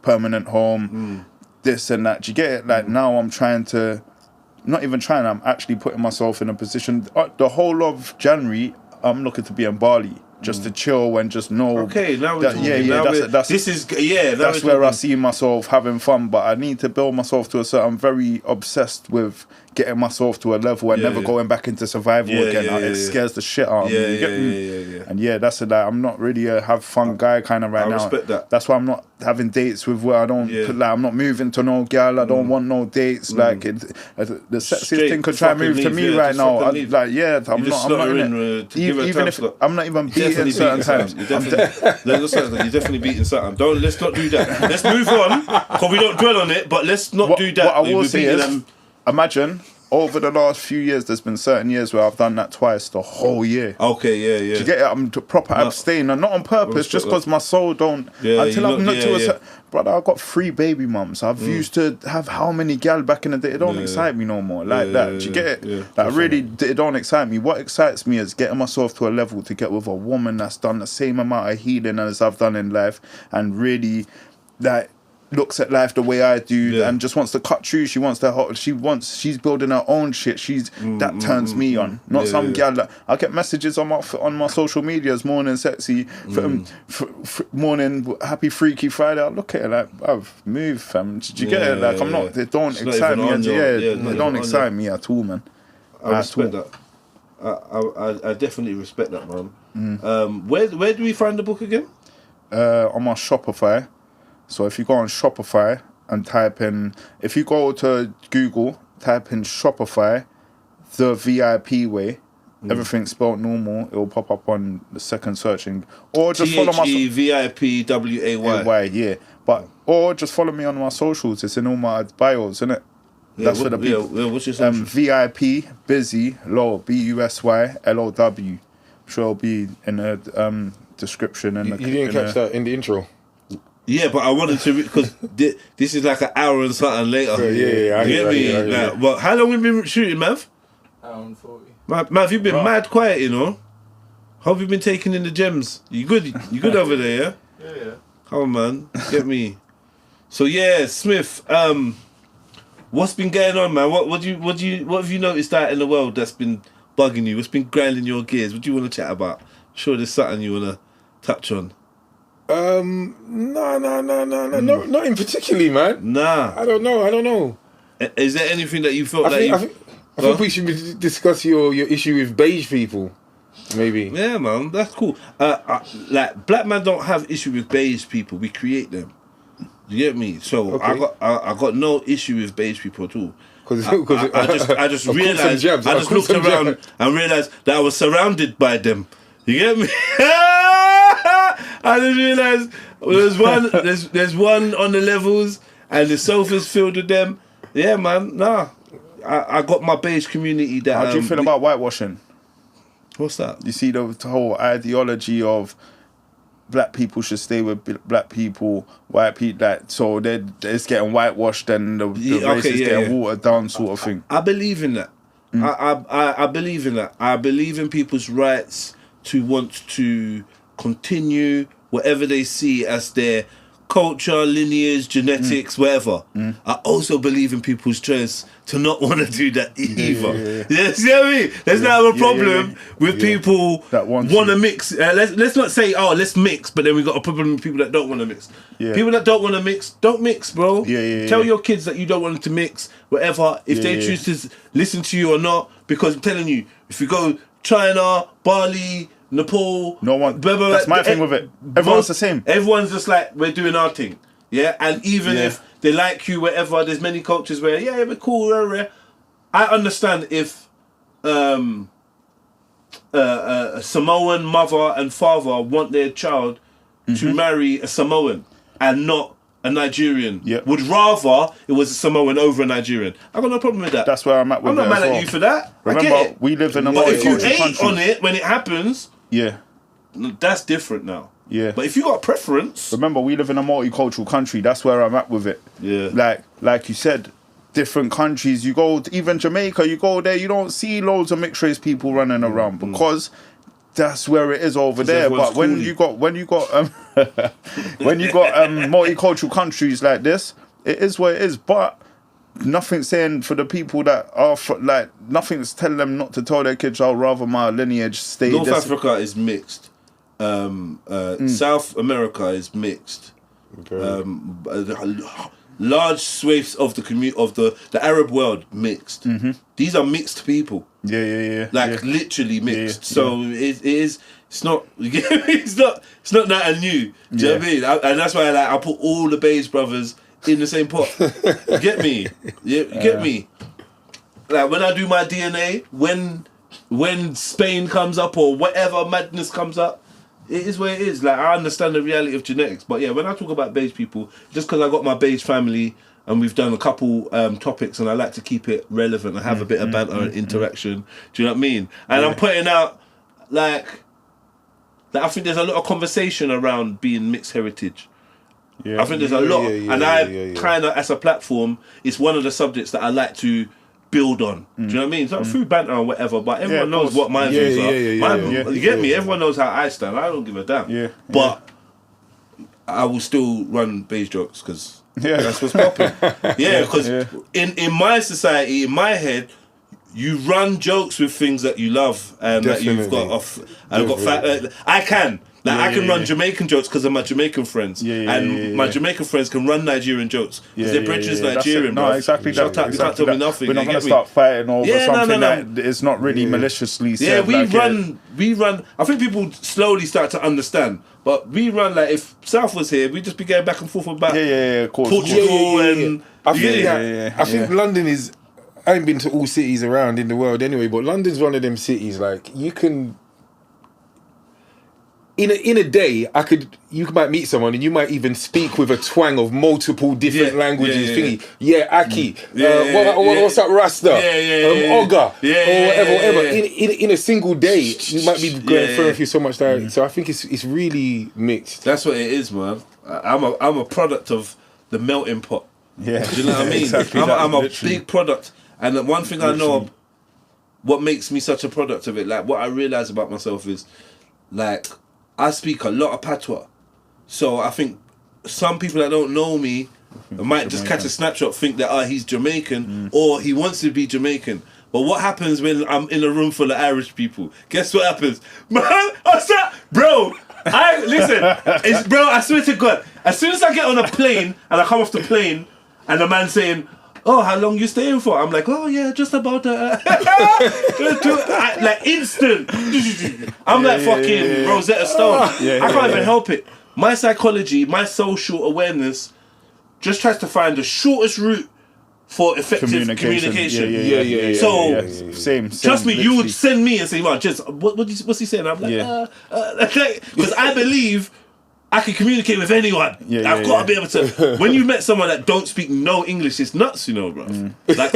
permanent home, this and that. Do you get it? Like now I'm trying to, not even trying. I'm actually putting myself in a position. The whole of January, I'm looking to be in Bali. Just to chill and just know. Okay, now we're that, talking. That's where I see myself having fun. But I need to build myself to a certain. I'm very obsessed with getting myself to a level and never going back into survival again. It scares the shit out of me. You get me? And that's it. Like, I'm not really a have fun guy kind of right now. I respect that. That's why I'm not having dates with where I don't. Like, I'm not moving to no girl. I don't want no dates. Like the sexiest Straight thing could try and move to me right now. I'm not in it. Even if I'm not even beating certain times. You're definitely beating something. Let's not do that. Let's move on, because we don't dwell on it, but let's not do that. What I will say is, imagine over the last few years, there's been certain years where I've done that twice the whole year. Okay, yeah. Do you get it? I'm proper abstain, and not on purpose, just because my soul don't. Until I'm not to a brother, I've got 3 baby mums. I've used to have how many gal back in the day? It don't excite me no more like that. Do you get it? It don't excite me. What excites me is getting myself to a level to get with a woman that's done the same amount of healing as I've done in life, and really like looks at life the way I do and just wants to cut through. She wants to. She's building her own shit. That turns me on. Not some gal. That, I get messages on my social medias. Morning sexy, morning happy freaky Friday. I look at it like I've moved, fam. Did you get it? Like I'm not. They don't excite me. They don't excite me at all, man. I respect that. I definitely respect that, man. Where do we find the book again? On my Shopify. So if you go on Shopify and type in, if you go to Google, type in Shopify, the VIP way, everything's spelled normal, it will pop up on the second searching. Or just follow my THEVIPWAY. Or just follow me on my socials. It's in all my bios, isn't it? That's for the people. What's your social? VIP Busy Low BUSY LOW. I'm sure it'll be in the description. You didn't catch that in the intro. Yeah, but I wanted to, because this is like an hour and something later. Yeah, you get me? But how long have you been shooting, Mav? Hour and 40. Mav, you've been mad quiet, you know. How have you been taking in the gems? You good? You good over there? Yeah. Come on, man. Get me. So yeah, Smith. What's been going on, man? What have you noticed out in the world that's been bugging you? What's been grinding your gears? What do you want to chat about? I'm sure there's something you want to touch on. No, not in particularly, man. Nah. I don't know. Is there anything that you felt I think we should discuss your issue with beige people, maybe. Yeah, man, that's cool. Like black man don't have issue with beige people. We create them. You get me? So Okay. I got no issue with beige people at all. I just I've realized. caught some jabs. I I've just caught looked some around jabs. and realized that I was surrounded by them. You get me? I just realized there's one on the levels, and the sofa's filled with them. Yeah, man. Nah, I got my beige community. That How do you feel about whitewashing? What's that? You see the whole ideology of black people should stay with black people, white people that so it's getting whitewashed and the race is getting watered down, sort of thing. I believe in that. I believe in that. I believe in people's rights to want to continue whatever they see as their culture, lineage, genetics, whatever. I also believe in people's choice to not want to do that either. You see what I mean? Let's not have a problem with people that want to mix. Let's not say, oh, let's mix, but then we got a problem with people that don't want to mix. People that don't want to mix, don't mix, bro. Tell your kids that you don't want them to mix, whatever, if they choose to listen to you or not, because I'm telling you, if you go China, Bali, Nepal, no one. That's my thing with it. Everyone's the same. Everyone's just like, we're doing our thing. Yeah, and even if they like you, whatever, there's many cultures where we're cool. I understand if a Samoan mother and father want their child to marry a Samoan and not a Nigerian. Would rather it was a Samoan over a Nigerian. I got no problem with that. That's where I'm at with it. I'm not mad at you for that. Remember, I get it. we live in a But if you multicultural hate country. on it when it happens, Yeah. that's different now. Yeah. But if you got a preference, Remember, we live in a multicultural country. That's where I'm at with it. Yeah. Like you said, different countries. You go, even Jamaica, you go there, you don't see loads of mixed race people running around because that's where it is over there. But when you got when you got multicultural countries like this, it is what it is. But nothing's saying for the people that are nothing's telling them not to tell their kids, I'd rather my lineage stay. North Africa is mixed. South America is mixed. Large swathes of the Arab world mixed. These are mixed people. Literally mixed. So it is. It's not. It's not that new. Do you know what I mean? And that's why I put all the beige brothers in the same pot. You get me? You get me? Like when I do my DNA, when Spain comes up or whatever madness comes up, it is where it is. Like I understand the reality of genetics, but yeah, when I talk about beige people, just because I got my beige family and we've done a couple topics, and I like to keep it relevant and have a bit of banter and interaction. Do you know what I mean? And I'm putting out like I think there's a lot of conversation around being mixed heritage. I think there's a lot, and I kind of, as a platform, it's one of the subjects that I like to build on. Do you know what I mean? It's not through banter or whatever, but everyone knows what my views are. You get me? Everyone knows how I stand. I don't give a damn. But I will still run beige jokes because that's what's popping. Because in my society, in my head, you run jokes with things that you love and that you've got off. And I've got I can. Like I can run Jamaican jokes because of my Jamaican friends, and my Jamaican friends can run Nigerian jokes because their brethren's Nigerian. No, exactly. Shut up! You can't tell me nothing. We're not going to start fighting over something that it's not really maliciously said. We run. I think people slowly start to understand, but we run like if South was here, we'd just be going back and forth about of course. Portugal and I think London is. I ain't been to all cities around in the world anyway, but London's one of them cities like you can. In a day, you might meet someone and you might even speak with a twang of multiple different languages. Aki. What's up, Rasta? Oga. Or whatever. In a single day, you might be going through so much dialect. So I think it's really mixed. That's what it is, man. I'm a product of the melting pot. Yeah. Do you know what I mean? Exactly I'm a big product. And the one thing I know, what makes me such a product of it, like what I realise about myself is, like, I speak a lot of patois. So I think some people that don't know me might just catch a snapshot, think that he's Jamaican or he wants to be Jamaican. But what happens when I'm in a room full of Irish people? Guess what happens? Man, bro, I swear to God, as soon as I get on a plane and I come off the plane and the man saying, oh, how long you staying for? I'm like, oh yeah, just about like instant. I'm like fucking Rosetta Stone. I can't even help it. My psychology, my social awareness just tries to find the shortest route for effective communication. So same. Trust me, you would send me and say, well, just what's he saying? I'm like, because I I can communicate with anyone. Yeah, I've got to be able to. When you met someone that don't speak no English, it's nuts, you know, bro. Like,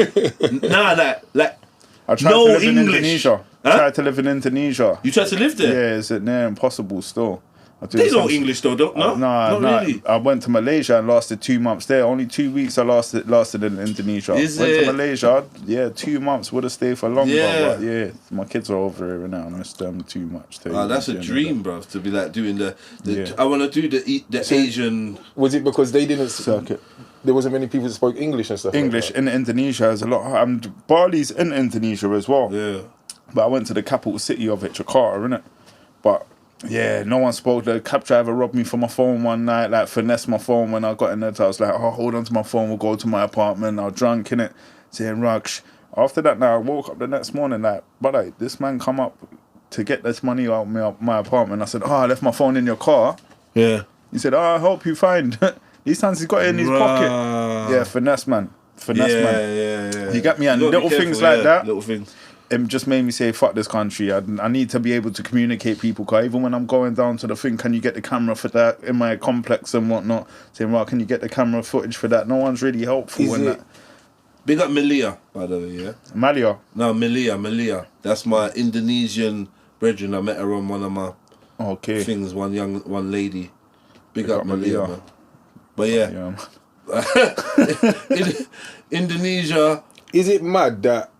like I tried no to live in English. Indonesia. Huh? Tried to live in Indonesia. You tried to live there? Yeah, is it near impossible still? They know English though, don't no? Not really. I went to Malaysia and lasted 2 months there. Only 2 weeks I lasted in Indonesia. Is went it? to Malaysia, 2 months. Would have stayed for longer, Yeah. but yeah, my kids are over here now. I miss them too much. Oh, that's a dream, bro. To be like doing the Yeah. I want to do the Asian. Was it because they didn't circuit. There wasn't many people that spoke English and stuff. English like in Indonesia is a lot. Bali's in Indonesia as well. Yeah. But I went to the capital city of it, Jakarta, innit? But yeah, no one spoke. The cab driver robbed me for my phone one night, like finessed my phone when I got in there. I was like, oh, hold on to my phone, we'll go to my apartment. I was drunk, innit? Saying, Rugsh. After that, now I woke up the next morning, like, but this man come up to get this money out of my apartment. I said, I left my phone in your car. Yeah. He said, I hope you find. These times he's got it in his pocket. Yeah, finesse, man. Finesse, man. Yeah. You get me? And You gotta be little things careful, like that. Little things. It just made me say, fuck this country. I need to be able to communicate people. Cause even when I'm going down to the thing, can you get the camera for that in my complex and whatnot? Saying, well, can you get the camera footage for that? No one's really helpful in that. Big up Melia, by the way, yeah? Malia. No, Melia. That's my Indonesian brethren. I met her on one of my things, one lady. Big up Melia, man. But yeah. Indonesia. Is it mad that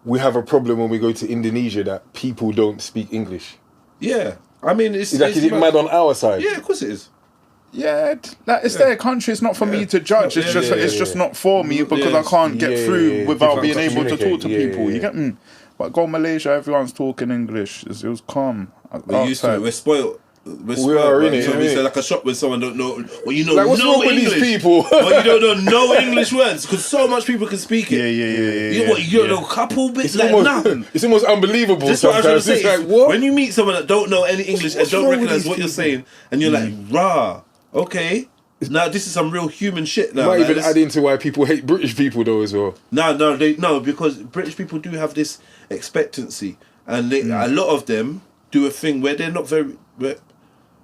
we have a problem when we go to Indonesia that people don't speak English? Yeah. I mean, it's... Is it mad on our side? Yeah, of course it is. Yeah, it's their country. It's not for me to judge. It's just not for me because I can't get through without being able to talk to people. You get me? But go Malaysia, everyone's talking English. It was calm. We're used to it. We're spoiled. We are, innit? So we say like a shop where someone don't know, well, you know, like, what's no wrong with English, these people? but you don't know no English words because so much people can speak it. You don't know a couple bits, like nothing. It's almost unbelievable. That's what I was sometimes. trying to say. It's like, what? When you meet someone that don't know any English and don't wrong with recognize these what you're people? saying, and you're like, rah, okay. Now this is some real human shit. Now, Might like, even add into why people hate British people though as well. No, because British people do have this expectancy, and a lot of them do a thing where they're not very.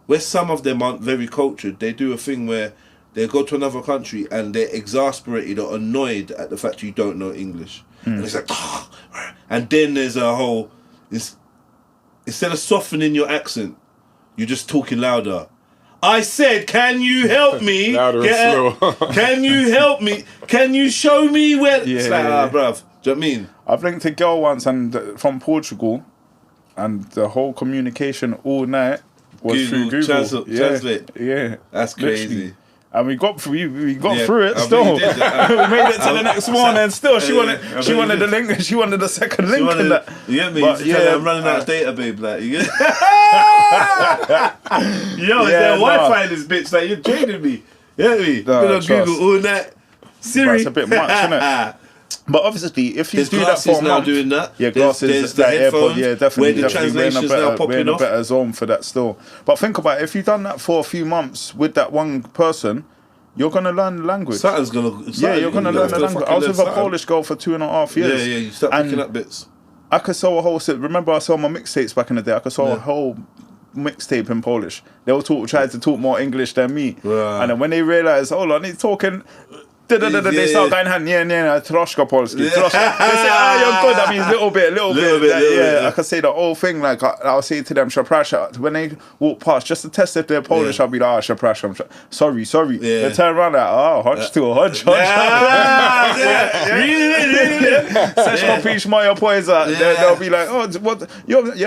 Where some of them aren't very cultured, they do a thing where they go to another country and they're exasperated or annoyed at the fact you don't know English. And it's like, and then there's a whole, instead of softening your accent, you're just talking louder. I said, can you help me? Louder and slow. Can you help me? Can you show me where? It's like, bruv, do you know what I mean? I've linked a girl once from Portugal, and the whole communication all night was through Google. Translate. Yeah, That's crazy. Literally. And we got through it I still. really did that. We made it to the next one, and still she wanted the link. She wanted the second link in that. You get me? But I'm running out of data, babe. Like, you get Yo, is there Wi-Fi in this bitch? Like, you're draining me. You get me? Been on Google all night. Siri. That's a bit much, isn't it? But obviously, if you There's do that for a now month, doing that. yeah, glasses, There's the that headphones, AirPod, definitely, where the definitely. translation's now we're popping in a off. better zone for that still. But think about it, if you've done that for a few months with that one person, you're gonna learn the language. Something's gonna. You're gonna learn the language. I was with a Polish girl for 2.5 years. Yeah, you start picking up bits. I could sell a whole set. Remember, I sold my mixtapes back in the day. I could sell a whole mixtape in Polish. They all tried to talk more English than me. Right. And then when they realised, hold on, he's talking. They start going hand, troszkę polski. They say, you're good. That means little bit. I could say the whole thing. Like I'll say to them, "Przepraszam." When they walk past, just to test if they're Polish, I'll be like, "Przepraszam." Sorry. They turn around like, chodź tu, chodź. Seszko pisz moja poezja. They'll be like, what?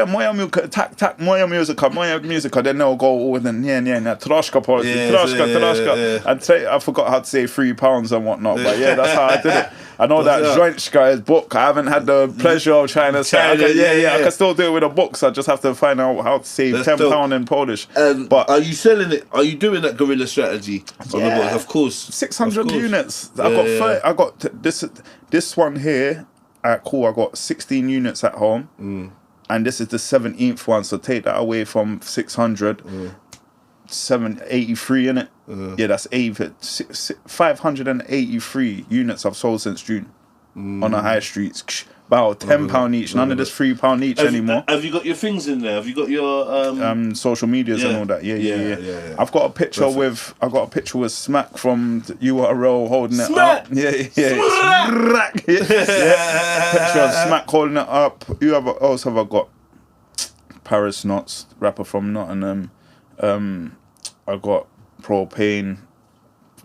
Moja muzyka, tak, moja muzyka. Then they'll go all then, troszkę polski, troszkę. And I forgot how to say £3 and whatnot, but yeah, that's how I did it. I know that Joinch guy's book. I haven't had the pleasure of trying to say. I can still do it with a book. So I just have to find out how to say £10 in Polish. But are you selling it? Are you doing that guerrilla strategy? Yeah, of course. 600 units. I got this one here at Cool. I got 16 units at home, and this is the 17th one. So take that away from 600. 783 in it. Yeah, that's 583 units I've sold since June on the high streets. about £10 each. None of this £3 each anymore. Have you got your things in there? Have you got your Social medias and all that. Yeah. I've got a picture with Smack from the URL holding it Smack! up. Yeah. Smack! Yeah. Picture of Smack holding it up. Who else have I got? Paris Knots, rapper from Nottingham. I got Propane,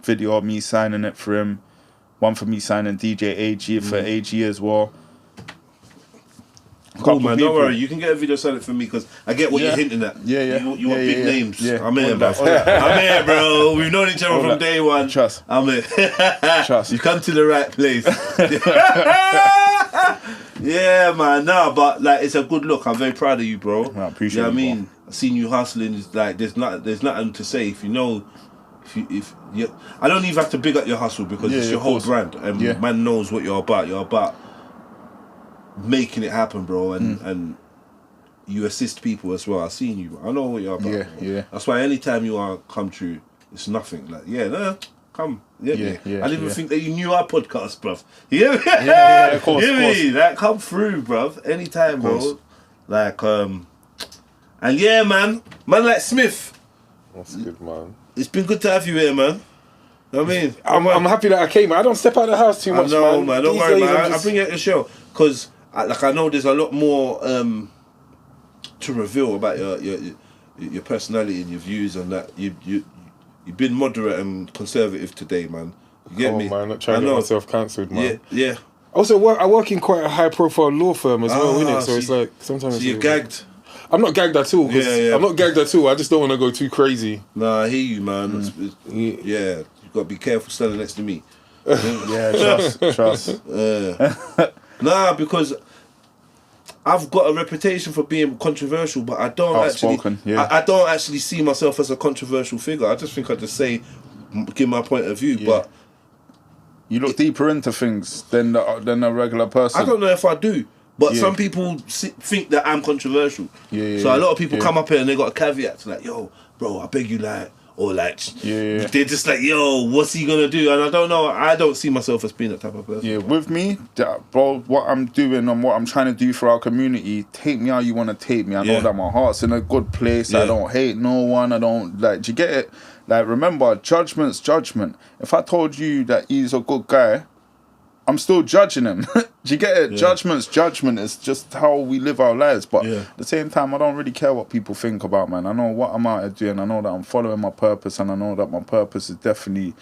video of me signing it for him. One for me signing DJ AG for AG as well. Cool, man. Don't worry. You can get a video signed for me because I get what you're hinting at. Yeah. You want big names. Yeah. I'm here, bro. I'm here, bro. We've known each other from day one. Trust. I'm here. Trust. You come to the right place. Yeah, man. No, but like, it's a good look. I'm very proud of you, bro. I appreciate it. You know what I bro. mean? Seeing you hustling is like, there's nothing to say. If you know, if you, I don't even have to big up your hustle because it's your whole brand, and man knows what you're about. You're about making it happen, bro, and you assist people as well. I've seen you. I know what you're about. Yeah. That's why anytime you come true, it's nothing. Like, come. I didn't even think that you knew our podcast, bruv. You hear me? Yeah, of course. Like, come through, bruv. Anytime, bro. Like, and yeah, man like Smith. That's good, man. It's been good to have you here, man. You know what I mean? I'm happy that I came. I don't step out of the house too much, man. Don't These worry, days man. I'm I'll bring you at the show because, I know there's a lot more to reveal about your personality and your views and that. You've been moderate and conservative today, man. You get me? Man, I'm not trying to get myself cancelled, man. Yeah. Also, I work in quite a high-profile law firm as well, innit? So it's like sometimes. So you're gagged. I'm not gagged at all. I'm not gagged at all. I just don't want to go too crazy. Nah, I hear you, man. You got to be careful standing next to me. Trust. Nah, because I've got a reputation for being controversial, but I don't I don't actually see myself as a controversial figure. I just think I just give my point of view, but you look deeper into things than a regular person. I don't know if I do. But some people think that I'm controversial. So a lot of people come up here and they got a caveat to like, yo, bro, I beg you, like, or like, they're just like, yo, what's he gonna do? And I don't know. I don't see myself as being that type of person. Yeah, with me, bro, what I'm doing and what I'm trying to do for our community, take me how you want to take me. I know that my heart's in a good place. I don't hate no one. I don't, like, do you get it? Like, remember, judgment's judgment. If I told you that he's a good guy, I'm still judging him. Do you get it? Judgment's judgment. It's just how we live our lives. But at the same time, I don't really care what people think about, man. I know what I'm out here doing. I know that I'm following my purpose, and I know that my purpose is definitely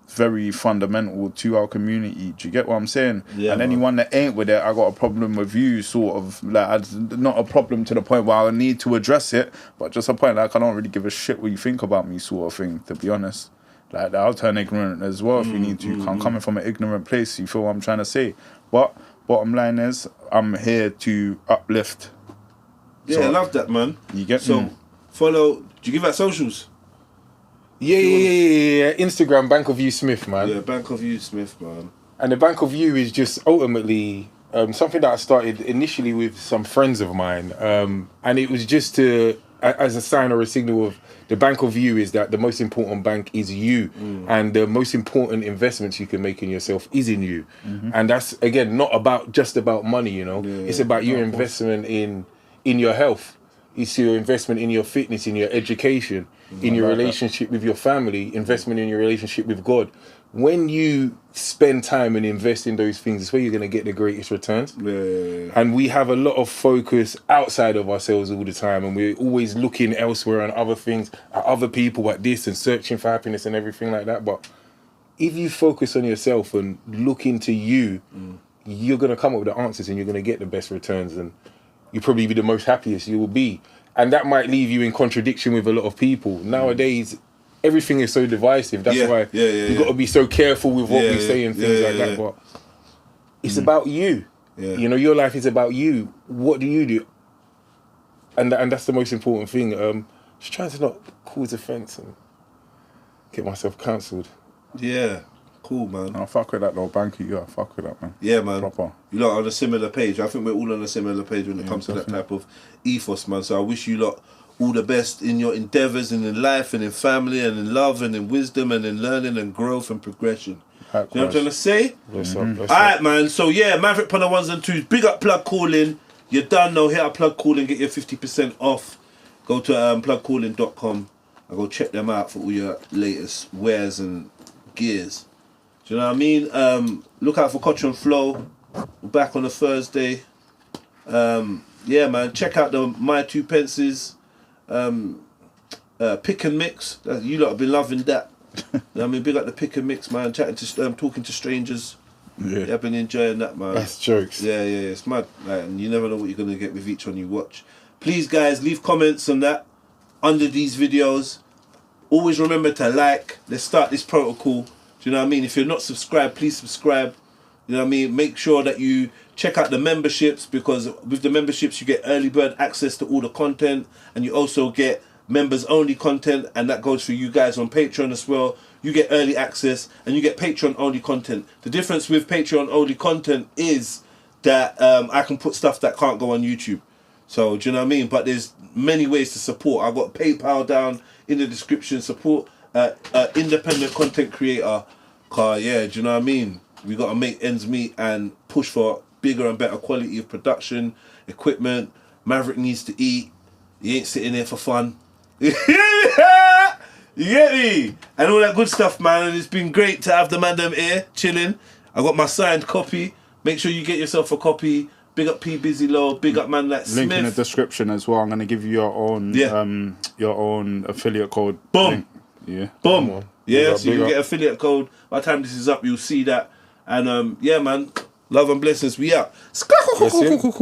very fundamental to our community. Do you get what I'm saying? Yeah, and anyone that ain't with it, I got a problem with you, sort of. Like, not a problem to the point where I need to address it, but just a point like I don't really give a shit what you think about me, sort of thing, to be honest. Like, I'll turn ignorant as well if you need to. I'm coming from an ignorant place, you feel what I'm trying to say. But bottom line is, I'm here to uplift. Yeah, I love that, man. You get so follow. Do you give out socials? Yeah. Instagram, Bank of You Smith, man. Yeah, Bank of You Smith, man. And the Bank of You is just ultimately something that I started initially with some friends of mine, and it was just as a sign or a signal of the Bank of You is that the most important bank is you, and the most important investments you can make in yourself is in you, and that's again not just about money, you know. It's about your investment in your health. It's your investment in your fitness, in your education, in your relationship with your family, investment in your relationship with God. When you spend time and invest in those things, it's where you're going to get the greatest returns. And we have a lot of focus outside of ourselves all the time, and we're always looking elsewhere on other things, at other people, at this, and searching for happiness and everything like that. But if you focus on yourself and look into you, you're going to come up with the answers and you're going to get the best returns, and you'll probably be the most happiest you will be. And that might leave you in contradiction with a lot of people. Nowadays, everything is so divisive. That's why you've got to be so careful with what we say and things like that. But it's about you. You know, your life is about you. What do you do? And that's the most important thing. Just trying to not cause offence and get myself cancelled. Yeah. Cool, man. I fuck with that though, Banky. Yeah, fuck with that, man. Yeah, man. Proper. You lot are on a similar page. I think we're all on a similar page when it comes to that type of ethos, man. So I wish you lot all the best in your endeavours and in life and in family and in love and in wisdom and in learning and growth and progression. You know what I'm trying to say? Bless up, bless Alright, up. man. So yeah, Maverick on the ones and twos. Big up Plug Calling. You're done now. Hit up Plug Calling. Get your 50% off. Go to plugcalling.com and go check them out for all your latest wares and gears. Do you know what I mean? Look out for Cotton Flow. We're back on a Thursday. Yeah, man. Check out the My Two Pences. Pick and Mix. You lot have been loving that. You know what I mean? Big up the Pick and Mix, man. Chatting to talking to strangers. Yeah, I've been enjoying that, man. That's jokes. Yeah, it's mad. Like, and you never know what you're gonna get with each one you watch. Please, guys, leave comments on that under these videos. Always remember to like. Let's start this protocol. Do you know what I mean? If you're not subscribed, please subscribe. You know what I mean? Make sure that you check out the memberships, because with the memberships you get early bird access to all the content, and you also get members only content, and that goes for you guys on Patreon as well. You get early access and you get Patreon only content. The difference with Patreon only content is that I can put stuff that can't go on YouTube. So do you know what I mean? But there's many ways to support. I've got PayPal down in the description. Support independent content creator. Car, yeah, do you know what I mean? We got to make ends meet and push for bigger and better quality of production, equipment. Maverick needs to eat. He ain't sitting there for fun. You get me? And all that good stuff, man. And it's been great to have the man them here chilling. I got my signed copy. Make sure you get yourself a copy. Big up P Busy Low. Big up man like Smith. Link in the description as well. I'm gonna give you your own affiliate code. Boom. Link. Yeah. Boom. Yeah, Big so you up, can big get affiliate code. By the time this is up, you'll see that. And yeah, man. Love and blessings. We out. Bless you.